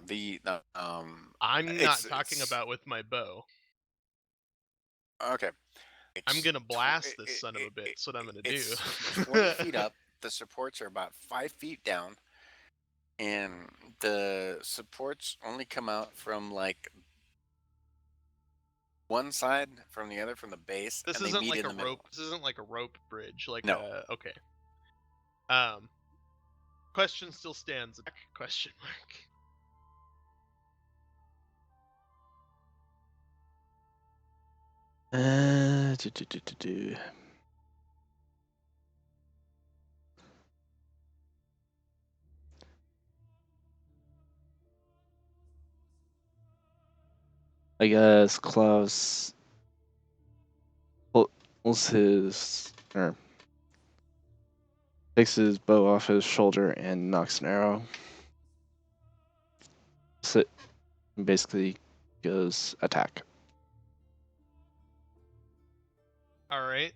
I'm not it's talking about with my bow. okay. I'm It's gonna tw- blast it- this it- son of a it- bitch. it- That's what I'm gonna do. It's 20 feet up. The supports are about 5 feet down, and the supports only come out from like one side from the other from the base, This and they isn't meet like in a the middle. rope. This isn't like a rope bridge. Like No. okay. Question still stands. Question mark. Do, do, do, do, do. I guess Klaus pulls his. Or Takes his bow off his shoulder and knocks an arrow. Sit. Basically goes attack. All right.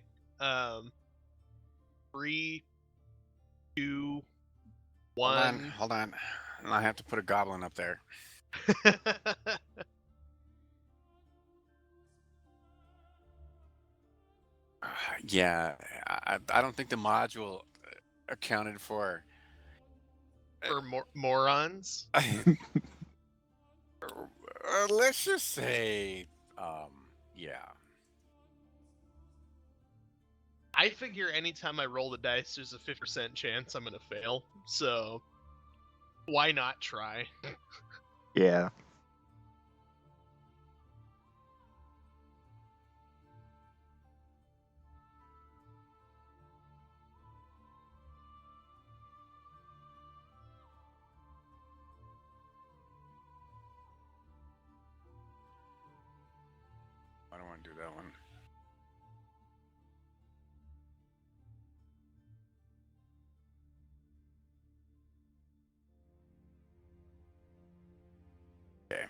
3, 2, 1. Hold on. I have to put a goblin up there. Yeah, I don't think the module accounted for. For morons. Let's just say, yeah. I figure anytime I roll the dice, there's a 50% chance I'm gonna fail. So why not try? Yeah. I don't want to do that one. Okay.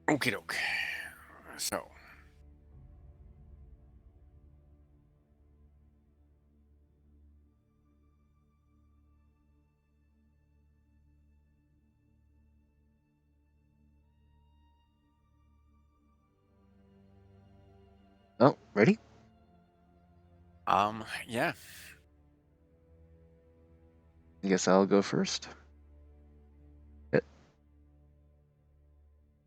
Okie doke. So. Oh, ready? Yeah. I guess I'll go first.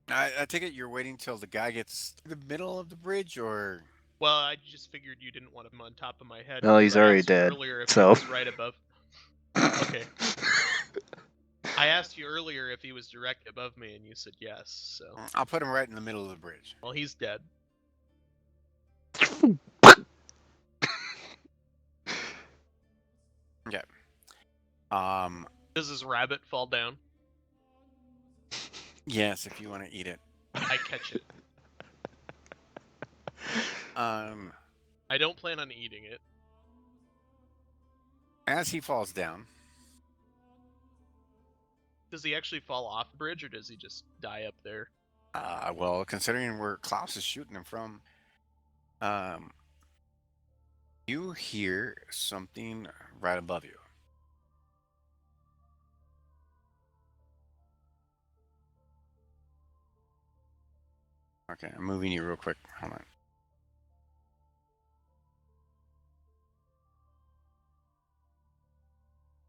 I take it you're waiting till the guy gets to the middle of the bridge, or? Well, I just figured you didn't want him on top of my head. No, he's I already asked you dead, earlier if so- he was right above. Okay. I asked you earlier if he was directly above me, and you said yes. So, I'll put him right in the middle of the bridge. well, he's dead. Okay. Does his rabbit fall down? Yes, if you want to eat it. I catch it. I don't plan on eating it. As he falls down. Does he actually fall off the bridge, or does he just die up there? Well, considering where Klaus is shooting him from, you hear something right above you. Okay, I'm moving you real quick. Hold on.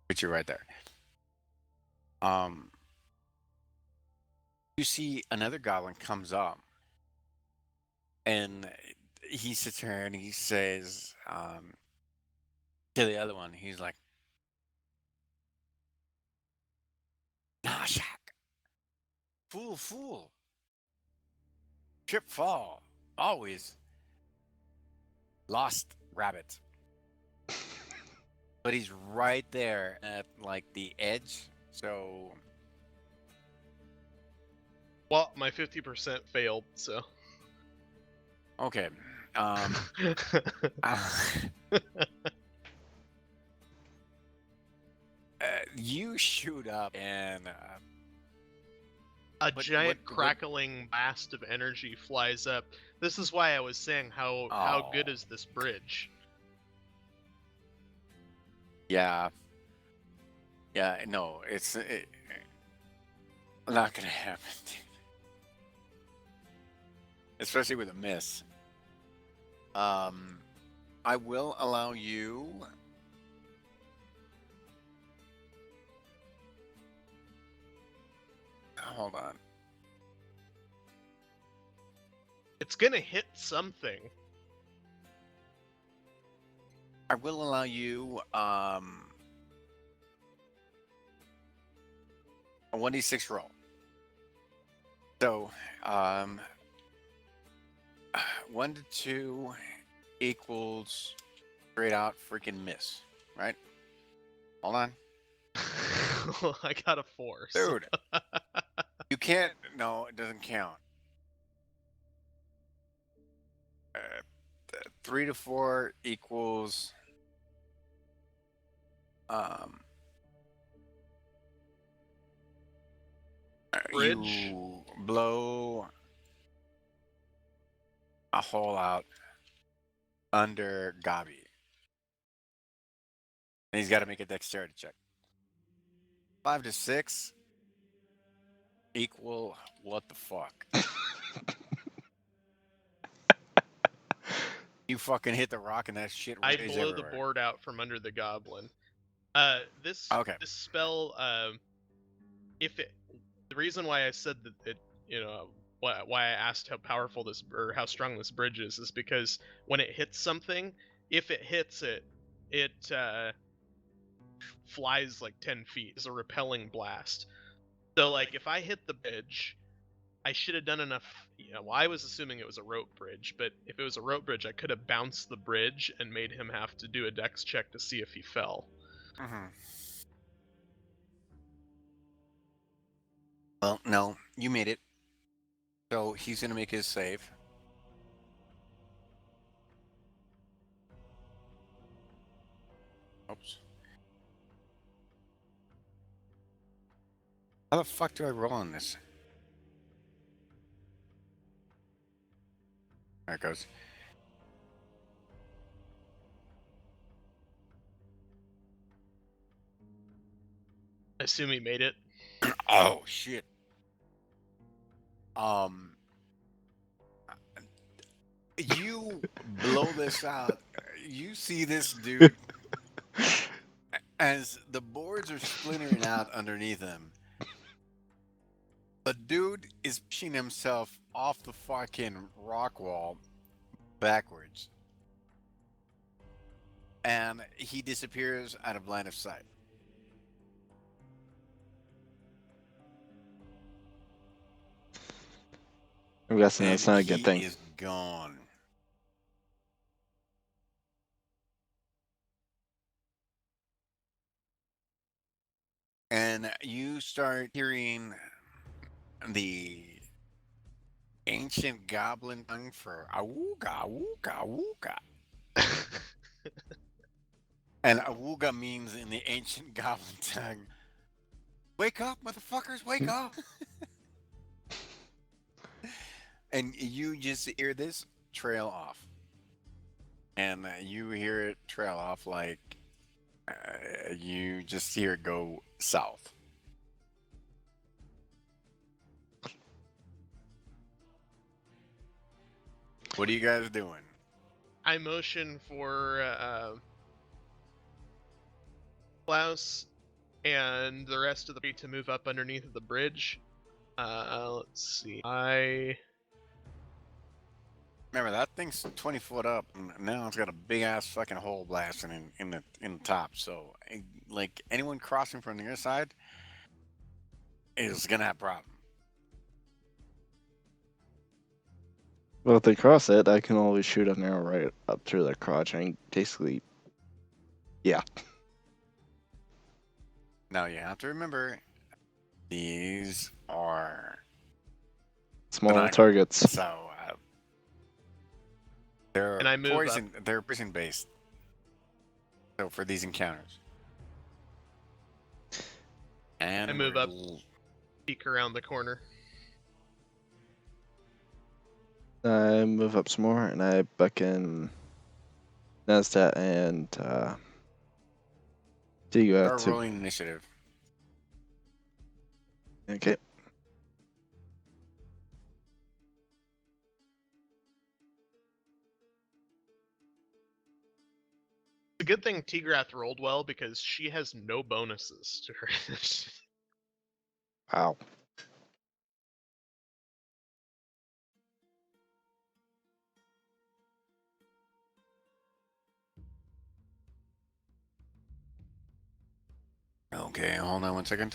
Put you right there. You see another goblin comes up, and he sits here and he says to the other one, he's like, "Nah, Shaq, fool, trip fall, always lost rabbit." But he's right there at like the edge, so. Well, my 50% failed, so. Okay. You shoot up and a giant crackling blast of energy flies up. This is why I was saying how good is this bridge? Yeah. Yeah, no, it's not gonna happen. Especially with a miss. I will allow you. Hold on. It's gonna hit something. I will allow you a 1d6 roll. So 1 to 2 equals straight out freaking miss, right? Hold on. I got a 4. Dude. You can't. No, it doesn't count. 3 to 4 equals um Bridge. you blow a hole out under Gabi. And he's got to make a dexterity check. 5 to 6 equal what the fuck? You fucking hit the rock and that shit I rays blow the everywhere. board out from under the goblin. This Okay. this spell, if it, the reason why I said that it, why I asked how powerful this or how strong this bridge is because when it hits something, if it hits it, it flies like 10 feet. It's a repelling blast. So like if I hit the bridge, I should have done enough. Well, I was assuming it was a rope bridge, but if it was a rope bridge, I could have bounced the bridge and made him have to do a dex check to see if he fell. Mm-hmm. Well, no, you made it. So he's gonna make his save. Oops. How the fuck do I roll on this? There it goes. I assume he made it. Oh shit. Um, you blow this out. You see this dude as the boards are splintering out underneath him. The dude is pushing himself off the fucking rock wall backwards. And he disappears out of line of sight. I'm guessing And that's not a good he thing. is gone. And you start hearing the ancient goblin tongue for awooga, awooga, awooga. And awooga means in the ancient goblin tongue, wake up, motherfuckers, wake up. And you just hear this trail off. And you hear it trail off like you just hear it go south. What are you guys doing? I motion for Klaus and the rest of the party to move up underneath the bridge. Let's see. Remember that thing's 20 foot up, and now it's got a big ass fucking hole blasting in the top. So, like anyone crossing from the other side is gonna have a problem. Well, if they cross it, I can always shoot an arrow right up through their crotch. I mean, basically, yeah. Now you have to remember, these are Small binoculars, targets. so they're And I move poison. They're poison based. So for these encounters, and I move up. Peek around the corner. I move up some more, and I beckon Nasdaq and Diga Start to. rolling initiative. Okay. It's a good thing Tigrath rolled well because she has no bonuses to her. Wow. Okay, hold on 1 second.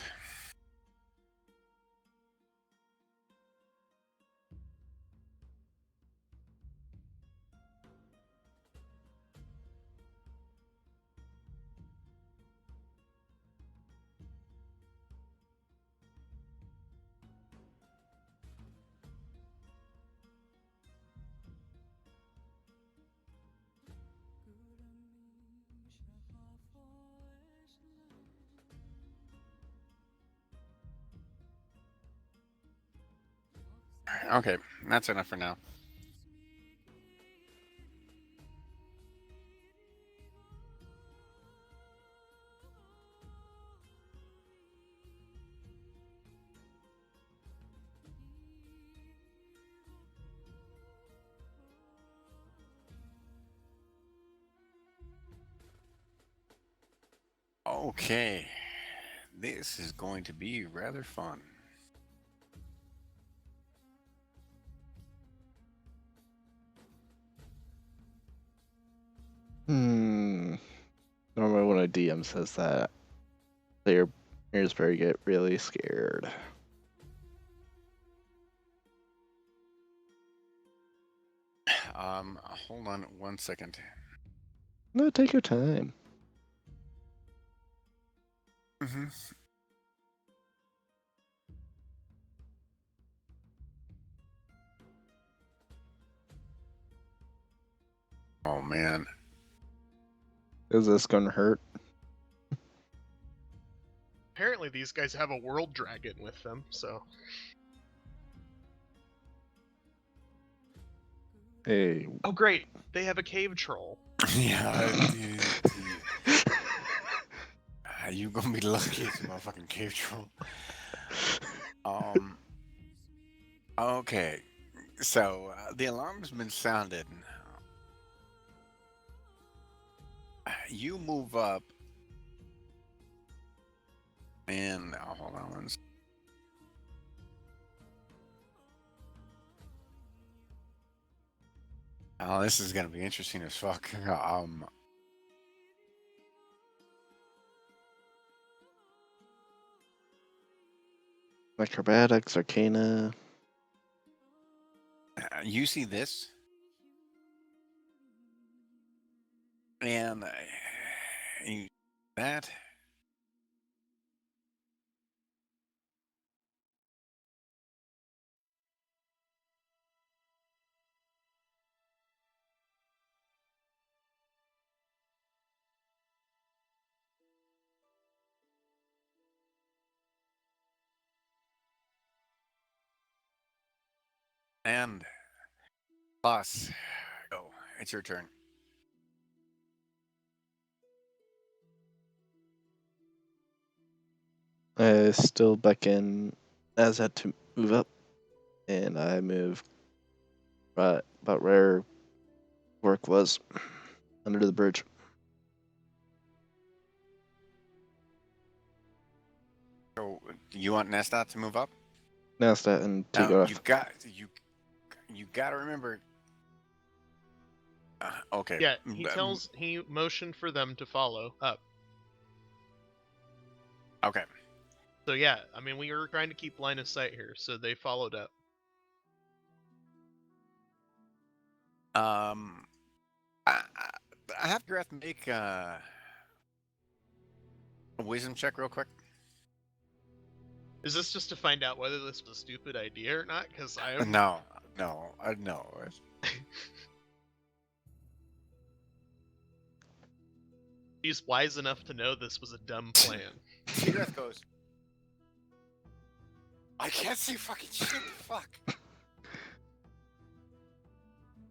Okay, that's enough for now. Okay, this is going to be rather fun. Normally when a DM says that, their players better get really scared. Hold on 1 second. No, take your time. Mm-hmm. Oh man. Is this gonna hurt? Apparently, these guys have a world dragon with them, so. Hey. Oh, great! They have a cave troll. Yeah, you gonna be lucky it's a motherfucking cave troll. Okay. So the alarm's been sounded. You move up, and hold on one. Oh, this is gonna be interesting as fuck. Acrobatics, Arcana. You see this, and that. And boss, go. It's your turn. I still beckon Azat to move up, and I move right about where work was, under the bridge. So you want Nestat to move up? Nastat and Now Tigoth. you got to remember. Okay. Yeah, he motioned for them to follow up. Okay. So yeah, I mean, we were trying to keep line of sight here, so they followed up. I have to make a wisdom check real quick. Is this just to find out whether this was a stupid idea or not? Because I am. No. He's wise enough to know this was a dumb plan. Tigreth goes, I can't see fucking shit. Fuck.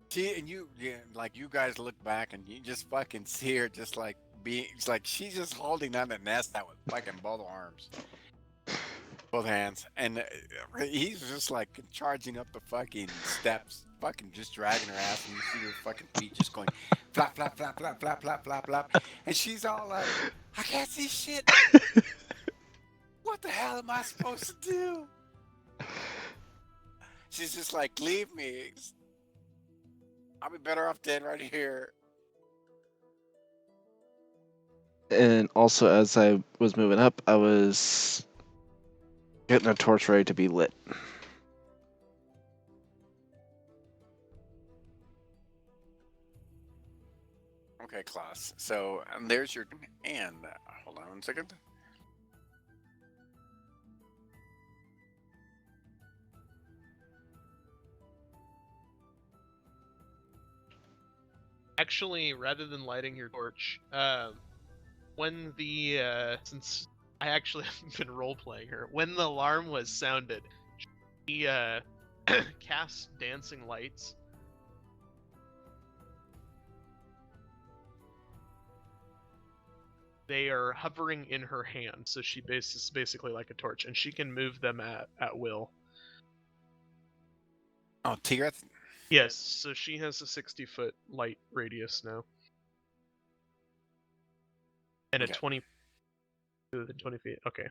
See, and you guys look back and you just fucking see her just like it's like she's just holding on to Nestat with fucking both arms, both hands, and he's just like charging up the fucking steps, fucking just dragging her ass, and you see her fucking feet just going flap, flap, flap, flap, flap, flap, flap, flap, and she's all like, I can't see shit. What the hell am I supposed to do? She's just like, leave me. I'll be better off dead right here. And also, as I was moving up, I was getting a torch ready to be lit. Okay, Klaus. So there's your and hold on 1 second. Actually, rather than lighting your torch, when the since I actually haven't been role playing her, when the alarm was sounded, she casts dancing lights. They are hovering in her hand, so she is basically like a torch, and she can move them at will. Oh, Tigreth? Yes, so she has a 60-foot light radius now. And Okay. a 20 within 20 feet. Okay.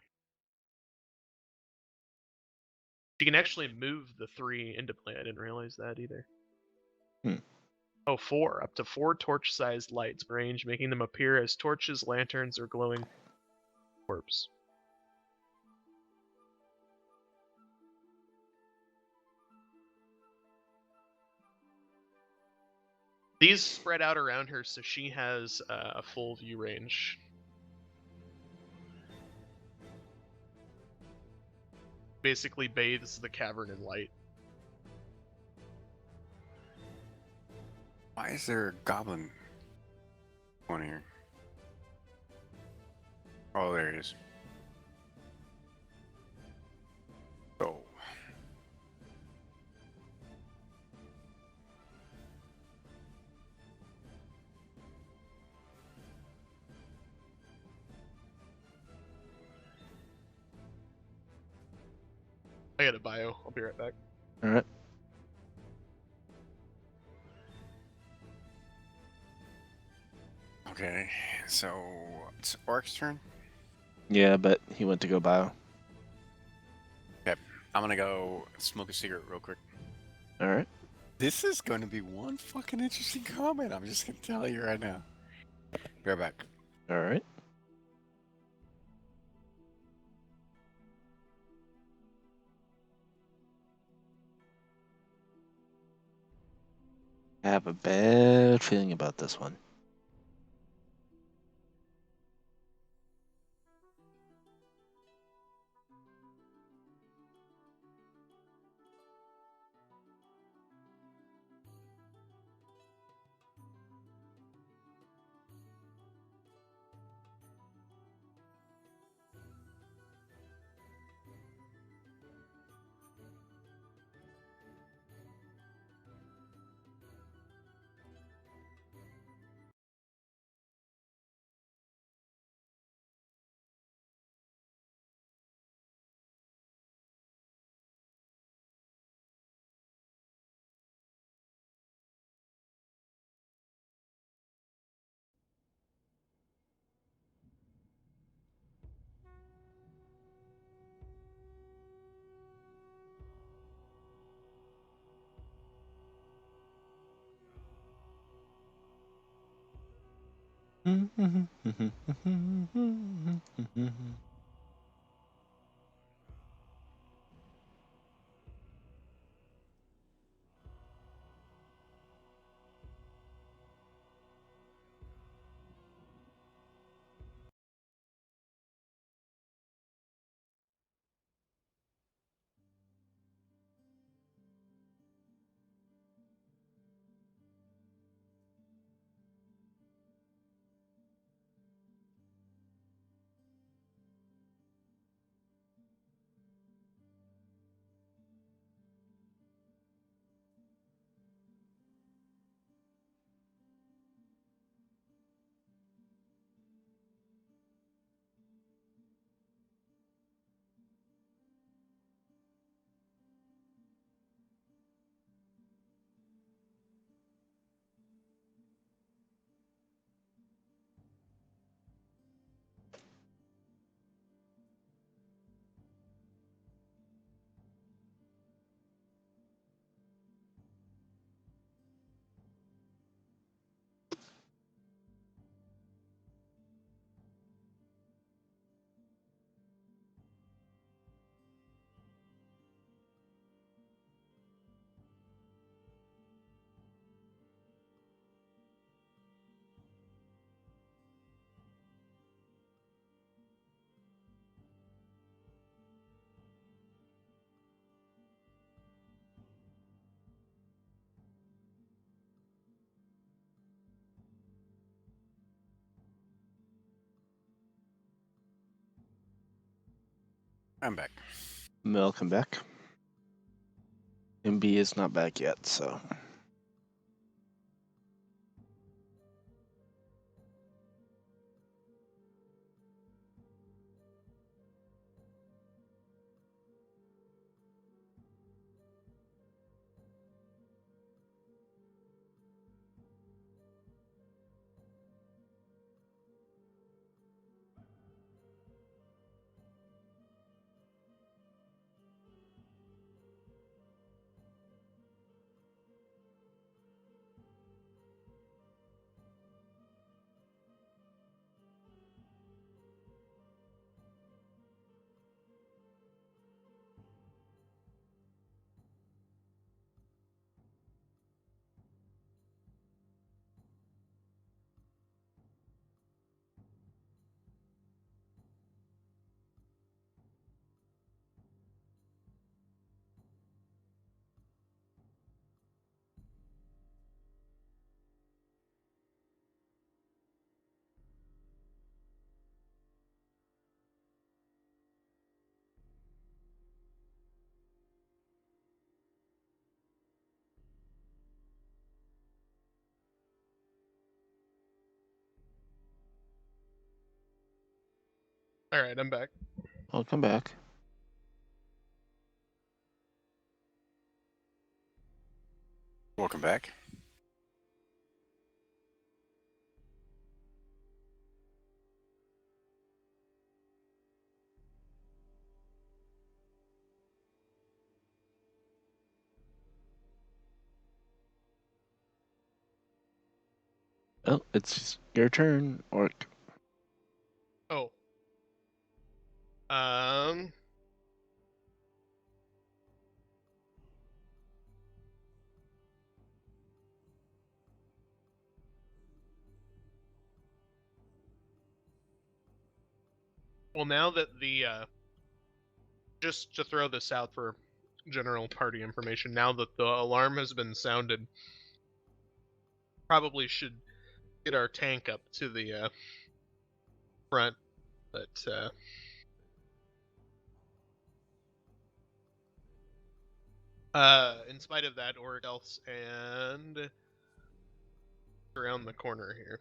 She can actually move the 3 into play. I didn't realize that either. Hmm. Oh, 4. Up to 4 torch-sized lights range, making them appear as torches, lanterns, or glowing orbs. These spread out around her, so she has a full view range. Basically bathes the cavern in light. Why is there a goblin one here? Oh, there it is. Oh. I got a bio. I'll be right back. All right. Okay, so it's Orc's turn. Yeah, but he went to go bio. I'm gonna go smoke a cigarette real quick. All right. This is going to be one fucking interesting comment. I'm just gonna tell you right now. Be right back. All right. I have a bad feeling about this one. I'm back. Welcome back. MB is not back yet, so. All right, I'm back. I'll come back. Welcome back. Oh, it's your turn, Orc. Oh. Um. Well, now that the just to throw this out for general party information, now that the alarm has been sounded, probably should get our tank up to the front, but in spite of that, Orc else and around the corner here.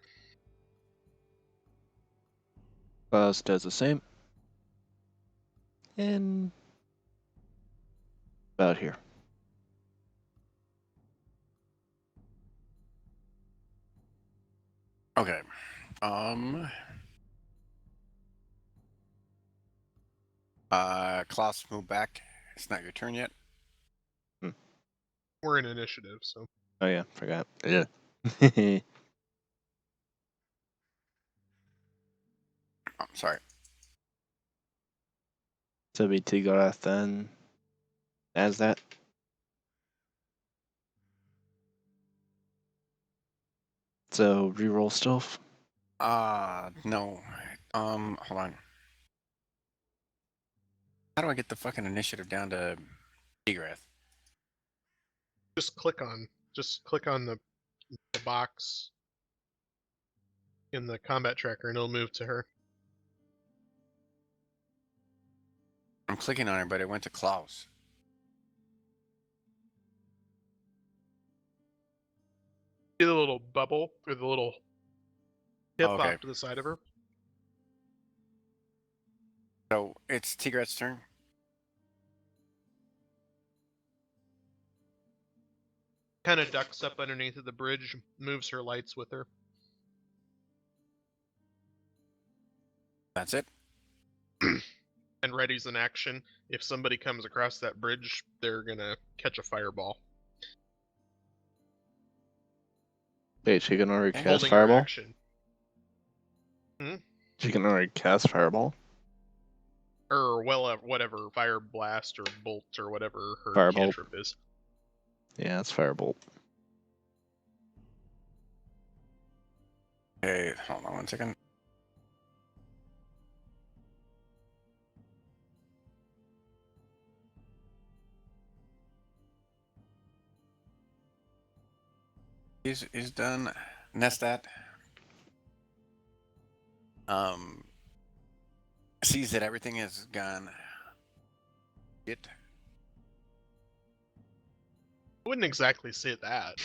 Klaus does the same. And about here. Okay. Klaus, move back. It's not your turn yet. We're in initiative, so Oh yeah, forgot. Yeah. Oh, sorry. So be Tigarath then. As that. So reroll stealth. No. Hold on. How do I get the fucking initiative down to Egrath? just click on the box in the combat tracker, and it'll move to her. I'm clicking on it, but it went to Klaus. See the little bubble or the little tip Okay. off to the side of her? So it's Tigrat's turn. Kind of ducks up underneath of the bridge, moves her lights with her. That's it. And readies an action. If somebody comes across that bridge, they're gonna catch a fireball. Wait, she can already Okay. cast Holding her fireball? action. She can already cast fireball? Or well, whatever, fire blast or bolt or whatever her Firebolt. cantrip is. Yeah, it's firebolt. Okay, hold on one second. Is done. Nestat. Sees that everything is gone. It wouldn't exactly say that.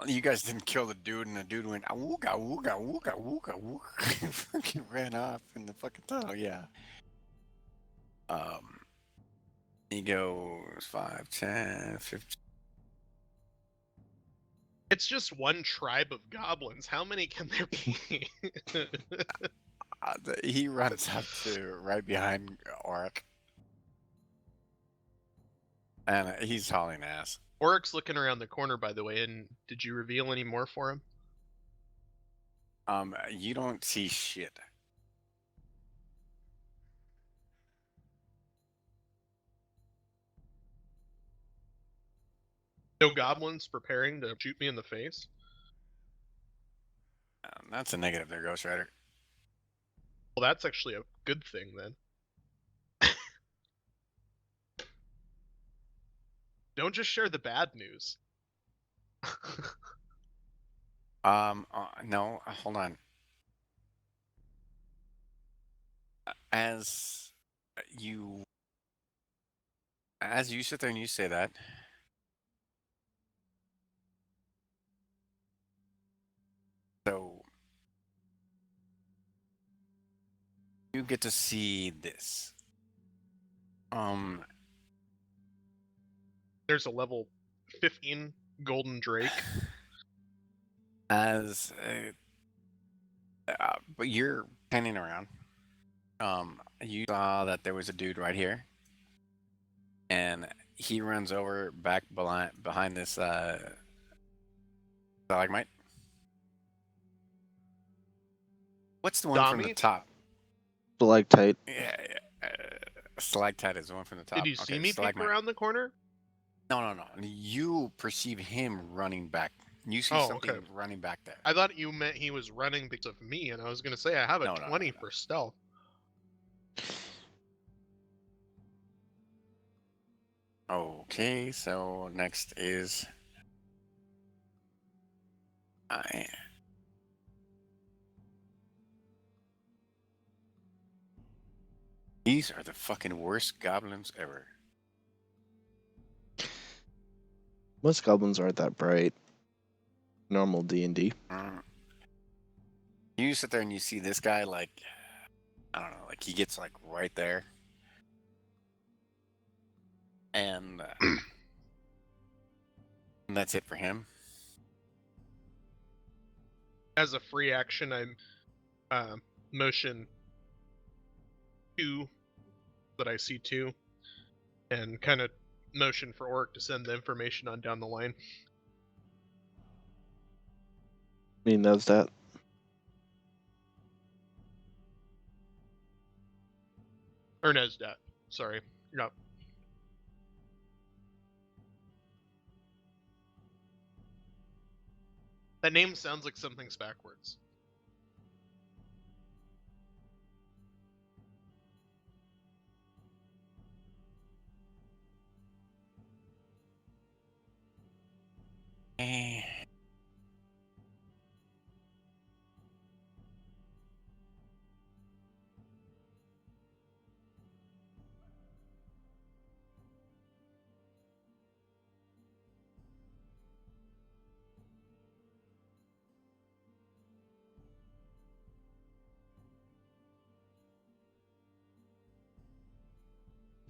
You guys didn't kill the dude, and the dude went awooga wooga wooga wooga wooga. Fucking ran off in the fucking tunnel. Yeah. He goes 5, 10, 15. It's just one tribe of goblins. How many can there be? He runs up to right behind Auric, and he's hauling ass. Oric's looking around the corner, by the way, and did you reveal any more for him? You don't see shit. No goblins preparing to shoot me in the face? That's a negative there, Ghost Rider. Well, that's actually a good thing, then. Don't just share the bad news. No, hold on. As you sit there and you say that, so you get to see this. There's a level 15 golden drake. As but you're panning around. You saw that there was a dude right here, and he runs over back behind this stalagmite. What's the one from the Dami? top? Stalactite. Yeah, stalactite is the one from the top. Did you see me peek stalagmite. around the corner? No. You perceive him running back. You see something running back there. I thought you meant he was running because of me, and I was going to say I have a No, 20 for stealth. Okay, so next is These are the fucking worst goblins ever. Most goblins aren't that bright. Normal D&D. You sit there and you see this guy, like, I don't know, like he gets like right there. And that's it for him. As a free action, I motion 2 that I see 2, and kind of motion for Orc to send the information on down the line. I mean, that's that. Or Nesdat, sorry. Yep. That name sounds like something's backwards.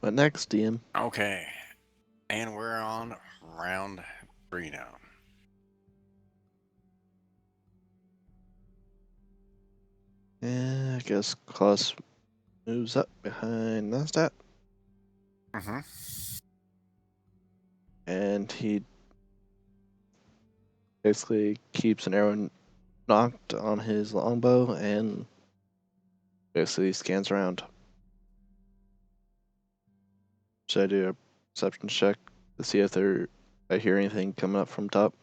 But next, DM. Okay. And we're on round 3 now. Yeah, I guess Klaus moves up behind Nastat. Mm-hmm. And he basically keeps an arrow knocked on his longbow and basically scans around. Should I do a perception check to see if I hear anything coming up from top?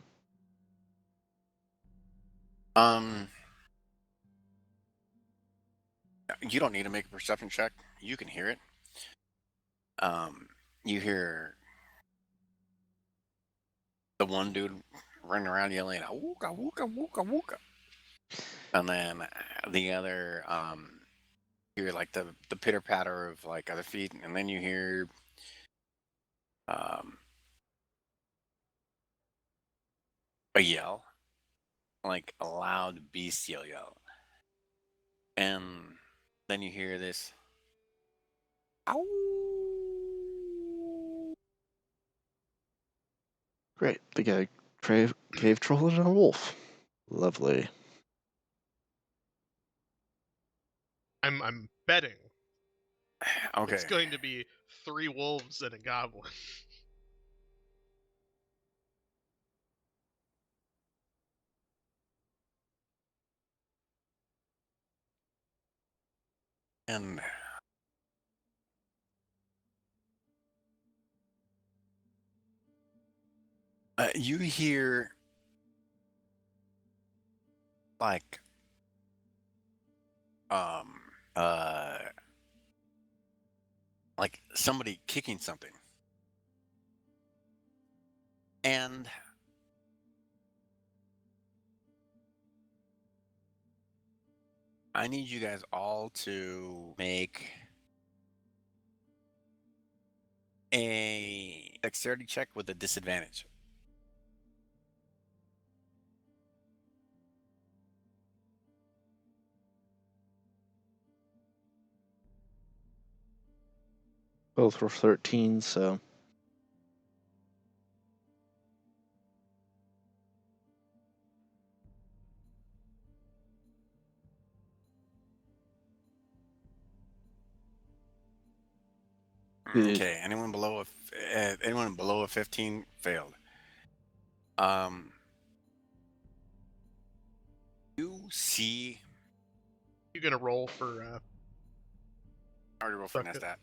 You don't need to make a perception check. You can hear it. You hear the one dude running around yelling, "Awooka, wooka, wooka, wooka," and then the other, you hear like the pitter patter of like other feet, and then you hear a yell, like a loud bestial yell, and then you hear this. Ow! Great. They got a cave troll and a wolf. Lovely. I'm betting Okay. it's going to be 3 wolves and a goblin. And you hear like um uh like somebody kicking something, and I need you guys all to make a dexterity check with a disadvantage. Both were 13, so the Okay, anyone below a 15 failed. Um, you see, You gonna roll for already roll for Bucket. Nestat.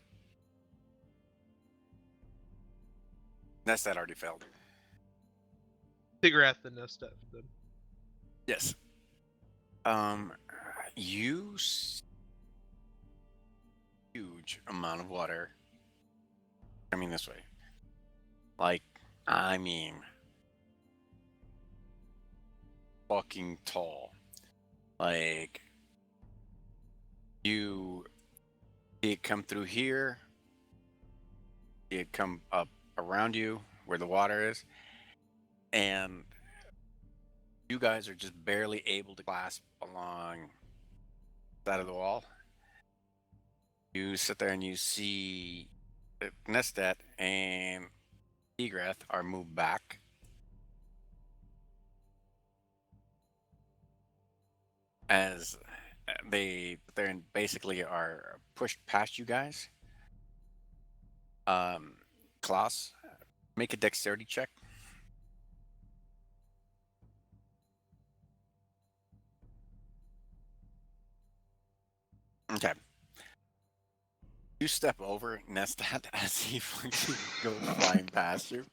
Nestat already failed. Tigrath and Nestev then. Yes. You see huge amount of water coming this way. Like, I mean, fucking tall. Like, you see it come through here, see it come up around you where the water is, and you guys are just barely able to clasp along the side of the wall. You sit there and you see Nestat and Egrath are moved back. As they there and basically are pushed past you guys. Klaus, make a dexterity check. Okay. You step over Nestat as he fucking goes flying past you.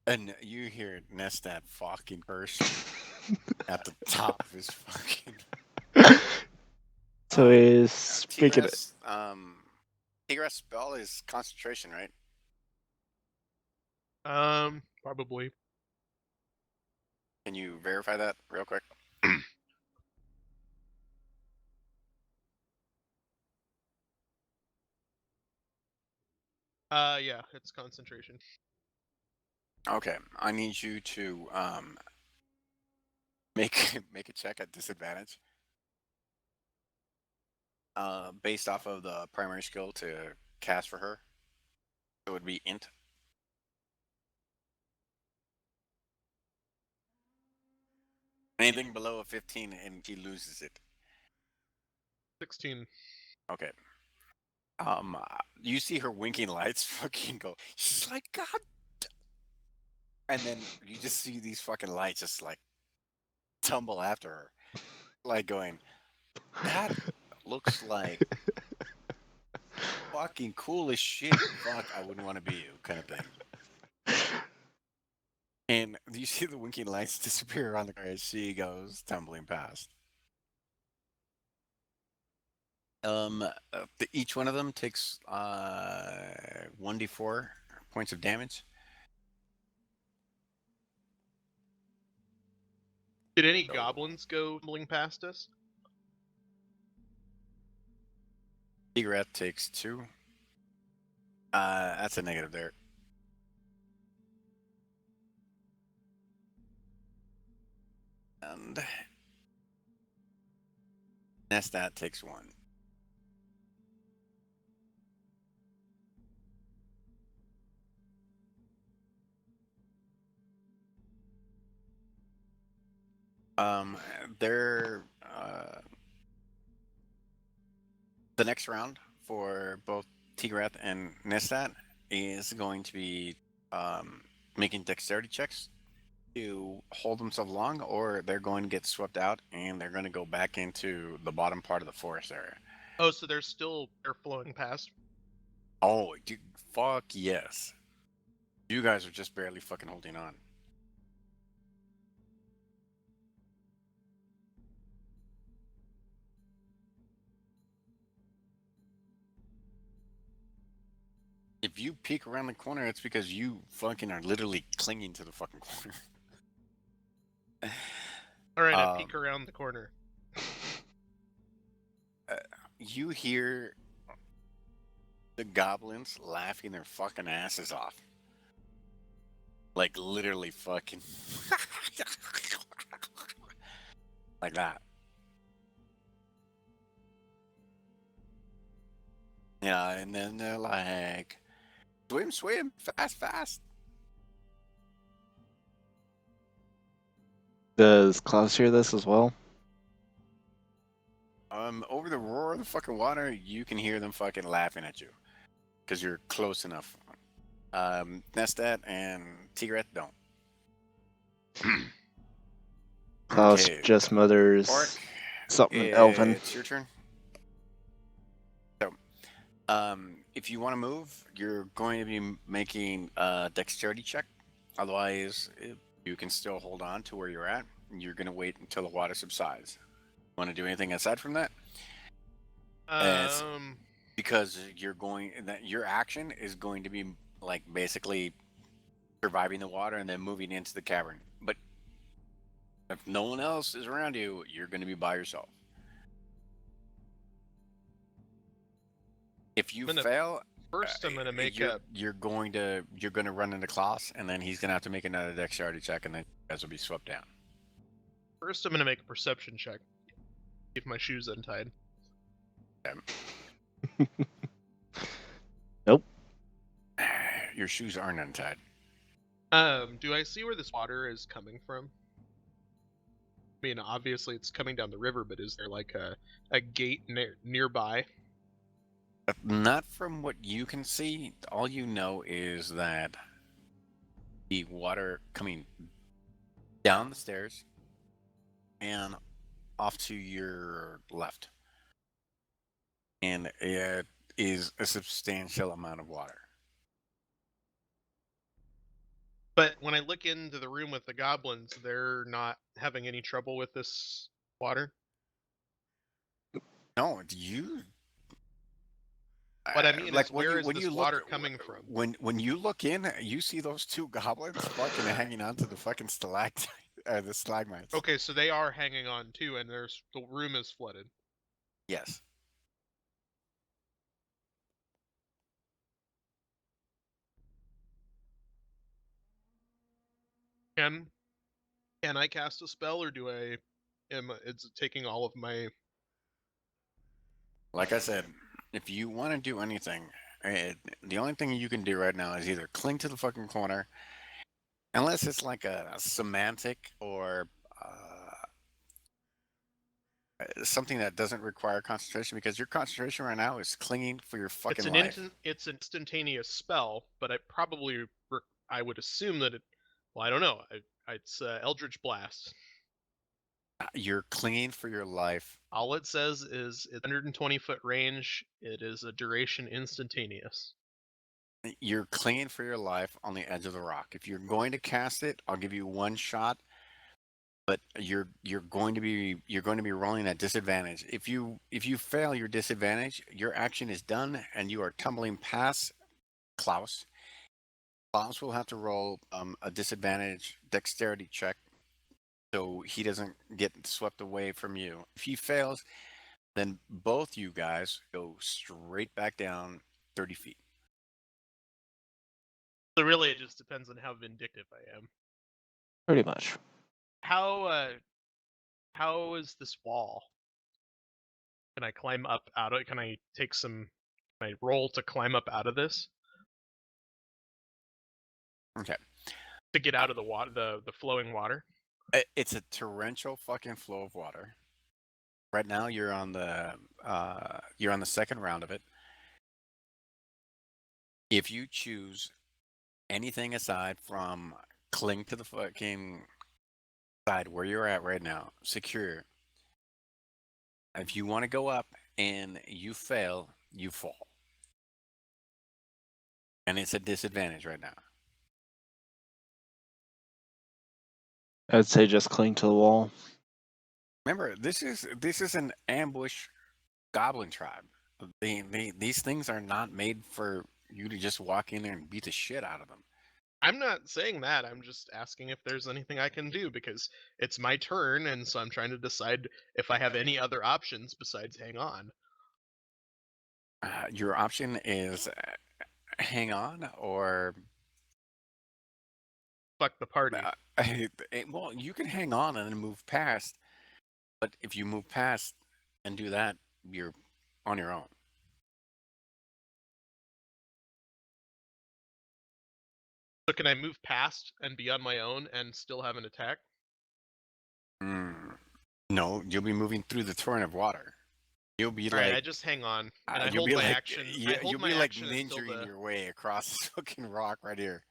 And you hear Nestat fucking curse at the top of his fucking. so he's speaking. Tigra's spell is concentration, right? Probably. Can you verify that real quick? Yeah, it's concentration. Okay, I need you to make a check at disadvantage. Based off of the primary skill to cast for her, it would be int. Anything below a 15 and she loses it. 16. Okay. You see her winking lights fucking go. She's like, God. And then you just see these fucking lights just like tumble after her, like going, that looks like fucking cool as shit. Fuck, I wouldn't want to be you, kind of thing. And you see the winking lights disappear on the car as she goes tumbling past. Each one of them takes 1d4 points of damage. Did any So- goblins go tumbling past us? Tigrat takes 2. That's a negative there. And Nestat takes 1. They're the next round for both Tigrat and Nestat is going to be making dexterity checks to hold themselves long, or they're going to get swept out and they're going to go back into the bottom part of the forest area. Oh, so they're flowing past. Oh, dude, fuck yes. You guys are just barely fucking holding on. If you peek around the corner, it's because you fucking are literally clinging to the fucking corner. All right, I peek around the corner. You hear the goblins laughing their fucking asses off. Like literally fucking like that. Yeah, and then they're like, swim, swim, fast, fast. Does Klaus hear this as well? Over the roar of the fucking water, you can hear them fucking laughing at you. Because you're close enough. Nestat and Tigret don't. Klaus Okay. just mutters Orc, something in Elven. it's your turn. So, if you want to move, you're going to be making a dexterity check. Otherwise, you can still hold on to where you're at. You're going to wait until the water subsides. Want to do anything aside from that? Because your action is going to be like basically surviving the water and then moving into the cavern. But if no one else is around you, you're going to be by yourself. If you fail, first I'm gonna make you're going to run into Klaus, and then he's going to have to make another dexterity check, and then you guys will be swept down. First, I'm gonna make a perception check. See if my shoe's untied. Nope. Your shoes aren't untied. Do I see where this water is coming from? I mean, obviously it's coming down the river, but is there like a gate nearby? Not from what you can see. All you know is that the water coming down the stairs and off to your left. And it is a substantial amount of water. But when I look into the room with the goblins, they're not having any trouble with this water? No, you... What I mean like is, where is this water coming from? When you look in, you see those 2 goblins fucking hanging on to the fucking stalactite, the stalagmites. Okay, so they are hanging on too, and the room is flooded. Yes. Can I cast a spell, or it's taking all of my... Like I said, if you want to do anything, the only thing you can do right now is either cling to the fucking corner, unless it's like a semantic or something that doesn't require concentration, because your concentration right now is clinging for your fucking life. It's an instantaneous spell, but I would assume that it... Well, I don't know. It's Eldritch Blast. You're clinging for your life. All it says is it's 120-foot range. It is a duration instantaneous. You're clinging for your life on the edge of the rock. If you're going to cast it, I'll give you 1 shot, but you're going to be rolling at disadvantage. If you fail your disadvantage, your action is done, and you are tumbling past Klaus. Klaus will have to roll a disadvantage dexterity check, so he doesn't get swept away from you. If he fails, Then both you guys go straight back down 30 feet. So really, it just depends on how vindictive I am. Pretty much. How is this wall? Can I climb up out of it? Can I take some? Can I roll to climb up out of this Okay. to get out of the water, the flowing water? It's a torrential fucking flow of water. Right now, you're on the second round of it. If you choose anything aside from cling to the fucking side where you're at right now, secure. If you want to go up and you fail, you fall. And it's a disadvantage right now. I'd say just cling to the wall. Remember, this is an ambush goblin tribe. These things are not made for you to just walk in there and beat the shit out of them. I'm not saying that. I'm just asking if there's anything I can do because it's my turn, and so I'm trying to decide if I have any other options besides hang on. Your option is hang on or Fuck the party. well, you can hang on and then move past, but if you move past and do that, you're on your own. So can I move past and be on my own and still have an attack? No, you'll be moving through the torrent of water. You'll be All right, like, I just hang on and I you'll hold be my like, action. you, I hold you'll my be like action until ninjaing the. your way across this fucking rock right here.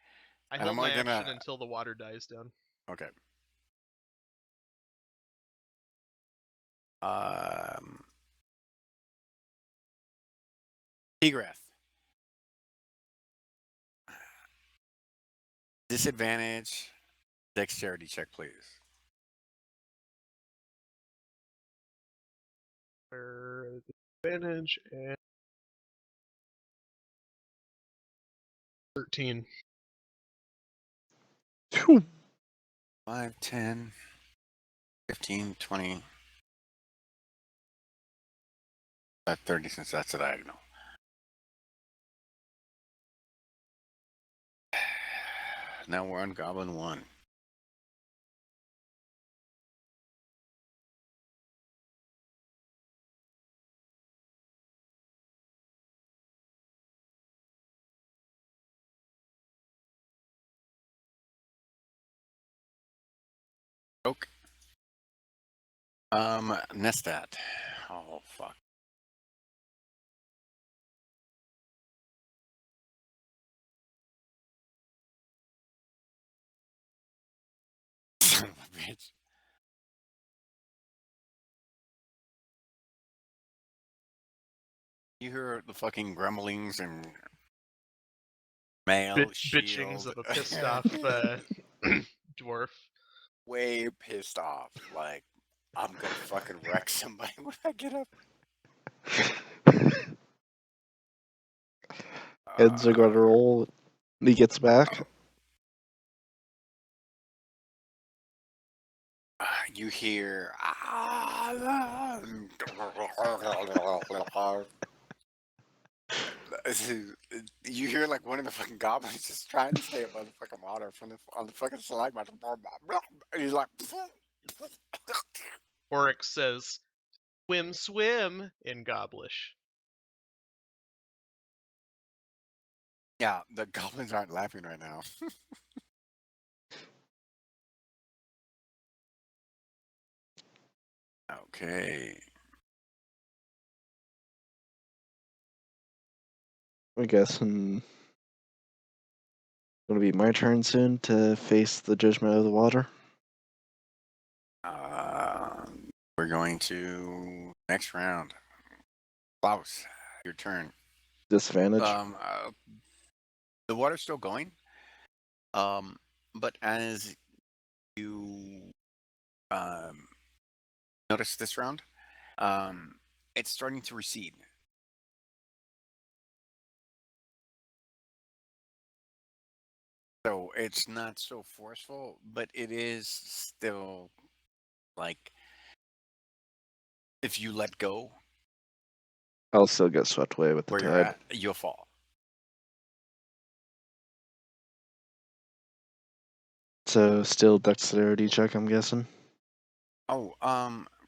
I and hold I'm my only action gonna- until the water dies down. Okay. Tigrath. Disadvantage. Dexterity check, please. Advantage and 13. Phew. 5, 10, 15, 20, 30 since that's a diagonal. Now we're on Goblin 1. Broke. Nestat. Oh, fuck. Son of a bitch. You hear the fucking grumblings and mail, Bitchings shield. of a pissed off dwarf. Way pissed off. Like, I'm gonna fucking wreck somebody when I get up. Heads are gonna roll. He gets back. You hear. You hear like one of the fucking goblins just trying to stay above the fucking water from on the fucking stalagmite. And he's like, Oryx says, "Swim, swim" in Goblish. yeah, the goblins aren't laughing right now. Okay. I guess it's gonna be my turn soon to face the judgment of the water. We're going to next round. Klaus, your turn. Disadvantage. The water's still going. But as you notice this round, it's starting to recede. So it's not so forceful, but it is still like if you let go, I'll still get swept away with the Where you're tide. at, you'll fall. So still dexterity check, I'm guessing. Oh,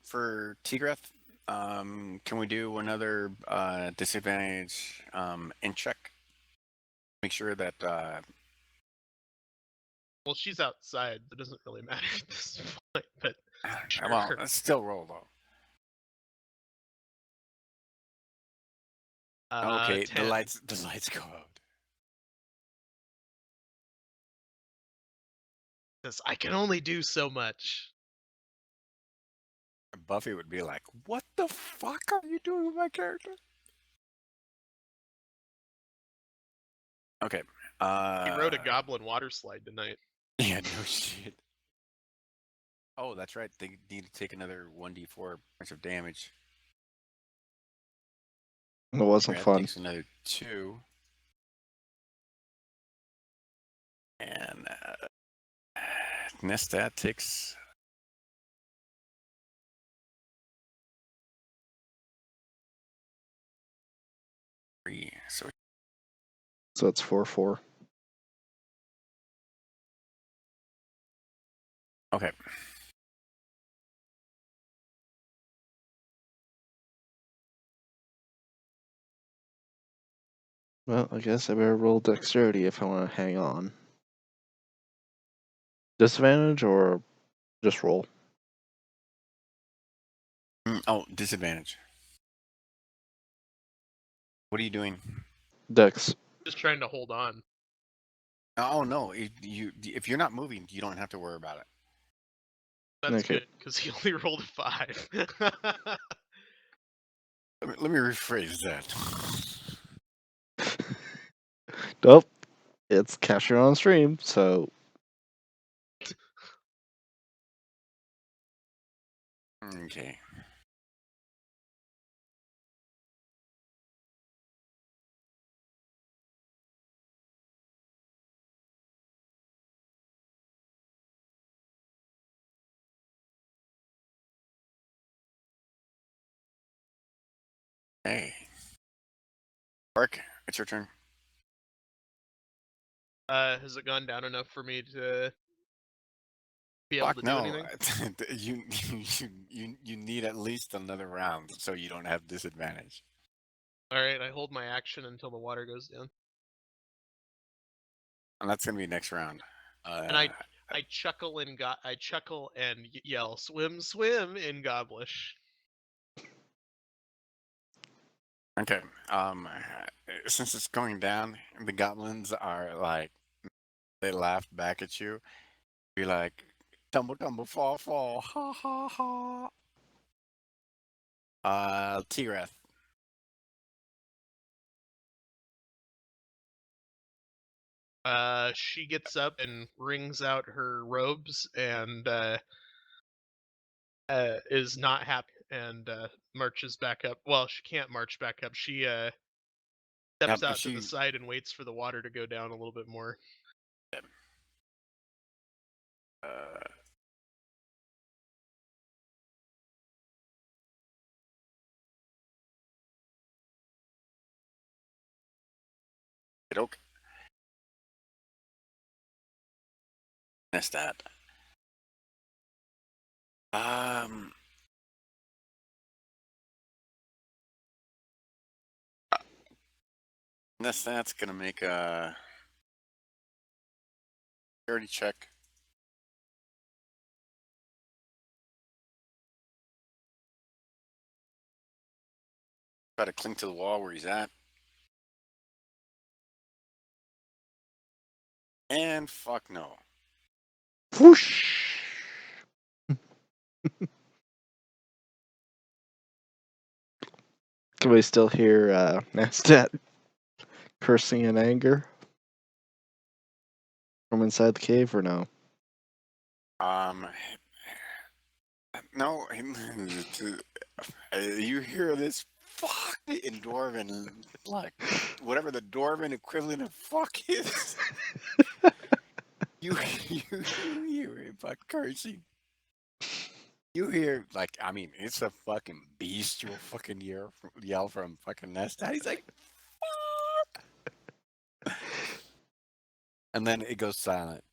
for Tigreth, can we do another disadvantage in check? Make sure that Well, she's outside. It doesn't really matter at this point, but well, sure. still roll though. Okay, 10. the lights go out. Says, I can only do so much. Buffy would be like, "What the fuck are you doing with my character?" Okay. He rode a goblin water slide tonight. Yeah, no shit. Oh, that's right. They need to take another 1d4 points of damage. It wasn't Brad fun. takes another 2. And Nestat takes... So So it's 4-4. okay. Well, I guess I better roll dexterity if I want to hang on. Disadvantage or just roll? Oh, disadvantage. What are you doing? Dex. Just trying to hold on. Oh no, if you're not moving, you don't have to worry about it. That's Okay. good, because he only rolled a 5. Let me rephrase that. Nope. It's captured on stream, so Okay. Hey. Mark, it's your turn. Has it gone down enough for me to be able Fuck to do no. anything? You need at least another round so you don't have disadvantage. Alright, I hold my action until the water goes down. And that's gonna be next round. And I chuckle and yell, "Swim, swim!" in Goblish. Okay. Since it's going down, the goblins are like, they laugh back at you. Be like, tumble, tumble, fall, fall, ha, ha, ha. T-Reth. She gets up and wrings out her robes and is not happy and marches back up. Well, she can't march back up. She steps Yep, out to the side and waits for the water to go down a little bit more. Uh, okay. Missed that. That's gonna make a security check. Try to cling to the wall where he's at. And fuck no. whoosh. Can we still hear Nastat cursing in anger from inside the cave or no? No. You hear this fuck in Dwarven, like whatever the Dwarven equivalent of fuck is. you hear it, but cursing. You hear like, I mean, it's a fucking bestial fucking yell from fucking Nesta. He's like, "Fuck!" And then it goes silent.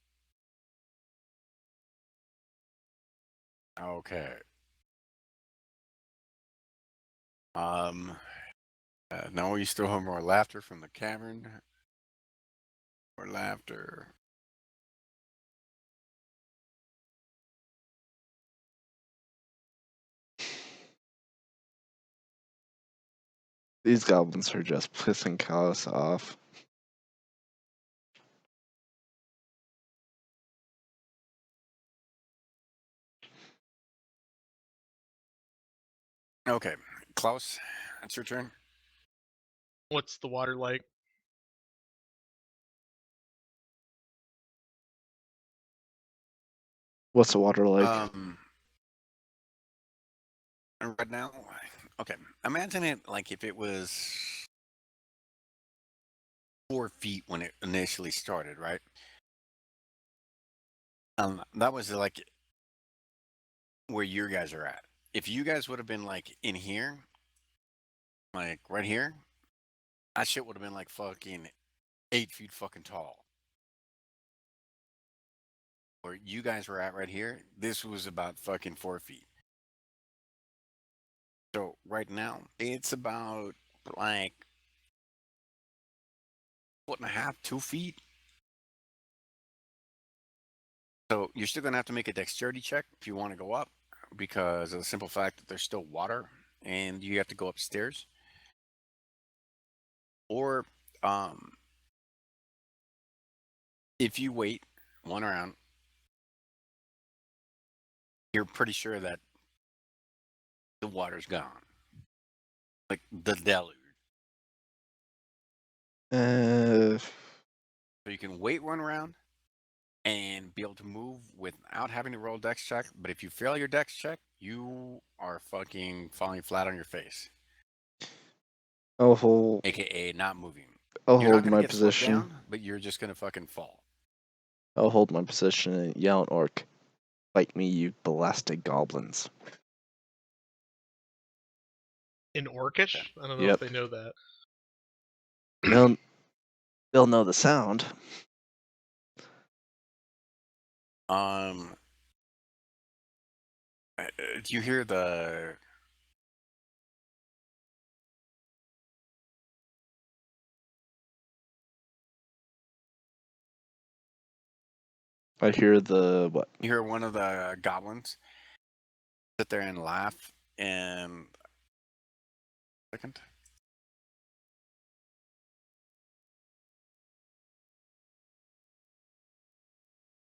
Okay. Um. Now we still have more laughter from the cavern. More laughter. These goblins are just pissing Callus off. Okay, Klaus, it's your turn. What's the water like? What's the water like? Right now, okay. Imagine it like if it was 4 feet when it initially started, right? That was like where you guys are at. If you guys would have been like in here, like right here, that shit would have been like fucking 8 feet fucking tall. Where you guys were at right here, this was about fucking 4 feet. So right now, it's about like 1.5, 2 feet. So you're still gonna have to make a dexterity check if you want to go up, because of the simple fact that there's still water and you have to go upstairs. Or if you wait one round, you're pretty sure that the water's gone, like the deluge. Uh, So you can wait one round and be able to move without having to roll a dex check. But if you fail your dex check, you are fucking falling flat on your face, I'll hold. aka not moving. I'll You're not hold gonna my get slowed position. down, but you're just gonna fucking fall. I'll hold my position and yell at Orc. Fight me, you blasted goblins. In Orcish? I don't know Yep. if they know that. They'll know the sound. Do you hear the? I hear the what? You hear one of the goblins sit there and laugh and second.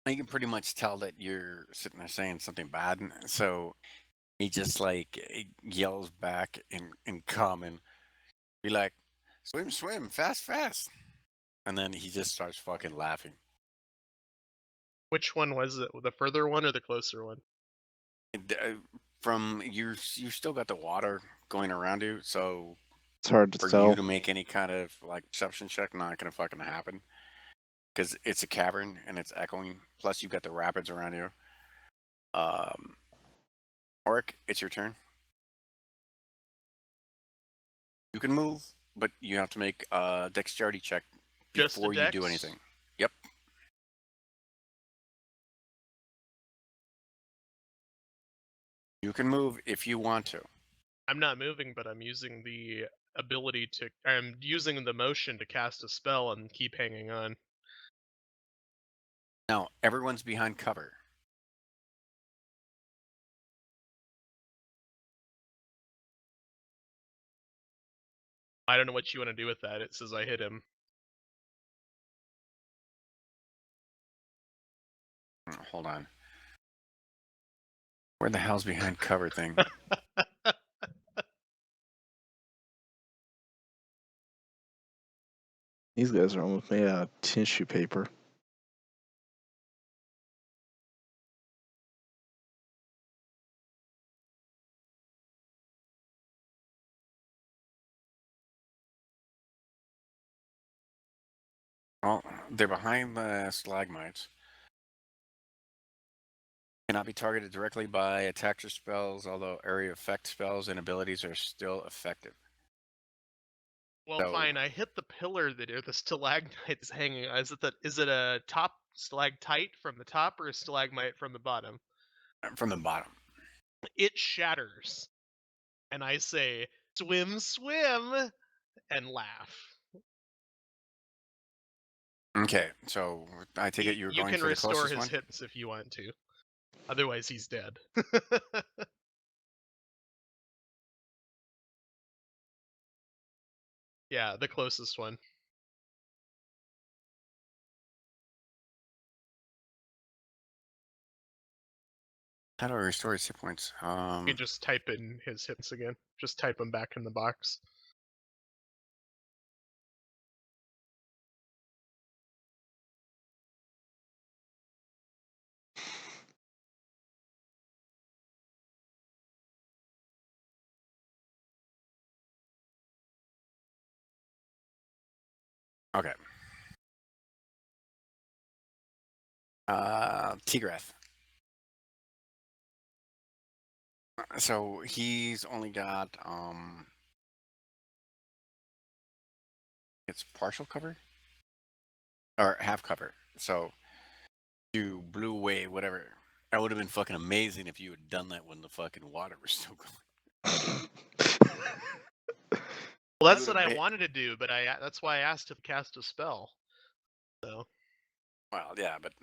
You can pretty much tell that you're sitting there saying something bad, so he just like yells back in common, be like, "Swim, swim, fast, fast," and then he just starts fucking laughing. Which one was it? The further one or the closer one? From you still got the water going around you, so It's hard to for tell. you to make any kind of like perception check, not gonna fucking happen, because it's a cavern and it's echoing. Plus, you've got the rapids around you. Oric, it's your turn. You can move, but you have to make a dexterity check Just a before you do dex? anything. Yep. You can move if you want to. I'm not moving, but I'm using the ability to. I'm using the motion to cast a spell and keep hanging on. Now, everyone's behind cover. I don't know what you want to do with that. It says I hit him. Hold on. Where the hell's behind cover thing? These guys are almost made out of tissue paper. Well, they're behind the stalagmites. Cannot be targeted directly by attacks or spells, although area effect spells and abilities are still effective. Well, So- fine. I hit the pillar that or the stalagmite is hanging. Is it a top stalactite from the top or a stalagmite from the bottom? From the bottom. It shatters, and I say, "Swim, swim," and laugh. Okay, so I take it you were You going can for the restore closest his one? hits if you want to. Otherwise, he's dead. Yeah, the closest one. How do I restore his hit points? You can just type in his hits again. Just type them back in the box. Okay. Tigrath. So he's only got it's partial cover or half cover. So you blew away whatever. That would have been fucking amazing if you had done that when the fucking water was still going. Well, that's what I Hey. wanted to do, but that's why I asked to cast a spell. So Well, yeah, but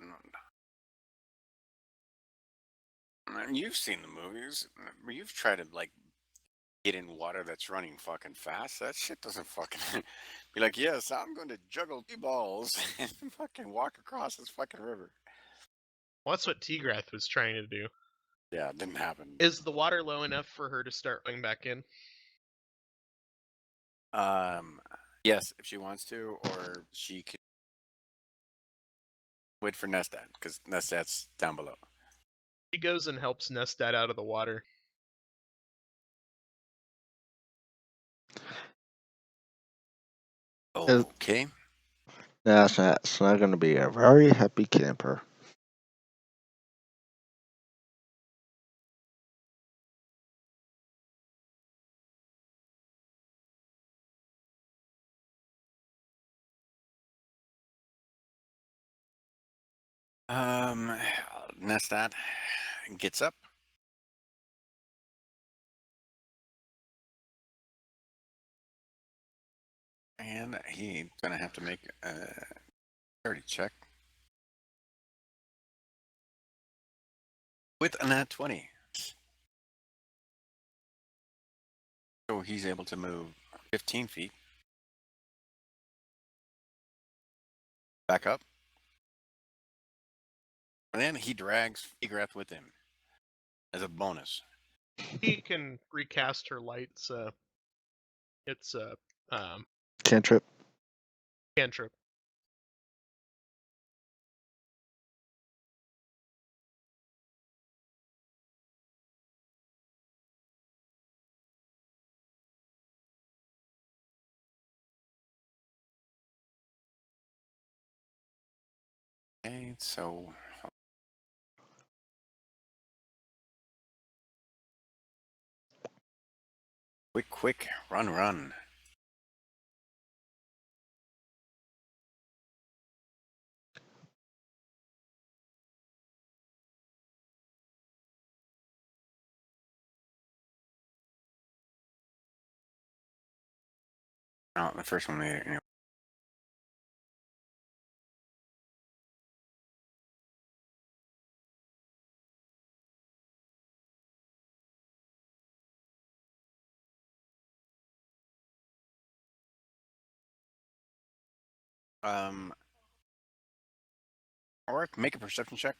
you've seen the movies. You've tried to like get in water that's running fucking fast. That shit doesn't fucking be like, yes, I'm going to juggle 2 balls and fucking walk across this fucking river. well, that's what Tigrath was trying to do. Yeah, it didn't happen. Is the water low enough for her to start going back in? Yes, if she wants to, or she can wait for Nestat because Nestat's down below. She goes and helps Nestat out of the water. Okay. That's not. It's not going to be a very happy camper. Nestat gets up. And he's gonna have to make a charity check with a nat 20. So he's able to move 15 feet. Back up. And then he drags Egrath with him as a bonus. He can recast her lights. It's a Cantrip. cantrip. Okay, so quick, run. Oh, the first one made it. Anyway. Or make a perception check.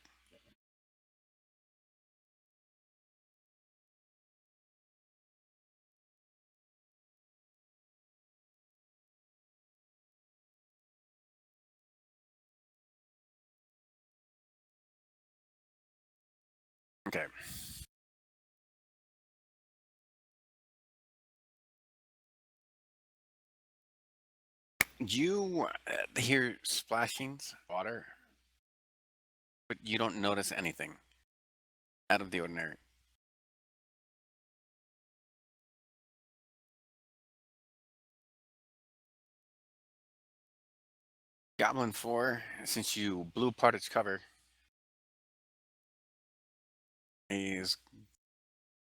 Okay. You hear splashings, water, but you don't notice anything. out of the ordinary. Goblin 4, since you blew apart its cover, is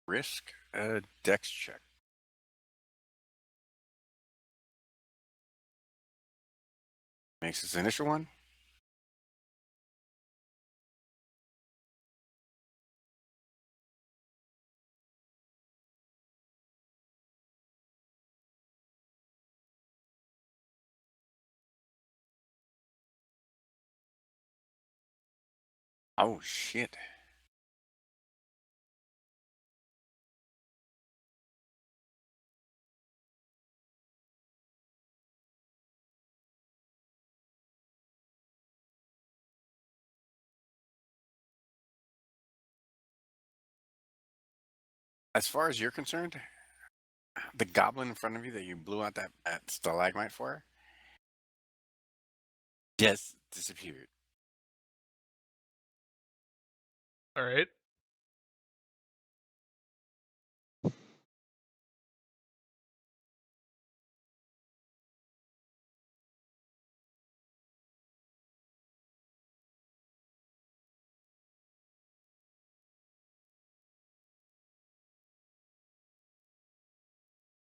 risk a dex check. Makes his initial one. Oh, shit. As far as you're concerned, the goblin in front of you that you blew out that stalagmite for just disappeared. All right.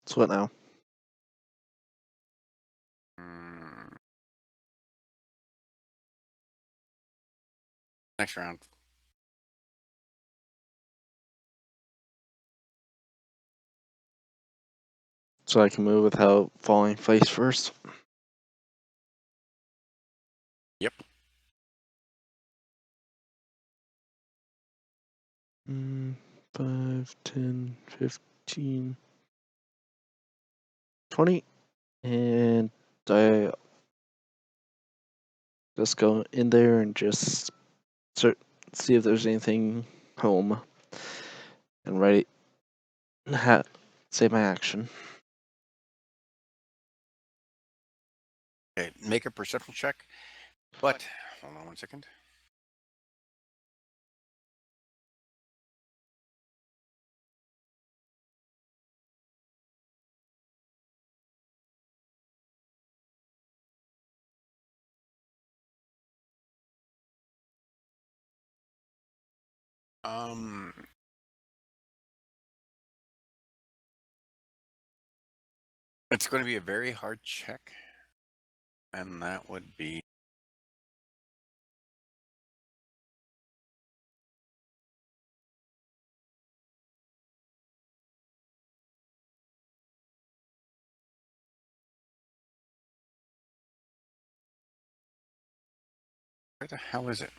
So what now? Next round. So I can move without falling face first. Yep. 5, 10, 15, 20. And I just go in there and just see if there's anything home. And say my action. Okay, make a perception check. But hold on 1 second. It's going to be a very hard check, and that would be where the hell is it?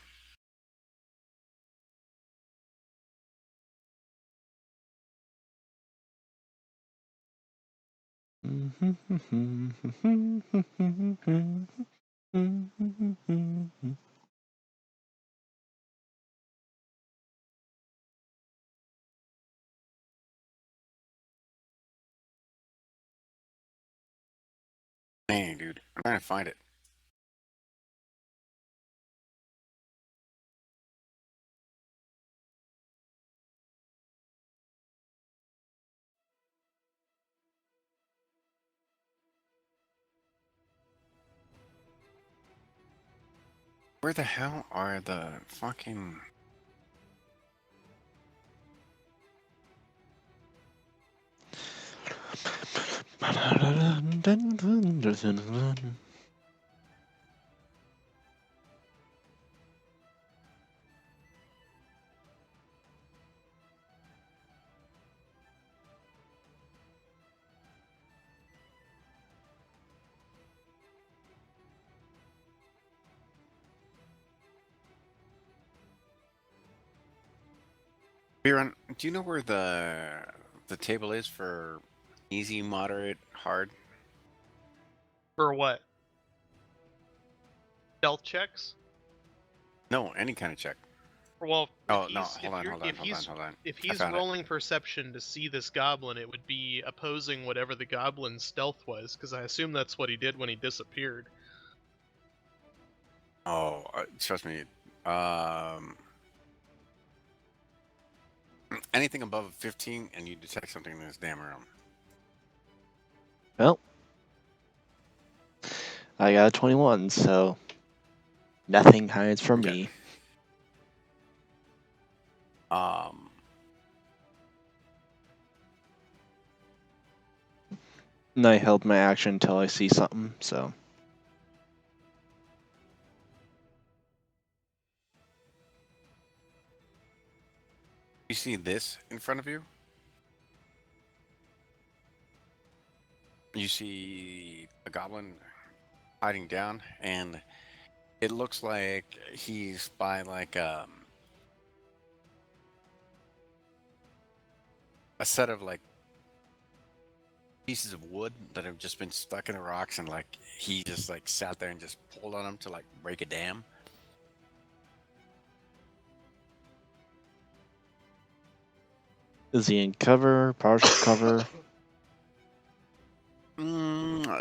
Dang, dude, I'm trying to find it. Where the hell are the fucking... Biron, do you know where the table is for easy, moderate, hard? For what? Stealth checks? No, any kind of check. Well, Oh, no, hold on. if I he's found it. rolling perception to see this goblin, it would be opposing whatever the goblin's stealth was, because I assume that's what he did when he disappeared. Oh, trust me. Anything above 15, and you detect something in this damn room. Well, I got a 21, so nothing hides from Okay. me. And I held my action until I see something, so. You see this in front of you? You see a goblin hiding down, and it looks like he's by like a set of like pieces of wood that have just been stuck in the rocks, and like he just like sat there and just pulled on them to like break a dam. Is he in cover, partial cover?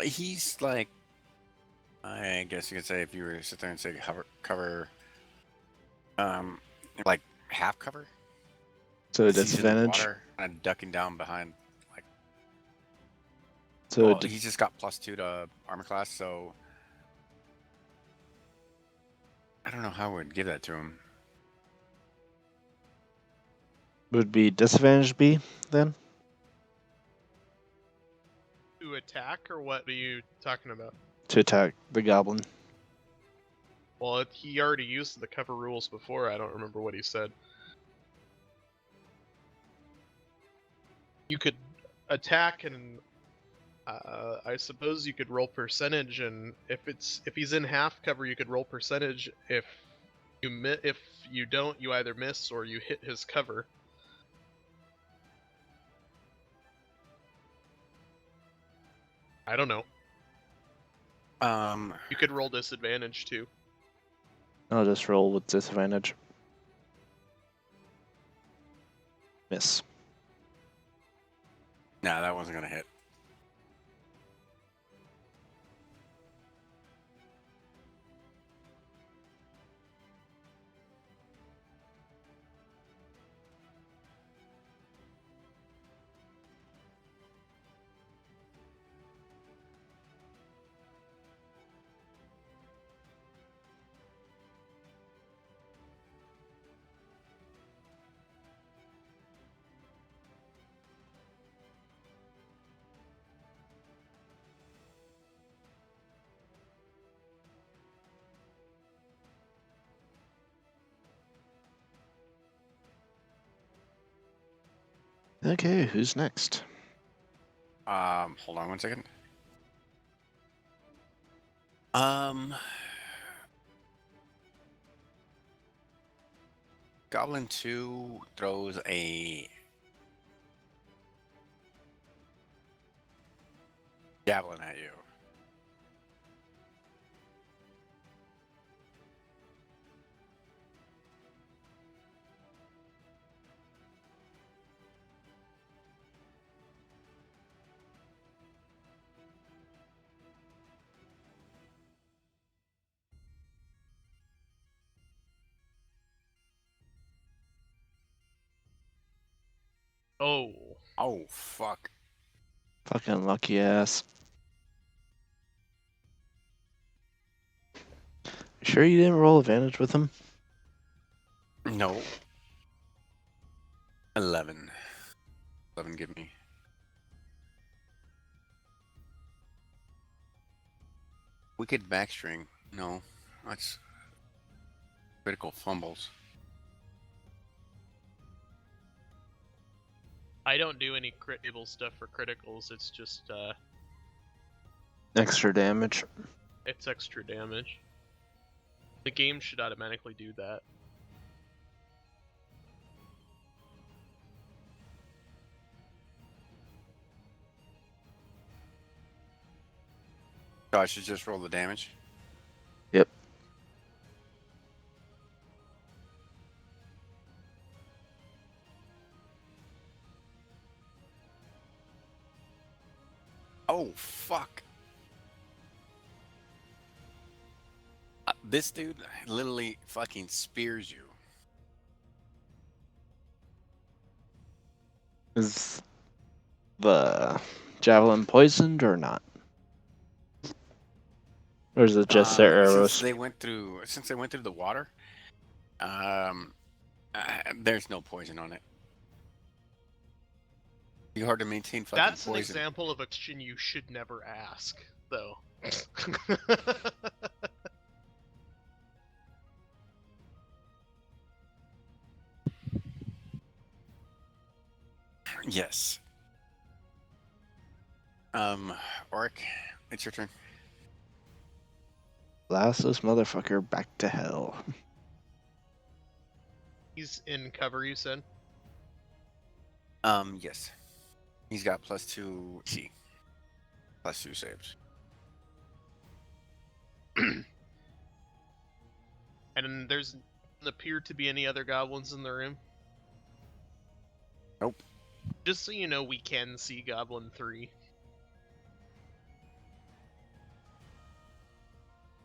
He's like, I guess you could say if you were to sit there and say cover, um, like half cover. So a 'Cause he's in the disadvantage? water and ducking down behind. Like, So well, he's just got +2 to armor class, so I don't know how I would give that to him. would be disadvantage B then? To attack, or what are you talking about? To attack the goblin. Well, he already used the cover rules before. I don't remember what he said. You could attack, and I suppose you could roll percentage. And if he's in half cover, you could roll percentage. If you don't, you either miss or you hit his cover. I don't know. You could roll disadvantage too. I'll just roll with disadvantage. Miss. Nah, that wasn't gonna hit. Okay, who's next? Hold on one second. Goblin 2 throws a javelin at you. Oh, Oh, fuck. Fucking lucky ass. Sure you didn't roll advantage with him? No. 11. 11 give me. Wicked backstring. No. That's critical fumbles. I don't do any critical stuff for criticals. It's just Extra damage. it's extra damage. The game should automatically do that. So I should just roll the damage. Yep. Oh, fuck. This dude literally fucking spears you. Is the javelin poisoned or not? Or is it just their Since arrows? they went through the water, there's no poison on it. Be hard to maintain fucking That's an poison. example of a question you should never ask, though. Yes. Oric, it's your turn. Blast this motherfucker back to hell. He's in cover, you said? Yes. He's got +2 C. +2 saves. And there's appear to be any other goblins in the room? Nope. Just so you know, we can see Goblin 3.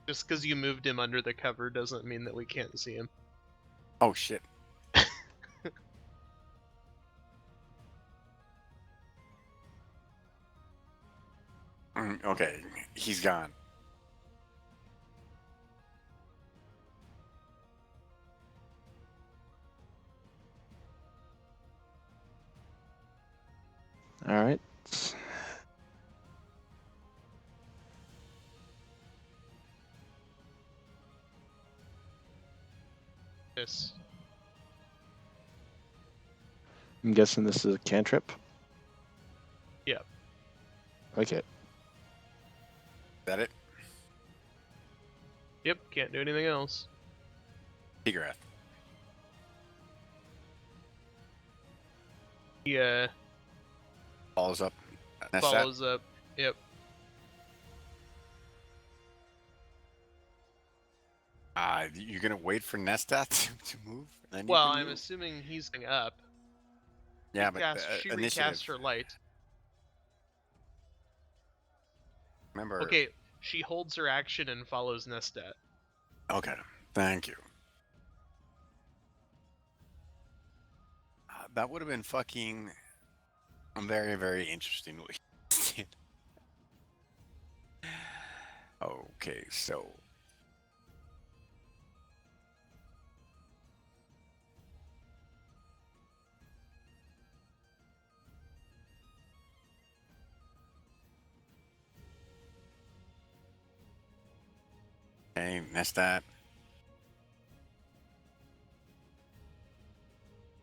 Just because you moved him under the cover doesn't mean that we can't see him. Oh shit. Okay, he's gone. Alright. Yes. I'm guessing this is a cantrip? Yep. Okay. Is that it? Yep, can't do anything else. Tigrath. He Follows up. That's follows up. Yep. You're gonna wait for Nestat to move? Then you Well, can I'm move? assuming he's going up. Yeah, but She initiative. recast her light. Remember. Okay, she holds her action and follows Nestat. Okay. Thank you. That would have been fucking very, very interesting. Okay, so okay, that's that.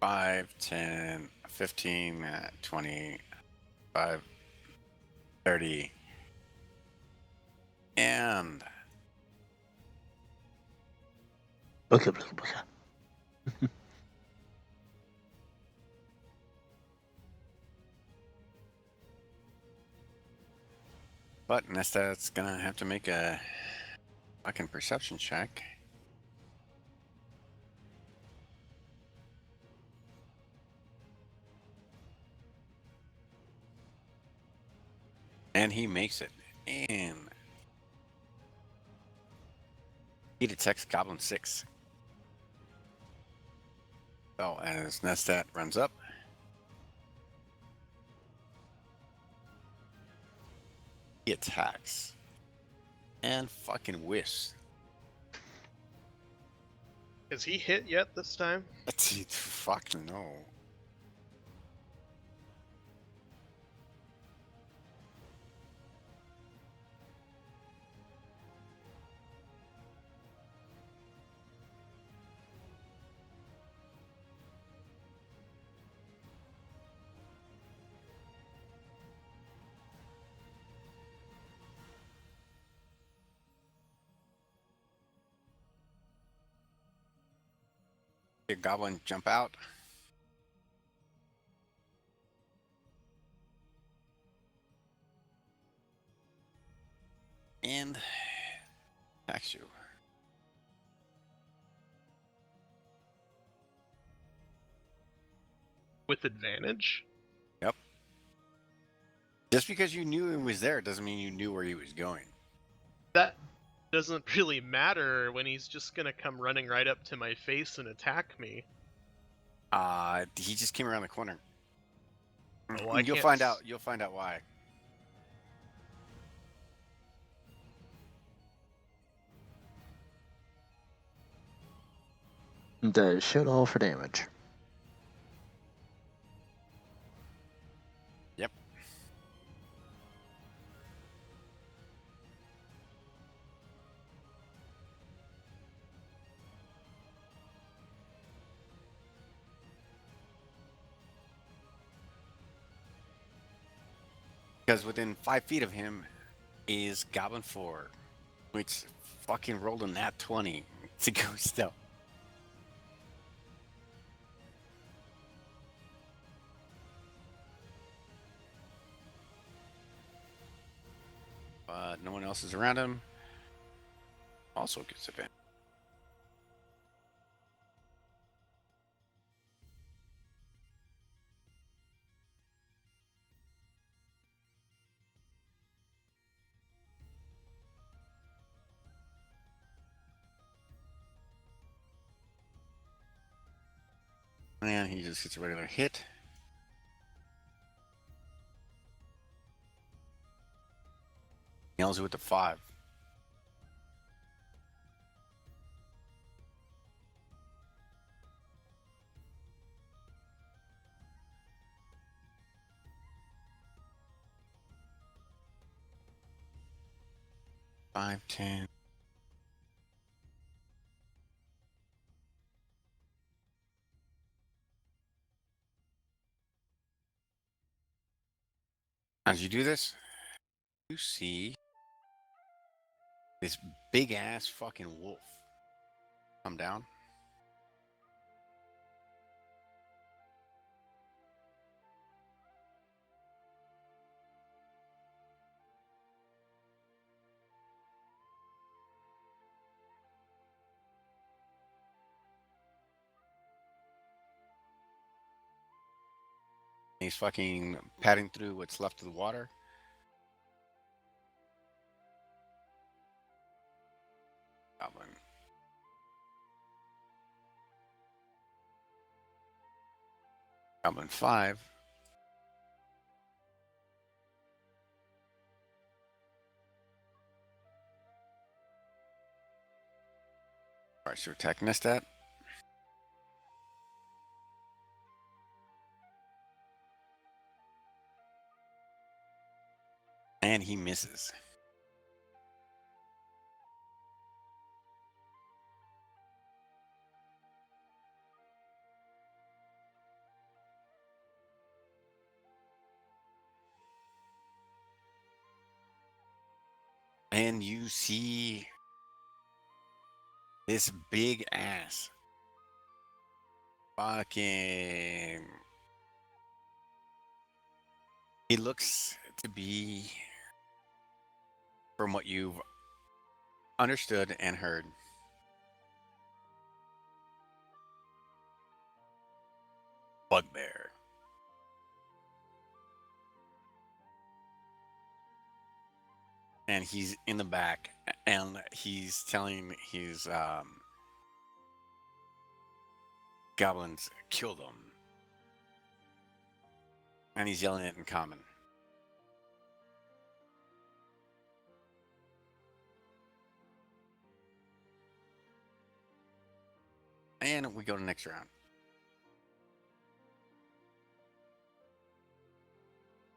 5, 10, 15, 20, 5, 30, and but Nestat's gonna have to make a fucking perception check. And he makes it. And he detects Goblin 6. So as Nestat runs up, he attacks. And fucking whiffs. Has he hit yet this time? Fucking no. A goblin jump out. And attacks you. With advantage? Yep. Just because you knew he was there doesn't mean you knew where he was going. That doesn't really matter when he's just gonna come running right up to my face and attack me. He just came around the corner. Well, I You'll can't find out. You'll find out why. Does shit all for damage. Yep. Because within 5 feet of him is Goblin 4, which fucking rolled a nat 20 to go stealth. No one else is around him. Also gets advantage. And he just gets a regular hit. Nails it with the 5. Five, 10. As you do this, you see this big ass fucking wolf come down. He's fucking padding through what's left of the water. Goblin. Goblin 5. Alright, so attacking us that. And he misses. And you see this big ass fucking. He looks to be, from what you've understood and heard, bugbear. And he's in the back, and he's telling his goblins, kill them. And he's yelling it in common. And we go to the next round.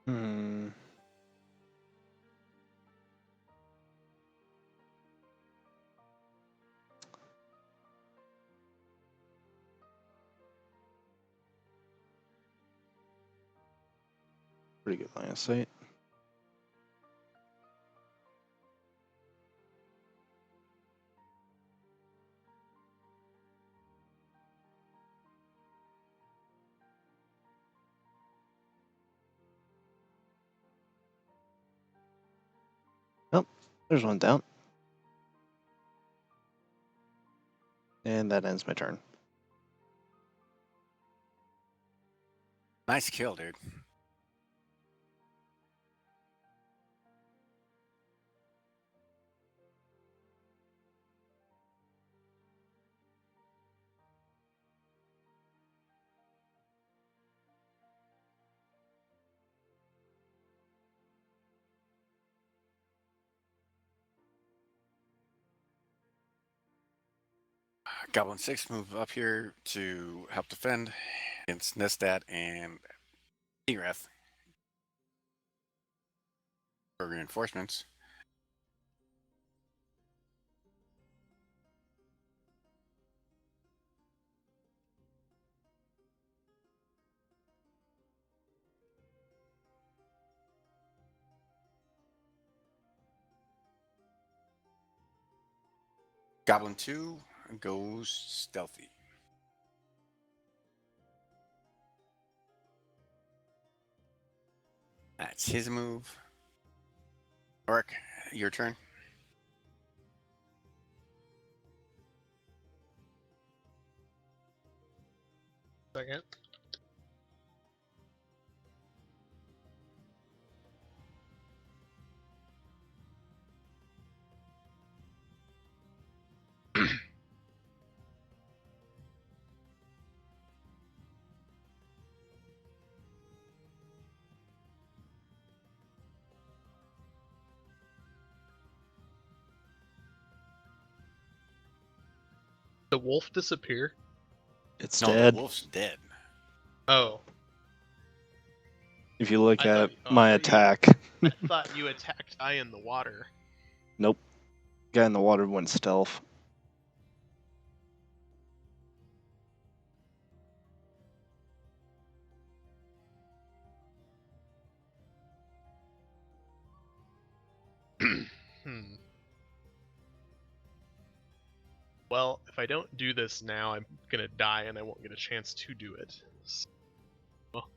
Hmm. Pretty good line of sight. Oh, there's one down. And that ends my turn. Nice kill, dude. Goblin 6 move up here to help defend against Nestat and Erath for reinforcements. Goblin 2 goes stealthy. That's his move. Orc, your turn. Second. The wolf disappear? It's No, dead. the wolf's dead. Oh. If you look I at thought- oh, I my thought you- attack, I thought you attacked I in the water. nope. Guy in the water went stealth. Hmm. Well, if I don't do this now, I'm gonna die and I won't get a chance to do it. Well,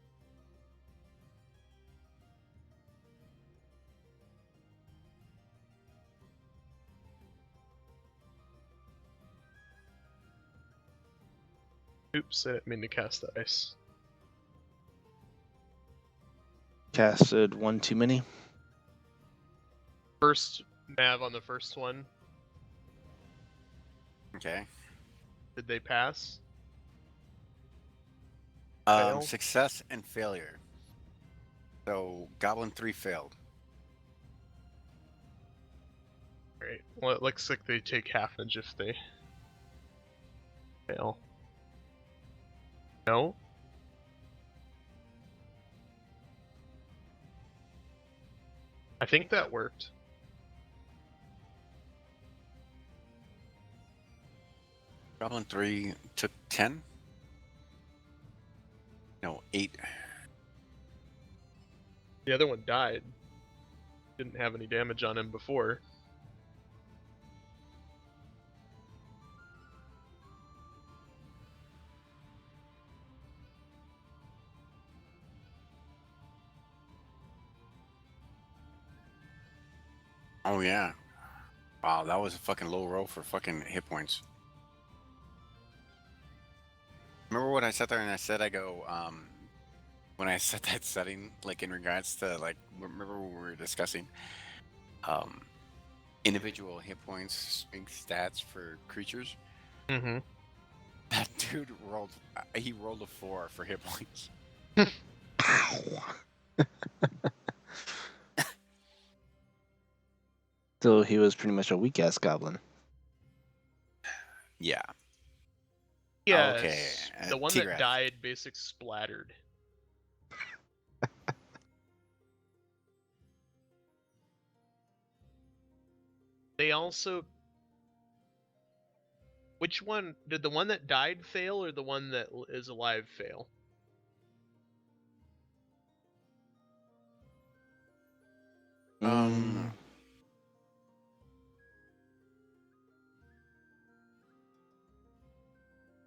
oops, I didn't mean to cast the ice. Casted one too many. First nav on the first one, Okay. did they pass? Fail? Success and failure. So Goblin 3 failed. Alright, well it looks like they take halfage if they fail. No? I think that worked. Goblin 3 took 10. No, 8. The other one died. Didn't have any damage on him before. Oh, yeah. Wow, that was a fucking low roll for fucking hit points. Remember what I sat there and I said, I go, when I set that setting, like in regards to, like, remember when we were discussing individual hit points, strength stats for creatures? Mm-hmm. That dude rolled, he rolled a 4 for hit points. Ow. So he was pretty much a weak ass goblin. Yeah. Yes. Okay, The one Tigrath. that died basic splattered. They also... Which one? Did the one that died fail or the one that is alive fail? Mm,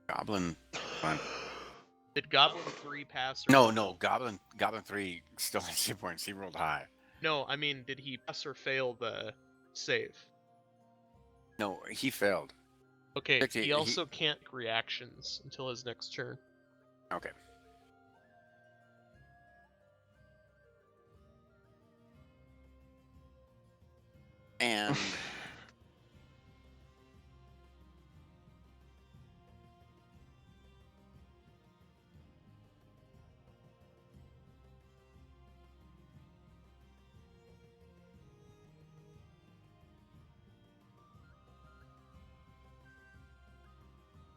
Goblin. Fine. Did Goblin 3 pass or No, fail? no, Goblin 3 still has hit points. He rolled high. No, I mean, did he pass or fail the save? No, he failed. Okay, He- he he- also can't reactions until his next turn. Okay. And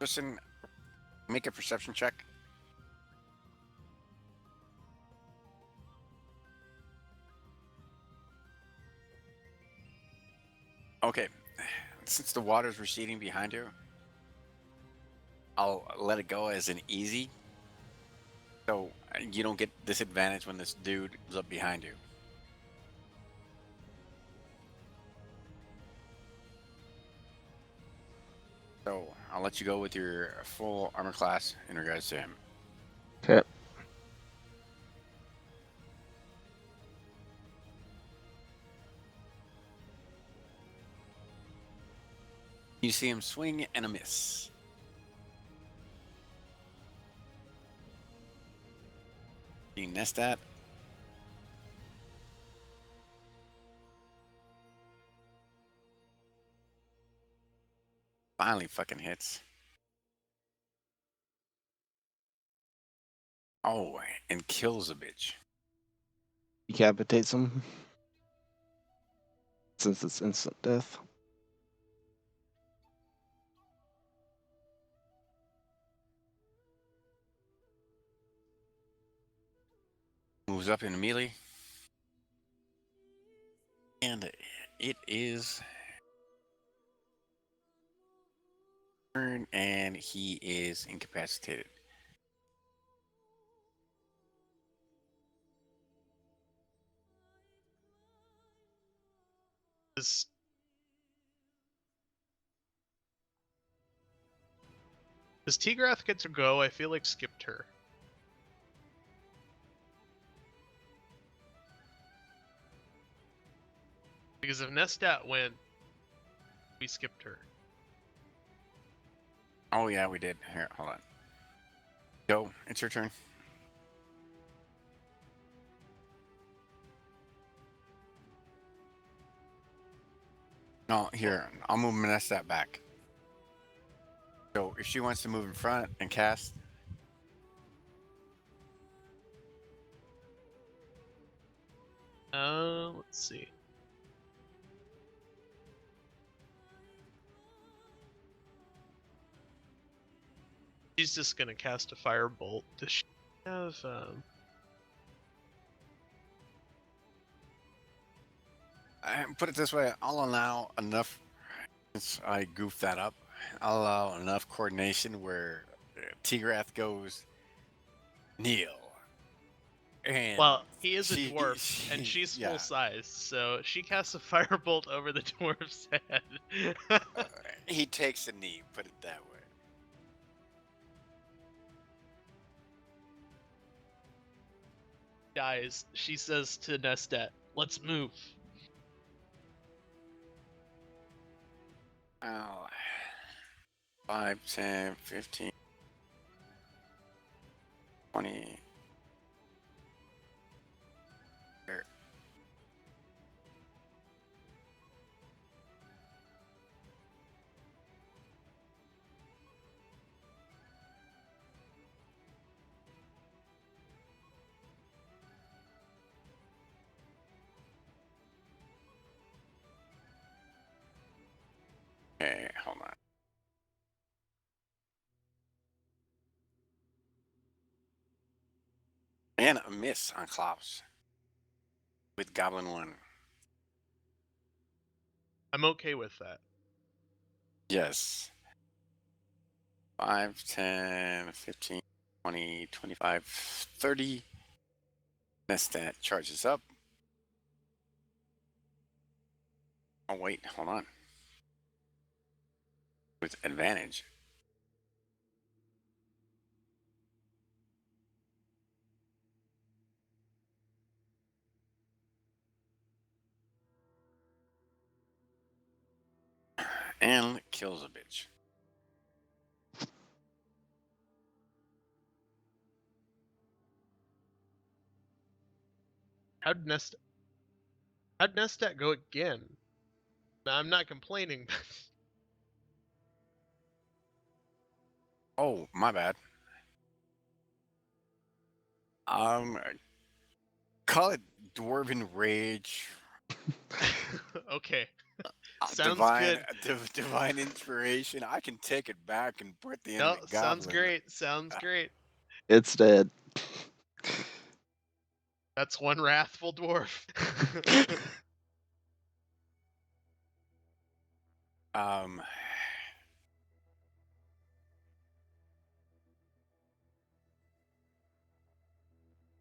Listen, make a perception check. Okay, since the water's receding behind you, I'll let it go as an easy. So you don't get disadvantage when this dude is up behind you. So I'll let you go with your full armor class in regards to him. Okay. You see him swing and a miss. You nest that. Finally fucking hits. Oh, and kills a bitch. Decapitates him. Since it's instant death. Moves up in melee. And it is turn, and he is incapacitated. Does Tigrath get to go? I feel like skipped her. Because if Nestat went, we skipped her. Oh yeah, we did. Here, hold on. Go. It's your turn. No, here. I'll move Manestat back. So if she wants to move in front and cast, Let's see. She's just gonna cast a firebolt. Does she have put it this way, I'll allow enough. Since I goofed that up, I'll allow enough coordination where Tigrath goes kneel. And well, he is a she- dwarf, and she's yeah. full size, so she casts a firebolt over the dwarf's head. He takes a knee, put it that way. Dies. She says to Nestat, "Let's move." Oh, 5, 10, 15, 20. There. Okay, hold on. And a miss on Klaus with Goblin 1. I'm okay with that. Yes. 5, 10, 15, 20, 25, 30. Nestat charges up. Oh, wait, hold on. With advantage. And kills a bitch. How'd Nestat go again? Now, I'm not complaining, but Oh, my bad. Call it Dwarven Rage. okay. Sounds divine, good. divine inspiration. I can take it back and put the No, enemy sounds goblin. great. Sounds great. It's dead. That's one wrathful dwarf. Um,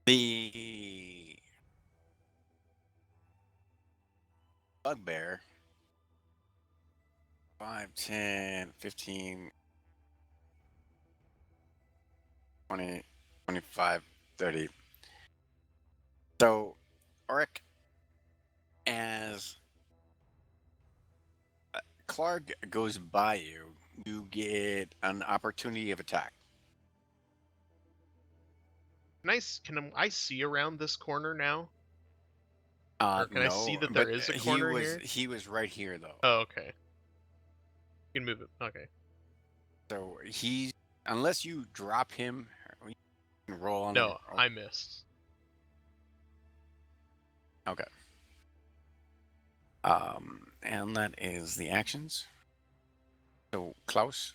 the bugbear 5, 10, 15, 20, 25, 30. So, Auric, as Clark goes by you, you get an opportunity of attack. Can I see around this corner now? Or can I see No, that there but is a he corner was here? he was right here though. Oh, okay. You can move it. Okay. So he's unless you drop him, you can roll on No, the. I missed. Okay. And that is the actions. So Klaus,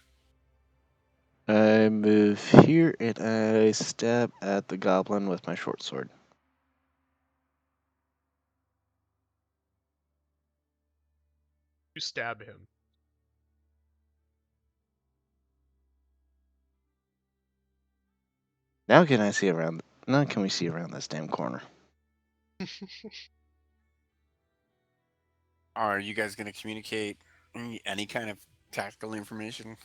I move here and I stab at the goblin with my short sword. You stab him. Now can I see around? Now can we see around this damn corner? are you guys going to communicate any kind of tactical information?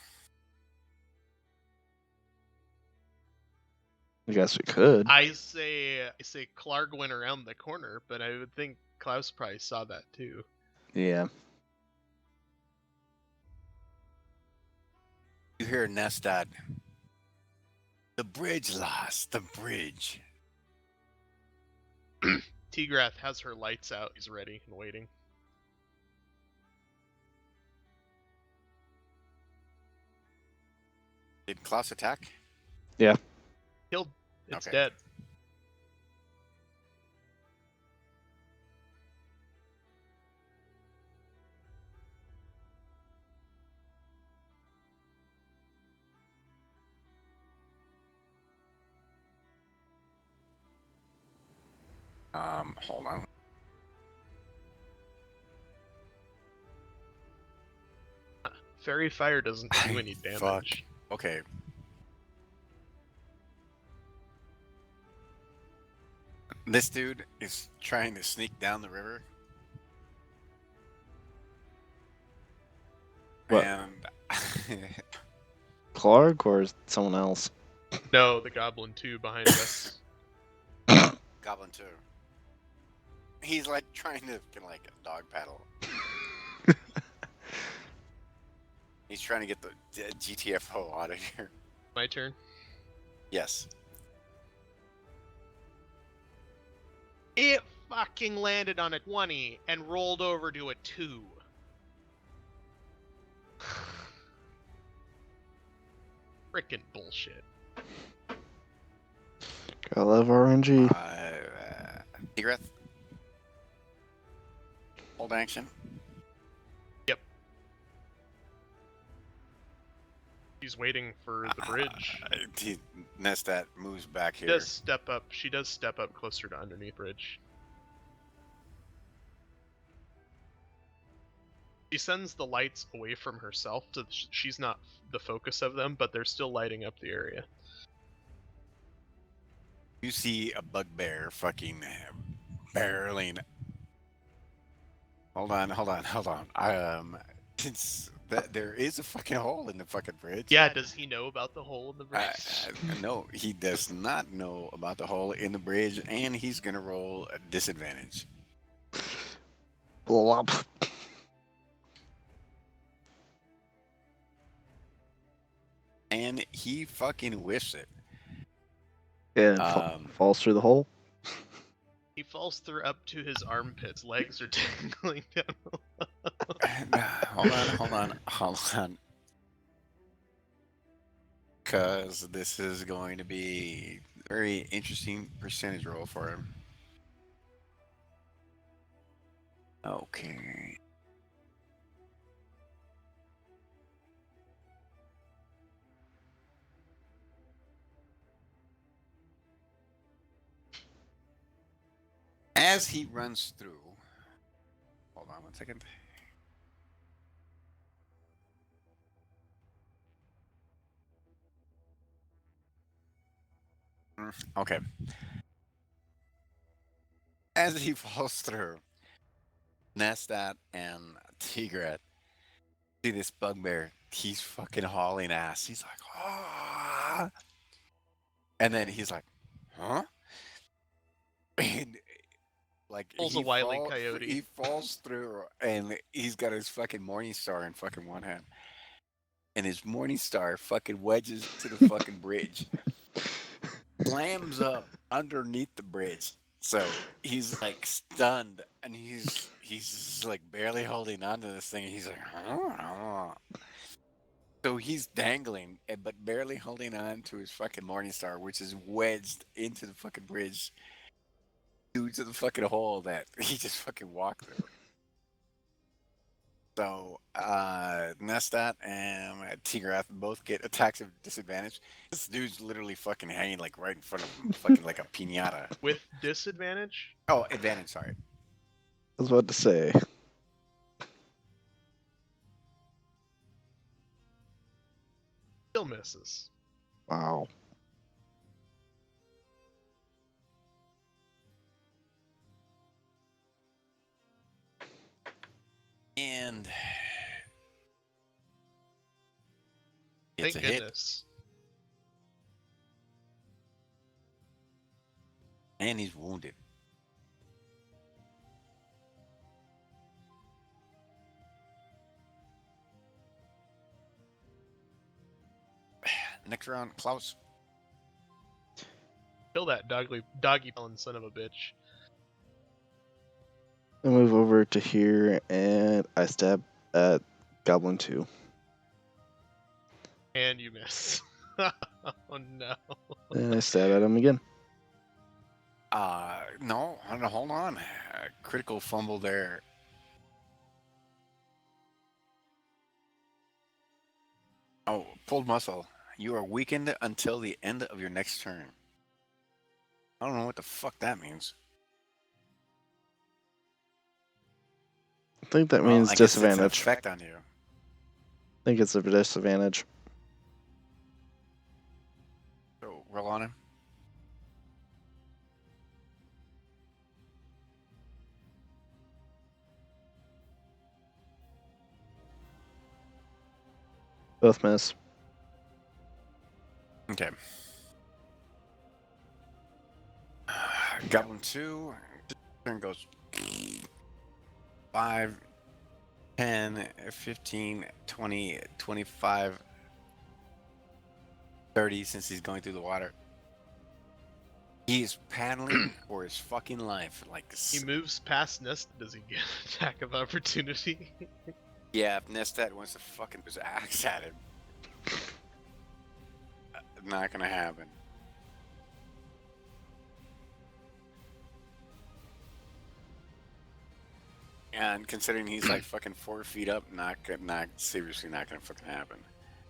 I guess we could. I say Clark went around the corner, but I would think Klaus probably saw that too. Yeah. You hear Nestad. The bridge, lost. The bridge. Tigrath has her lights out. He's ready and waiting. Did Klaus attack? Yeah. Killed. It's Okay. dead. Hold on. Fairy fire doesn't do any damage. Fuck. Okay. This dude is trying to sneak down the river. What? And Clark or someone else? No, the goblin too behind us. Goblin 2. He's like trying to get like a dog paddle. He's trying to get the GTFO out of here. My turn. Yes. It fucking landed on a 20 and rolled over to a 2. Frickin' bullshit. I love RNG. Tigreth. Hold action. Yep. She's waiting for the bridge. Nestat moves back She here. does step up. She does step up closer to underneath bridge. She sends the lights away from herself, so she's not the focus of them, but they're still lighting up the area. You see a bugbear fucking barreling. Hold on. It's that there is a fucking hole in the fucking bridge. Yeah, does he know about the hole in the bridge? No, he does not know about the hole in the bridge, and he's gonna roll a disadvantage. Blop. And he fucking whiffs it. Yeah, falls through the hole. He falls through up to his armpits. Legs are dangling down. Hold on. Because this is going to be a very interesting percentage roll for him. Okay. as he runs through. Hold on 1 second. Okay. As he falls through, Nestat and Tigrat see this bugbear. He's fucking hauling ass. He's like, ah. And then he's like, huh? And like Pulls a Wile E. Coyote. he falls through, and he's got his fucking Morning Star in fucking one hand, and his Morning Star fucking wedges to the fucking bridge, slams up underneath the bridge. So he's like stunned, and he's just like barely holding on to this thing. And he's like, so he's dangling, but barely holding on to his fucking Morning Star, which is wedged into the fucking bridge due to the fucking hole that he just fucking walked through. So, Nestat and Tigrath both get attacks of disadvantage. This dude's literally fucking hanging like right in front of him, fucking like a piñata. With disadvantage? Oh, advantage, sorry. I was about to say. Still misses. Wow. And Thank it's a hit. goodness. And he's wounded. Next round, Klaus. Kill that doggy pelling son of a bitch. I move over to here and I stab at Goblin 2. And you miss. Oh no. And I stab at him again. No, hold on. Critical fumble there. Oh, pulled muscle. You are weakened until the end of your next turn. I don't know what the fuck that means. I think that Well, means I guess that's an disadvantage. effect on you. I think it's a disadvantage. So roll on him. Both miss. Okay. Goblin 2. Turn goes 5, 10, 15, 20, 25, 30 since he's going through the water. He is paddling for his fucking life. Like He moves past Nest. Does he get an attack of opportunity? yeah, if Nestat wants to fucking his axe at him. Not gonna happen. And considering he's like fucking 4 feet up, seriously not gonna fucking happen.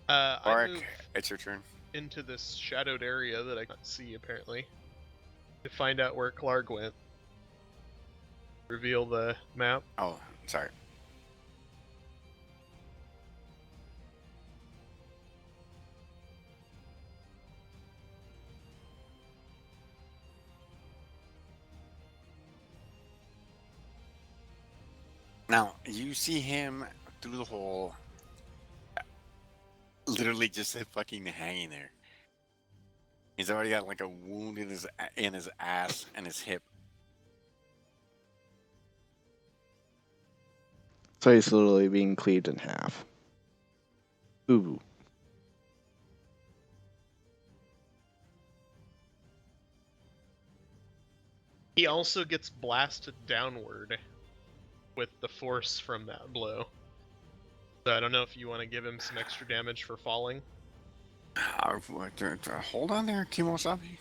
I Arik, move it's your turn. into this shadowed area that I can't see apparently to find out where Clark went. Reveal the map. Oh, sorry. Now, you see him through the hole, literally just fucking hanging there. He's already got like a wound in his ass and his hip. So he's literally being cleaved in half. Ooh. He also gets blasted downward with the force from that blow. So I don't know if you want to give him some extra damage for falling. Hold on there, Kimosabi.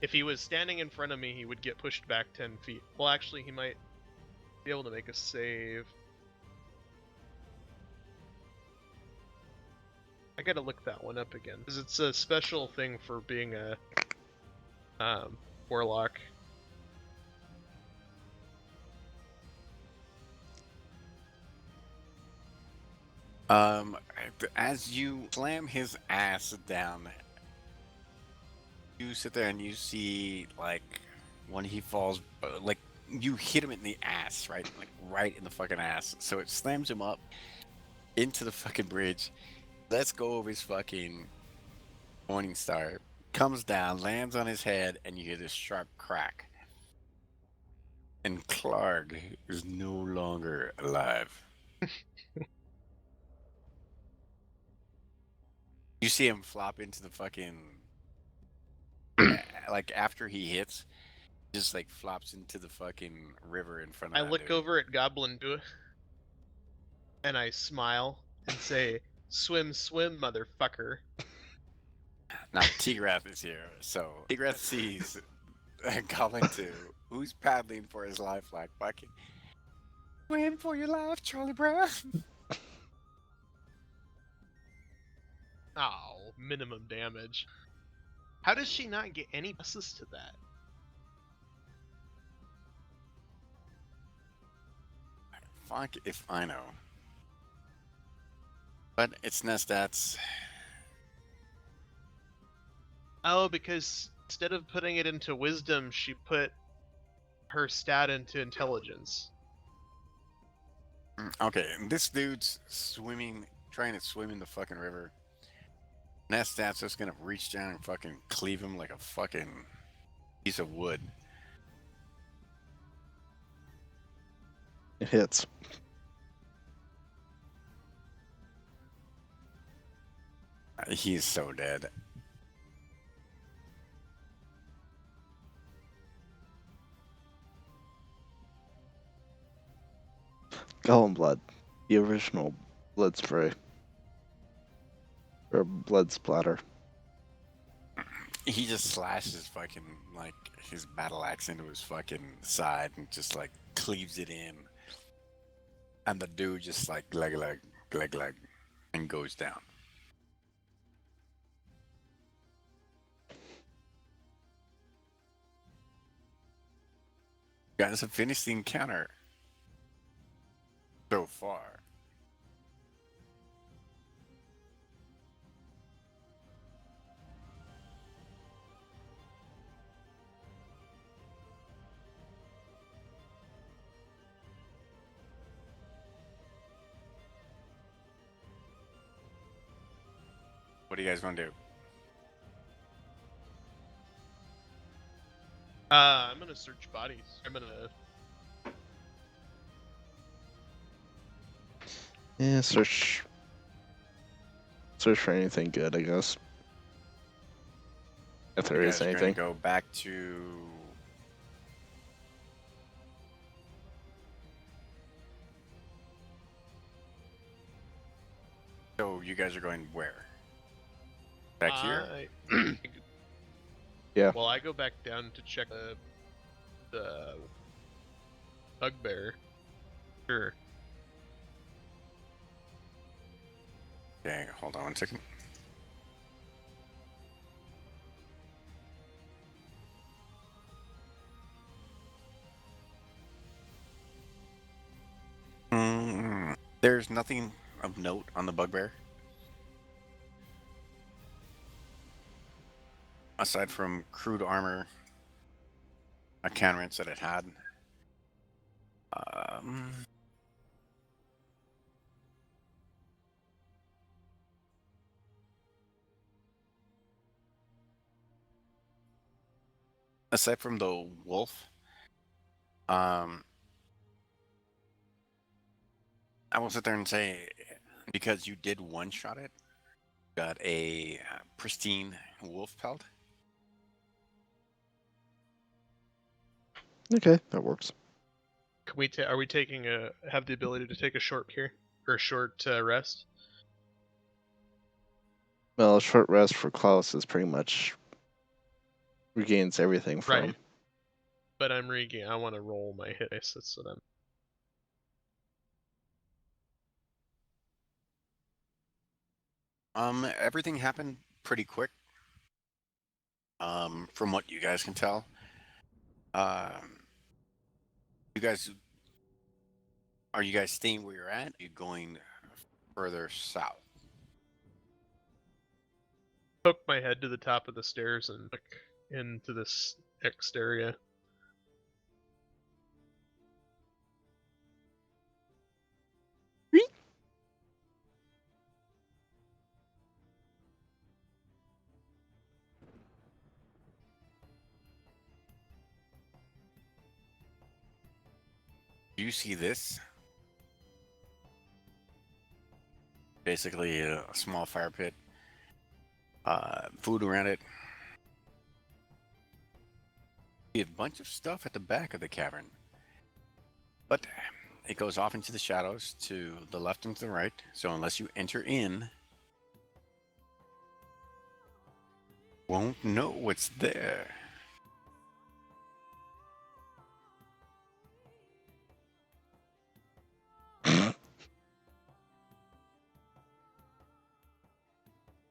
If he was standing in front of me, he would get pushed back 10 feet. Well, actually, he might be able to make a save. I gotta look that one up again, because it's a special thing for being a warlock. As you slam his ass down, you sit there and you see, like, when he falls, like, you hit him in the ass, right? Like, right in the fucking ass. So it slams him up into the fucking bridge, lets go of his fucking Morning Star, comes down, lands on his head, and you hear this sharp crack. And Clark is no longer alive. You see him flop into the fucking, like, after he hits, just like flops into the fucking river in front of I that look dude. over at Goblin Dude, and I smile and say, "Swim, swim, motherfucker." Now Tigrath is here, so Tigrath sees Goblin 2, who's paddling for his life like fucking swim for your life, Charlie Brown. Oh, minimum damage. How does she not get any pluses to that? Fuck if I know. But it's Nestats. Oh, because instead of putting it into wisdom, she put her stat into intelligence. Okay, this dude's swimming, trying to swim in the fucking river. Nestat's just gonna reach down and fucking cleave him like a fucking piece of wood. It hits. He's so dead. Golem blood. The original blood spray. Or blood splatter. He just slashes fucking, like, his battle axe into his fucking side and just, like, cleaves it in. And the dude just, like, leg, and goes down. Guys have finished the encounter so far. What do you guys want to do? I'm gonna search bodies. I'm gonna. Yeah, search for anything good, I guess. If there You is guys are anything. going to go back to... So you guys are going where? Back here? Yeah. Well, I go back down to check the bugbear. Sure. Okay, hold on one second. There's nothing of note on the bugbear. Aside from crude armor, a counterance that it had. Aside from the wolf, I will sit there and say, because you did one-shot it, got a pristine wolf pelt. Okay, that works. Can we? Are we taking a? Have the ability to take a short here or a short rest? Well, a short rest for Klaus is pretty much regains everything from. Right. But I'm regain. I want to roll my hit dice. That's what I'm. Everything happened pretty quick. From what you guys can tell. You guys, are you guys staying where you're at? Are you going further south? Poke my head to the top of the stairs and look into this next area. Do you see this? Basically, a small fire pit. Food around it. A bunch of stuff at the back of the cavern. But it goes off into the shadows to the left and to the right. So unless you enter in, won't know what's there.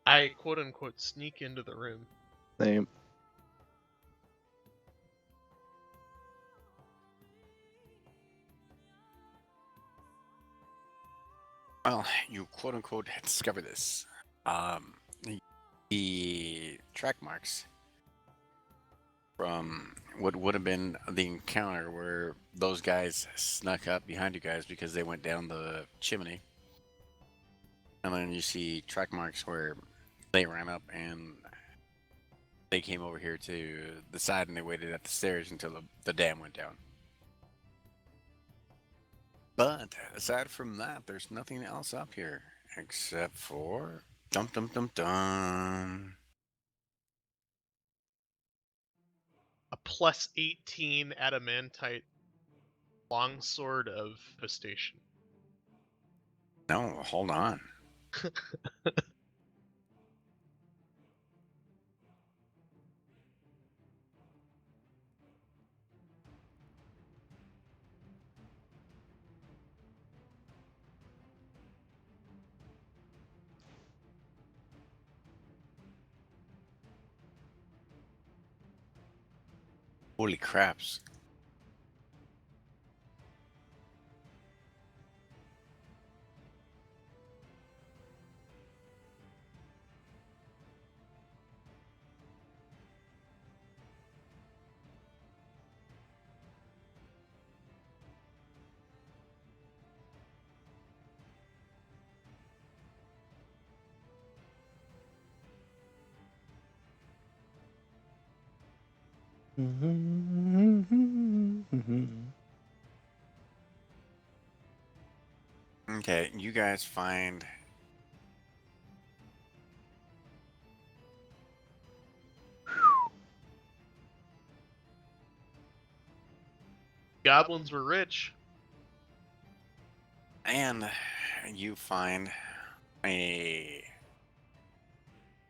I quote unquote sneak into the room. Same. Well, you quote unquote discover this. Um, the track marks from what would have been the encounter where those guys snuck up behind you guys because they went down the chimney. And then you see track marks where they ran up and they came over here to the side and they waited at the stairs until the dam went down. But aside from that, there's nothing else up here except for dum dum dum dum. A plus 18 adamantite longsword of devastation. No, hold on. Holy craps. Okay, you guys find Goblins were rich. and you find a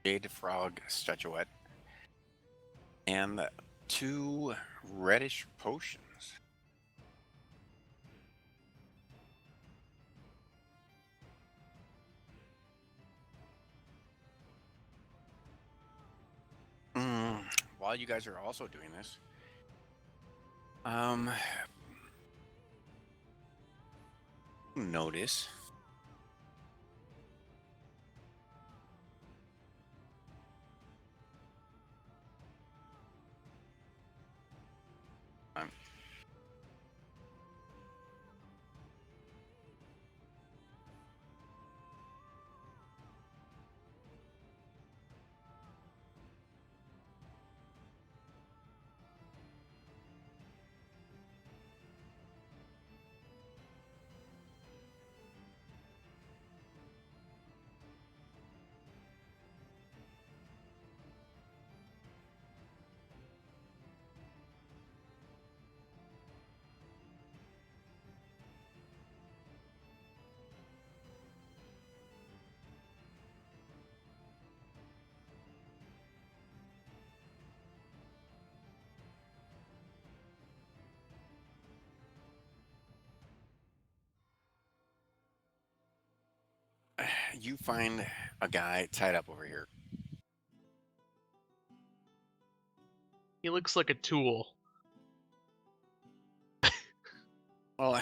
jade frog statuette and 2 reddish potions. While you guys are also doing this, notice you find a guy tied up over here. He looks like a tool. Well,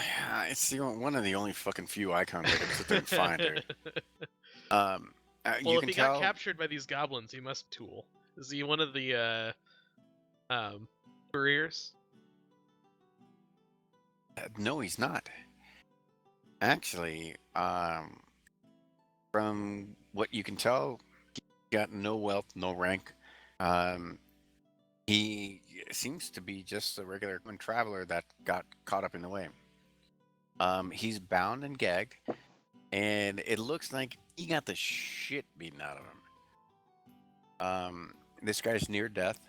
it's one of the only fucking few icons I can sit there and find, dude. Well, You if can he tell. got captured by these goblins, he must tool. Is he one of the couriers? No, he's not. Actually, from what you can tell, he got no wealth, no rank. He seems to be just a regular traveler that got caught up in the way. He's bound and gagged, and it looks like he got the shit beaten out of him. This guy's near death,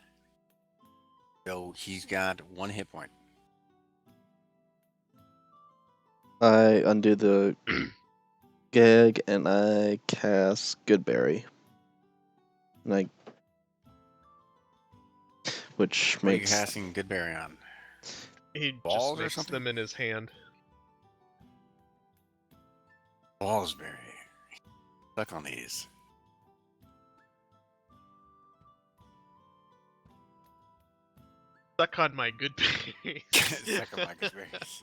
so he's got 1 hit point. I undo the gag and I cast Goodberry. Like, which What are you makes casting Goodberry on? He Balls just or makes something? them in his hand. Ballsberry. Suck on these. Suck on my good berries. Suck on my Goodberries.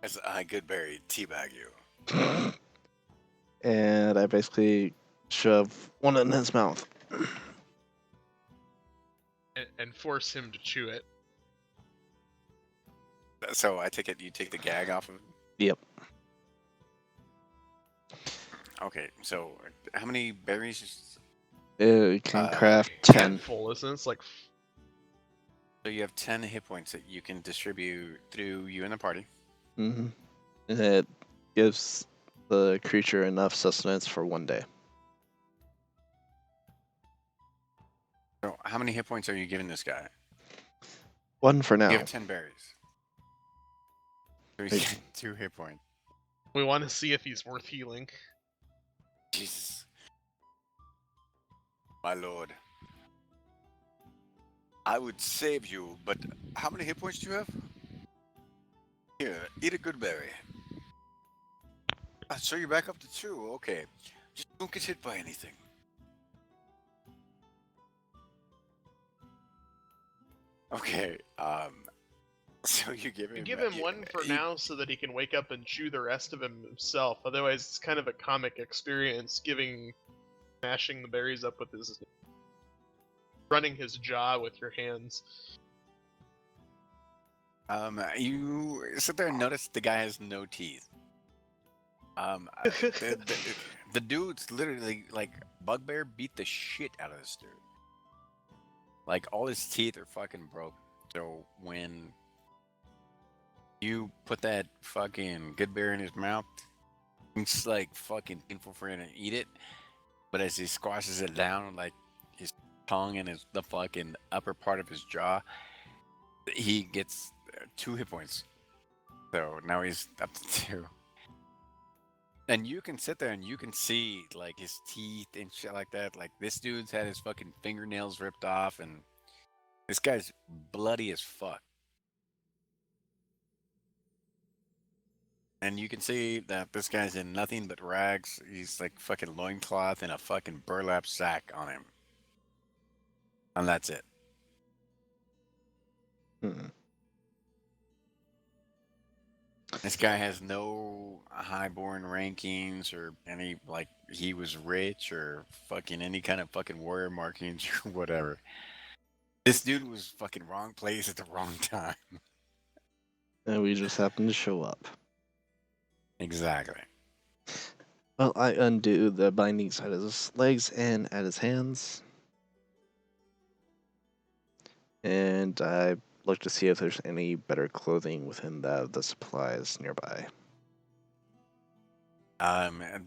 As I Goodberry teabag you. and I basically shove one in his mouth. and force him to chew it. So I take it you take the gag off of him? Yep. Okay, so how many berries? You can craft It's 10. full, isn't it? It's like So you have 10 hit points that you can distribute through you and the party. Mm-hmm. And it gives the creature enough sustenance for 1 day. So how many hit points are you giving this guy? 1 for now. You have 10 berries. So he's Wait. got 2 hit points. we want to see if he's worth healing. Jesus. My lord. I would save you, but how many hit points do you have? Here, eat a good berry. So you're back up to 2, okay. Just don't get hit by anything. Okay, so you give him... You give him one for now so that he can wake up and chew the rest of him himself. Otherwise, it's kind of a comic experience smashing the berries up with running his jaw with your hands. You sit there and notice the guy has no teeth. The dude's literally, like, Bugbear beat the shit out of this dude. Like, all his teeth are fucking broke. So when you put that fucking good bear in his mouth, it's like fucking painful for him to eat it. But as he squashes it down, like his tongue and the fucking upper part of his jaw, he gets 2 hit points. So now he's up to 2. And you can sit there and you can see like his teeth and shit like that. Like this dude's had his fucking fingernails ripped off, and this guy's bloody as fuck. And you can see that this guy's in nothing but rags. He's like fucking loincloth and a fucking burlap sack on him. And that's it. Hmm. This guy has no highborn rankings or any, like, he was rich or fucking any kind of fucking warrior markings or whatever. This dude was fucking wrong place at the wrong time. And we just happened to show up. Exactly. Well, I undo the bindings at his legs and at his hands. And I look to see if there's any better clothing within the supplies nearby.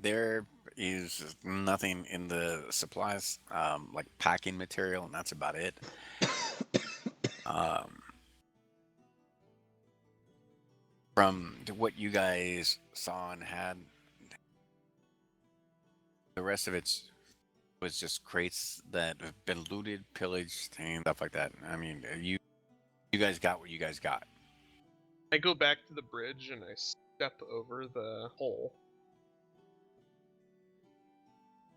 There is nothing in the supplies, like packing material, and that's about it. From what you guys saw and had, the rest of it was just crates that have been looted, pillaged, and stuff like that. I mean, you guys got what you guys got. I go back to the bridge and I step over the hole.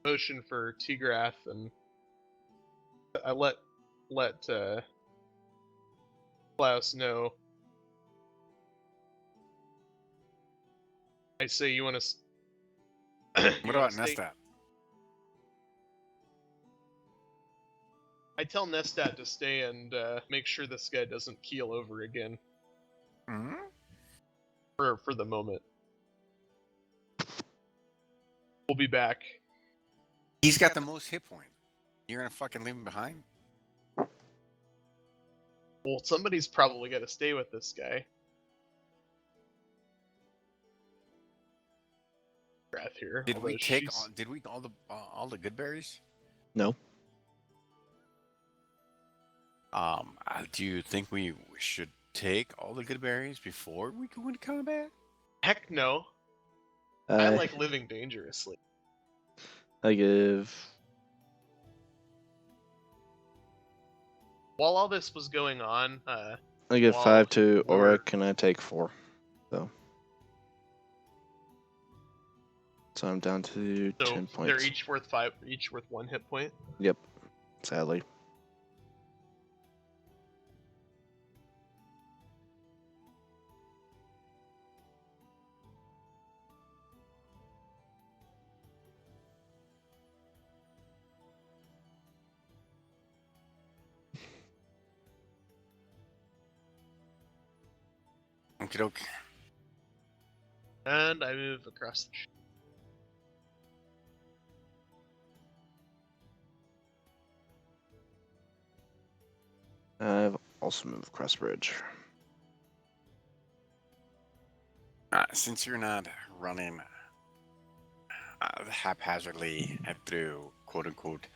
Motion for Tigrath, and I let Klaus know. I say you want to. What about Nestat? I tell Nestat to stay and make sure this guy doesn't keel over again Mm-hmm. for the moment. We'll be back. He's got the most hit points. You're gonna fucking leave him behind? Well, somebody's probably got to stay with this guy. Wrath here. Did we although take she's- all, did we all the good berries? No. Do you think we should take all the good berries before we go into combat? Heck no. I like living dangerously. I give. While all this was going on, I give While 5 to we were- Auric, and I take 4. So I'm down to so 10 points. they're each worth 5, each worth 1 hit point. Yep. Sadly. Okie doke. And I move across the I've also moved across the bridge. Since you're not running haphazardly through quote unquote,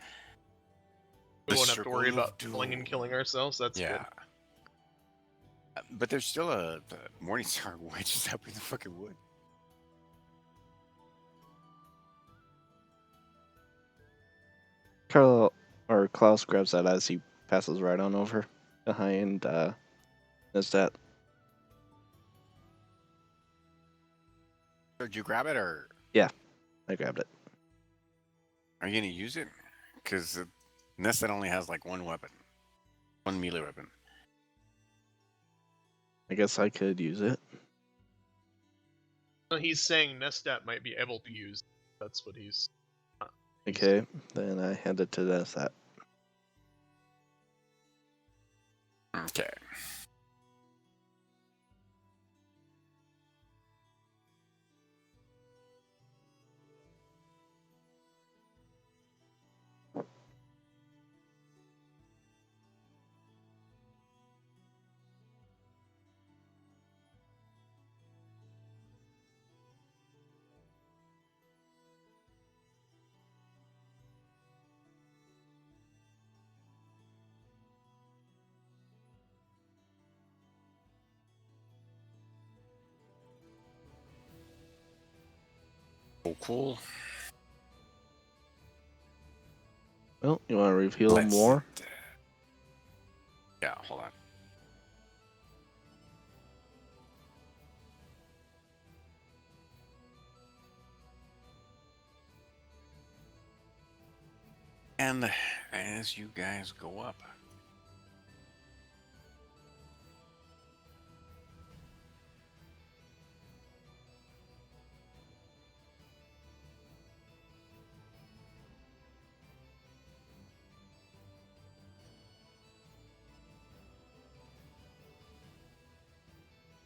We the won't have to circle worry of about killing and killing ourselves. That's yeah. good. But there's still the Morningstar wedges up in the fucking wood. Klaus grabs that as he passes right on over behind Nestat. Did you grab it, or I grabbed it. are you gonna use it? Because Nestat only has like one melee weapon. I guess I could use it. No, he's saying Nestat might be able to use. That's what he's. Okay, then I hand it to Nestat. Okay. Oh, cool. Well, you want to reveal Let's- more? Yeah, hold on. And as you guys go up,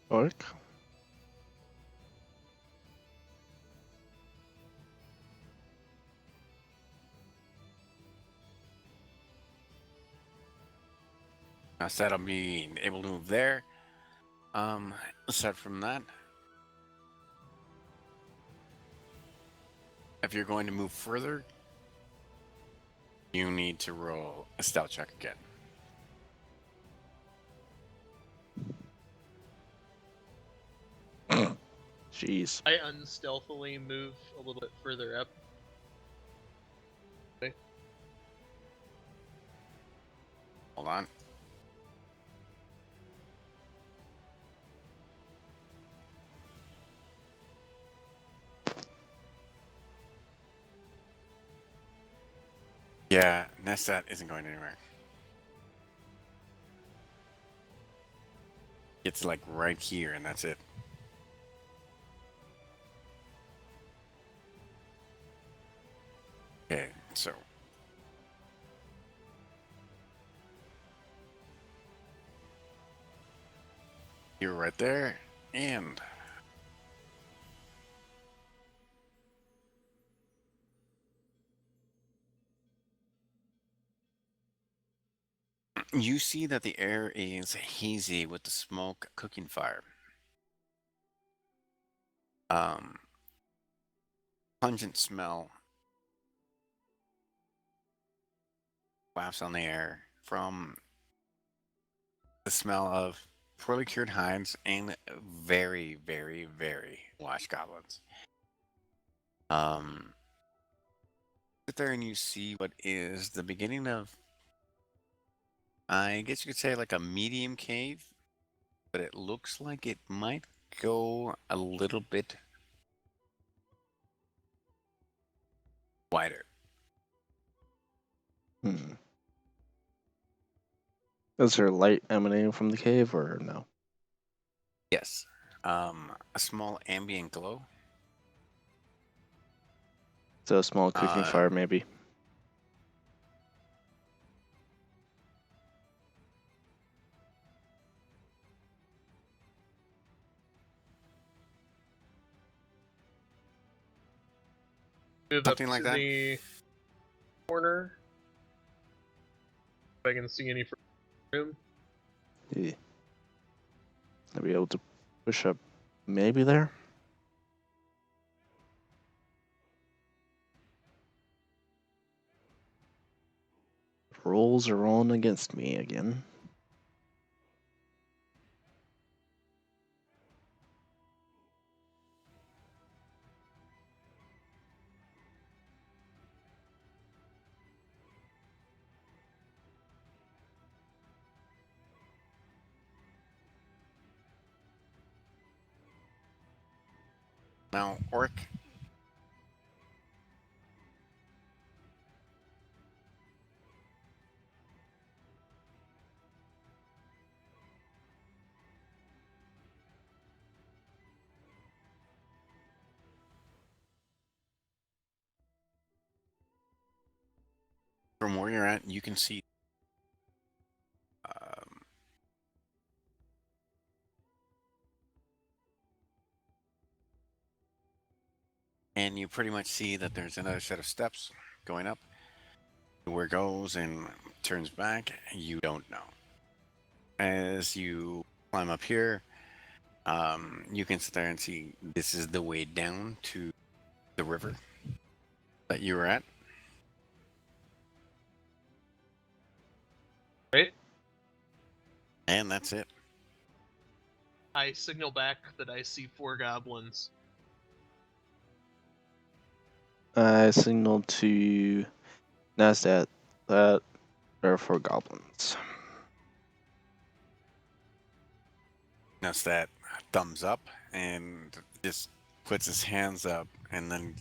Auric? instead of being able to move there, aside from that, if you're going to move further, you need to roll a stealth check again. Jeez. I unstealthily move a little bit further up. Hold on. Yeah, Nestat isn't going anywhere. It's like right here, and that's it. Okay, so you're right there, and you see that the air is hazy with the smoke cooking fire. Pungent smell wafts on the air from the smell of poorly cured hides and very, very, very washed goblins. Sit there and you see what is the beginning of, I guess you could say, like a medium cave, but it looks like it might go a little bit wider. Hmm. Is there light emanating from the cave or no? Yes. A small ambient glow. So a small cooking Uh, fire, maybe. Move up Something like to that. the corner. If I can see any from the room. Yeah. I'll be able to push up maybe there. Rolls are rolling against me again. Now, Orc. From where you're at, you can see um, and you pretty much see that there's another set of steps going up. Where it goes and turns back, you don't know. As you climb up here, you can sit there and see this is the way down to the river that you were at. Right? And that's it. I signal back that I see 4 goblins. I signaled to Nasdaq that there are 4 goblins. Notice that thumbs up and just puts his hands up, and then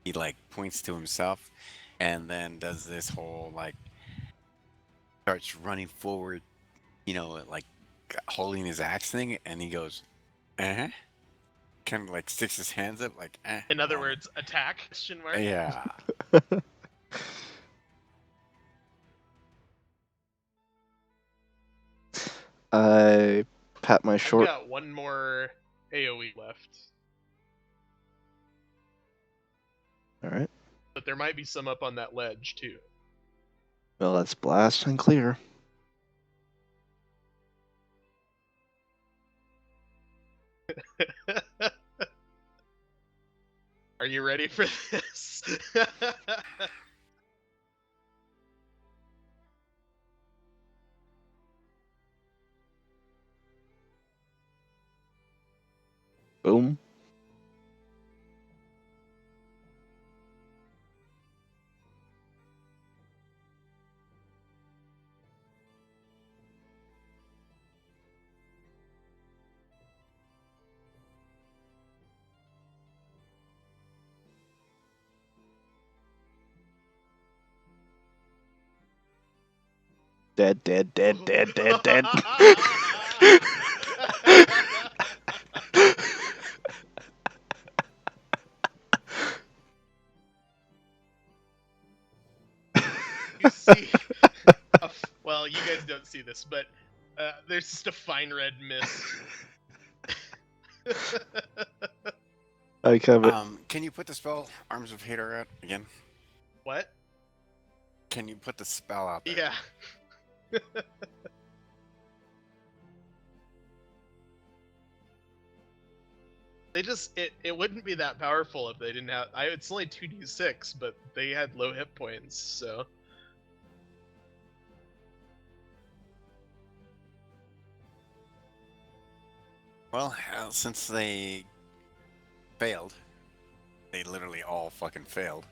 he like points to himself and then does this whole like starts running forward, like holding his axe thing, and he goes, uh-huh. Kind of like sticks his hands up like, In other words, attack? Question mark. yeah. I pat my I've short. got one more AoE left, All right. but there might be some up on that ledge too. Well, let's blast and clear. Are you ready for this? Boom. Dead, dead, dead, dead, dead, dead. You see, well, you guys don't see this, but there's just a fine red mist. I cover. Can you put the spell Arms of Hater out again? What? Can you put the spell out there? Yeah. It wouldn't be that powerful if they didn't have. It's only 2d6, but they had low hit points, so. Well, since they failed, they literally all fucking failed.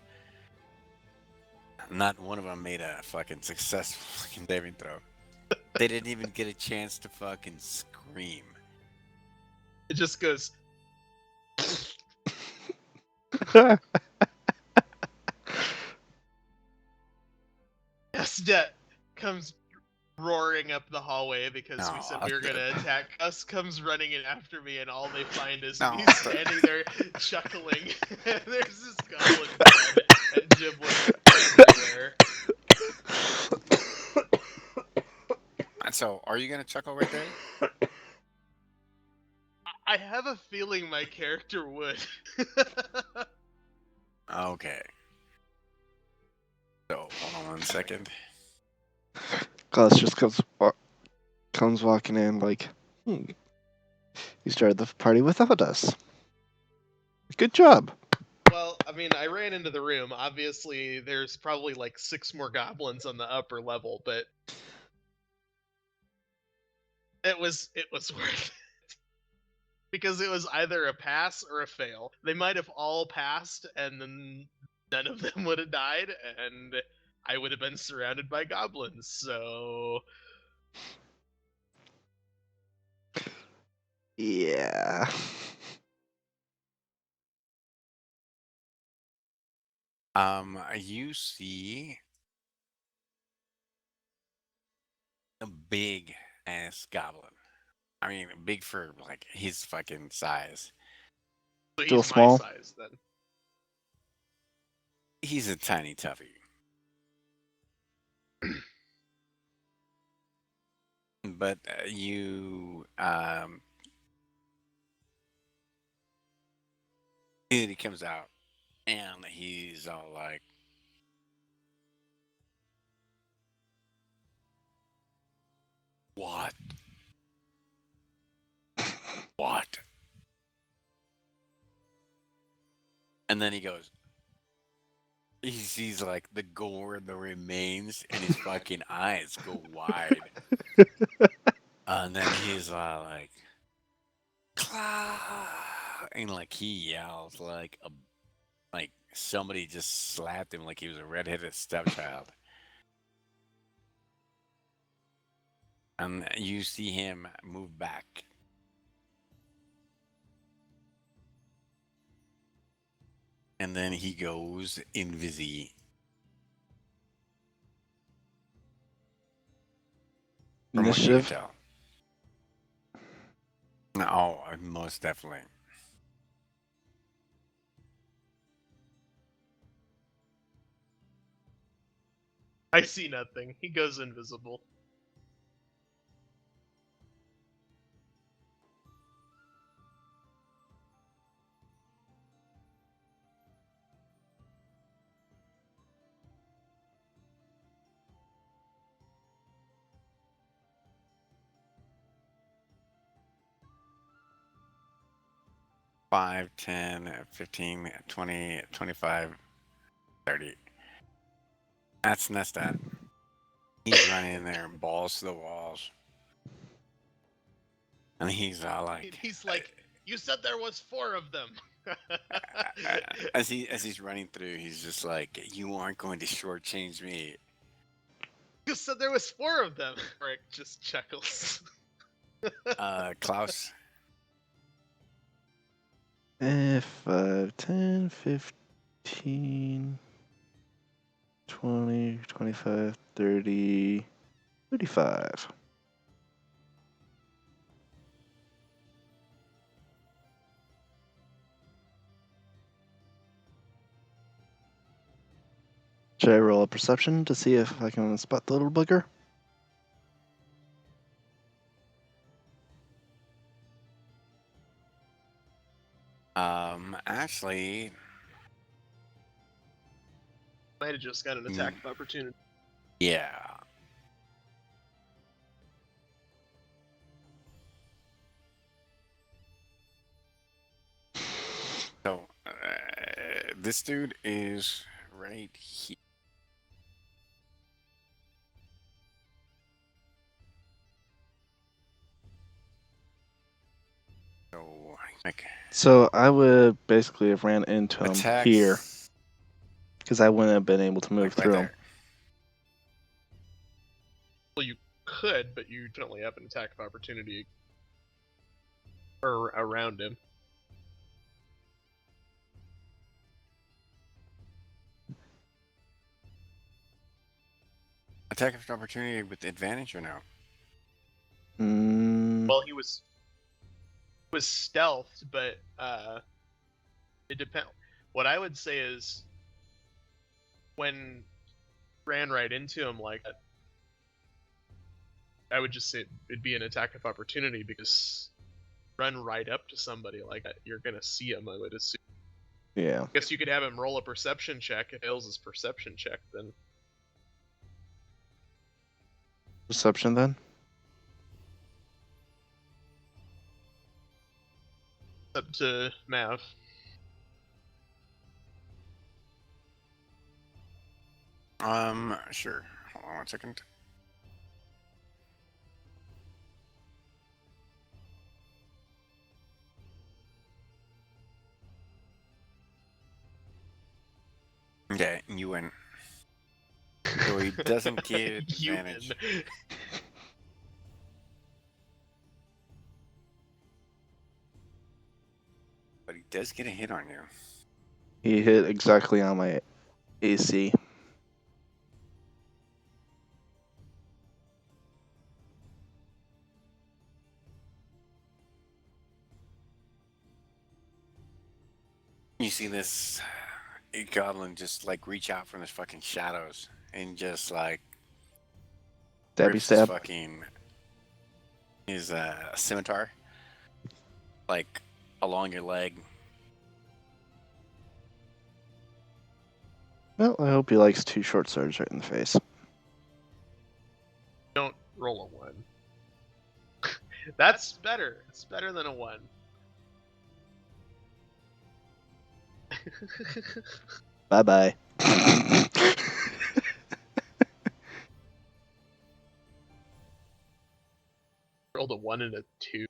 Not one of them made a fucking successful fucking saving throw. They didn't even get a chance to fucking scream. It just goes. Estet comes roaring up the hallway because we said we were gonna attack. Gus comes running in after me, and all they find is me standing there chuckling. There's this goblin blood and giblets everywhere. So, are you gonna chuckle right there? I have a feeling my character would. Okay. So, hold on 1 second. Klaus just comes walking in like, you started the party without us. Good job. Well, I mean, I ran into the room. Obviously, there's probably like 6 more goblins on the upper level, but it was worth it. Because it was either a pass or a fail. They might have all passed, and then none of them would have died, and I would have been surrounded by goblins. So Yeah. You see a big ass goblin. I mean, big for like his fucking size. he's Still my small? size then. He's a tiny toughie. But he comes out and he's all like, "What? What?" And then he goes, he sees like the gore and the remains, and his fucking eyes go wide. And then he's like, "Clah!" And like he yells like somebody just slapped him like he was a redheaded stepchild. And you see him move back. And then he goes invisi. From what you can Initiative. tell. Oh, most definitely. I see nothing. He goes invisible. Five, 10, 15, 20, 25, 30. That's that. He's running in there and balls to the walls. And he's like, He's like, "You said there was 4 of them." as he's running through, he's just like, "You aren't going to shortchange me." You said there was 4 of them. Rick just chuckles. Klaus. 5, 10, 15, 20, 25, 30. 35. Should I roll a perception to see if I can spot the little bugger? Actually, Might have just got an attack of opportunity. yeah. So, this dude is right here. So, like, So I would basically have ran into him attacks here because I wouldn't have been able to move like right through him. there. Well, you could, but you definitely have an attack of opportunity around him. Attack of opportunity with advantage or no? Well, he was stealthed, but it depends. What I would say is when ran right into him like that, I would just say it'd be an attack of opportunity because run right up to somebody like that, you're gonna see him. I would assume. Yeah. I guess you could have him roll a perception check. If it fails his perception check, then Perception then? up to Mav. Sure. Hold on 1 second. Okay, you win. So he doesn't get You advantage. win. But he does get a hit on you. He hit exactly on my AC. You see this goblin just like reach out from his fucking shadows and just like Stabby rips stab. his scimitar like along your leg. Well, I hope he likes 2 short swords right in the face. Don't roll a 1. That's better. It's better than a 1. Bye bye. Rolled a 1 and a 2.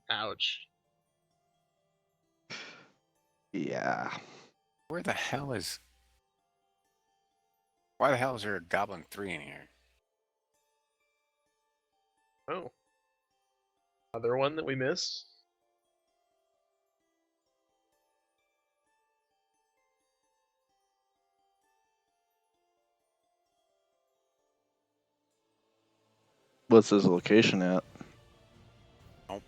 Ouch. Yeah. Why the hell is there a goblin 3 in here? Oh. Other one that we missed? What's his location at? Nope.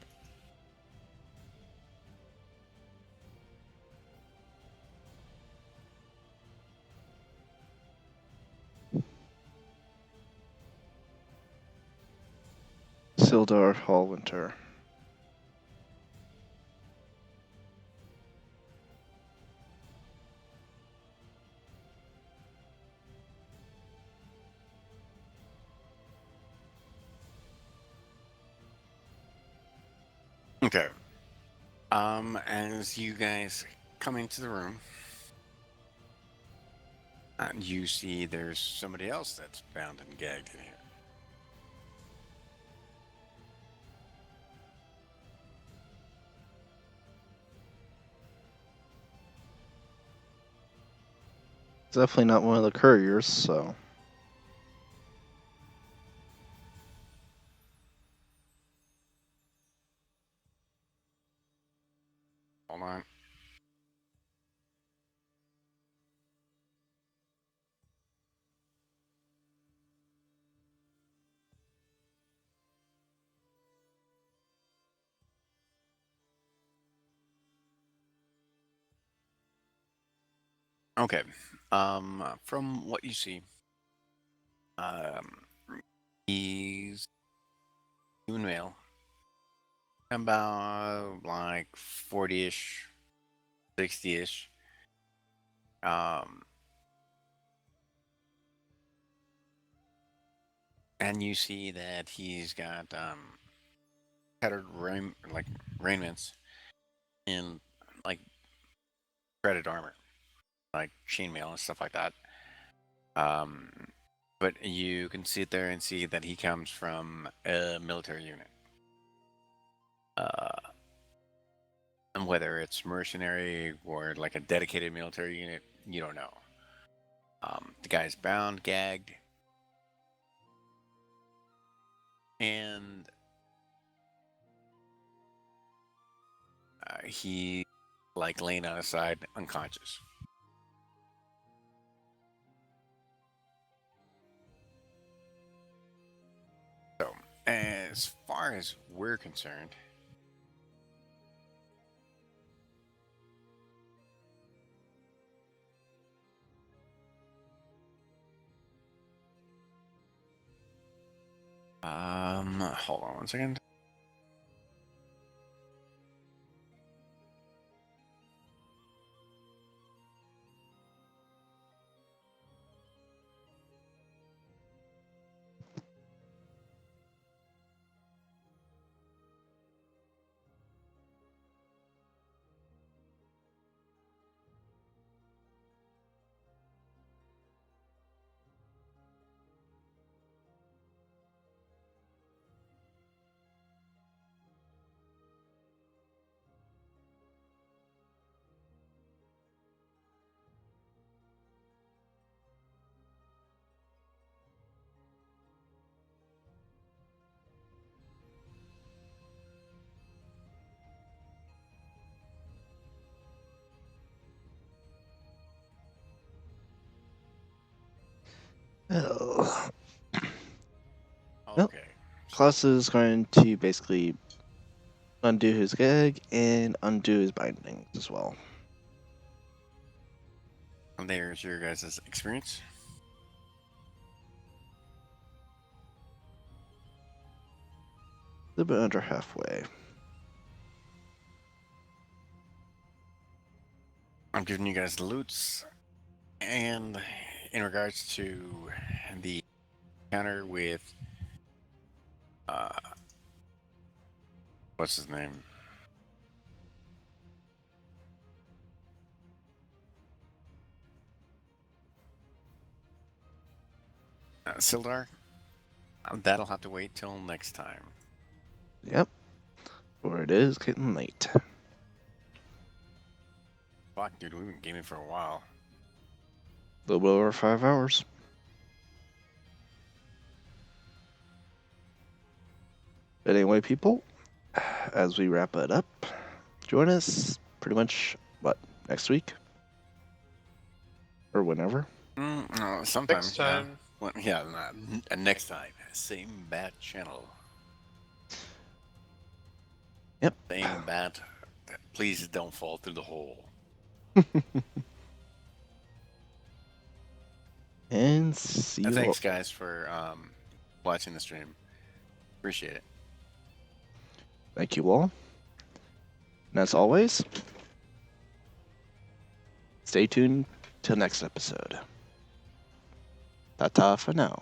Sildar Hallwinter. Okay. As you guys come into the room, you see there's somebody else that's bound and gagged in here. It's definitely not one of the couriers, so. Hold on. Okay. From what you see, um, he's human male, about like 40-ish, 60-ish. Um, and you see that he's got tattered raiments in like shredded armor, like chainmail and stuff like that. Um, but you can sit there and see that he comes from a military unit. Uh, and whether it's mercenary or like a dedicated military unit, you don't know. The guy's bound, gagged, and he like laying on his side, unconscious. So, as far as we're concerned, hold on one second. Oh. Well, Okay. Klaus is going to basically undo his gag and undo his bindings as well. And there's your guys' experience. A little bit under halfway. I'm giving you guys the loots. And in regards to the encounter with what's his name? Sildar. That'll have to wait till next time. Yep. Or it is getting late. Fuck, dude, we've been gaming for a while. A little bit over 5 hours. But anyway, people, as we wrap it up, join us pretty much, next week? Or whenever? No, sometime. Next time. Yeah, next time. Same bat channel. Yep. Same bat. Please don't fall through the hole. And see you all. Thanks, guys, for watching the stream. Appreciate it. Thank you all. And as always, stay tuned till next episode. Ta-ta for now.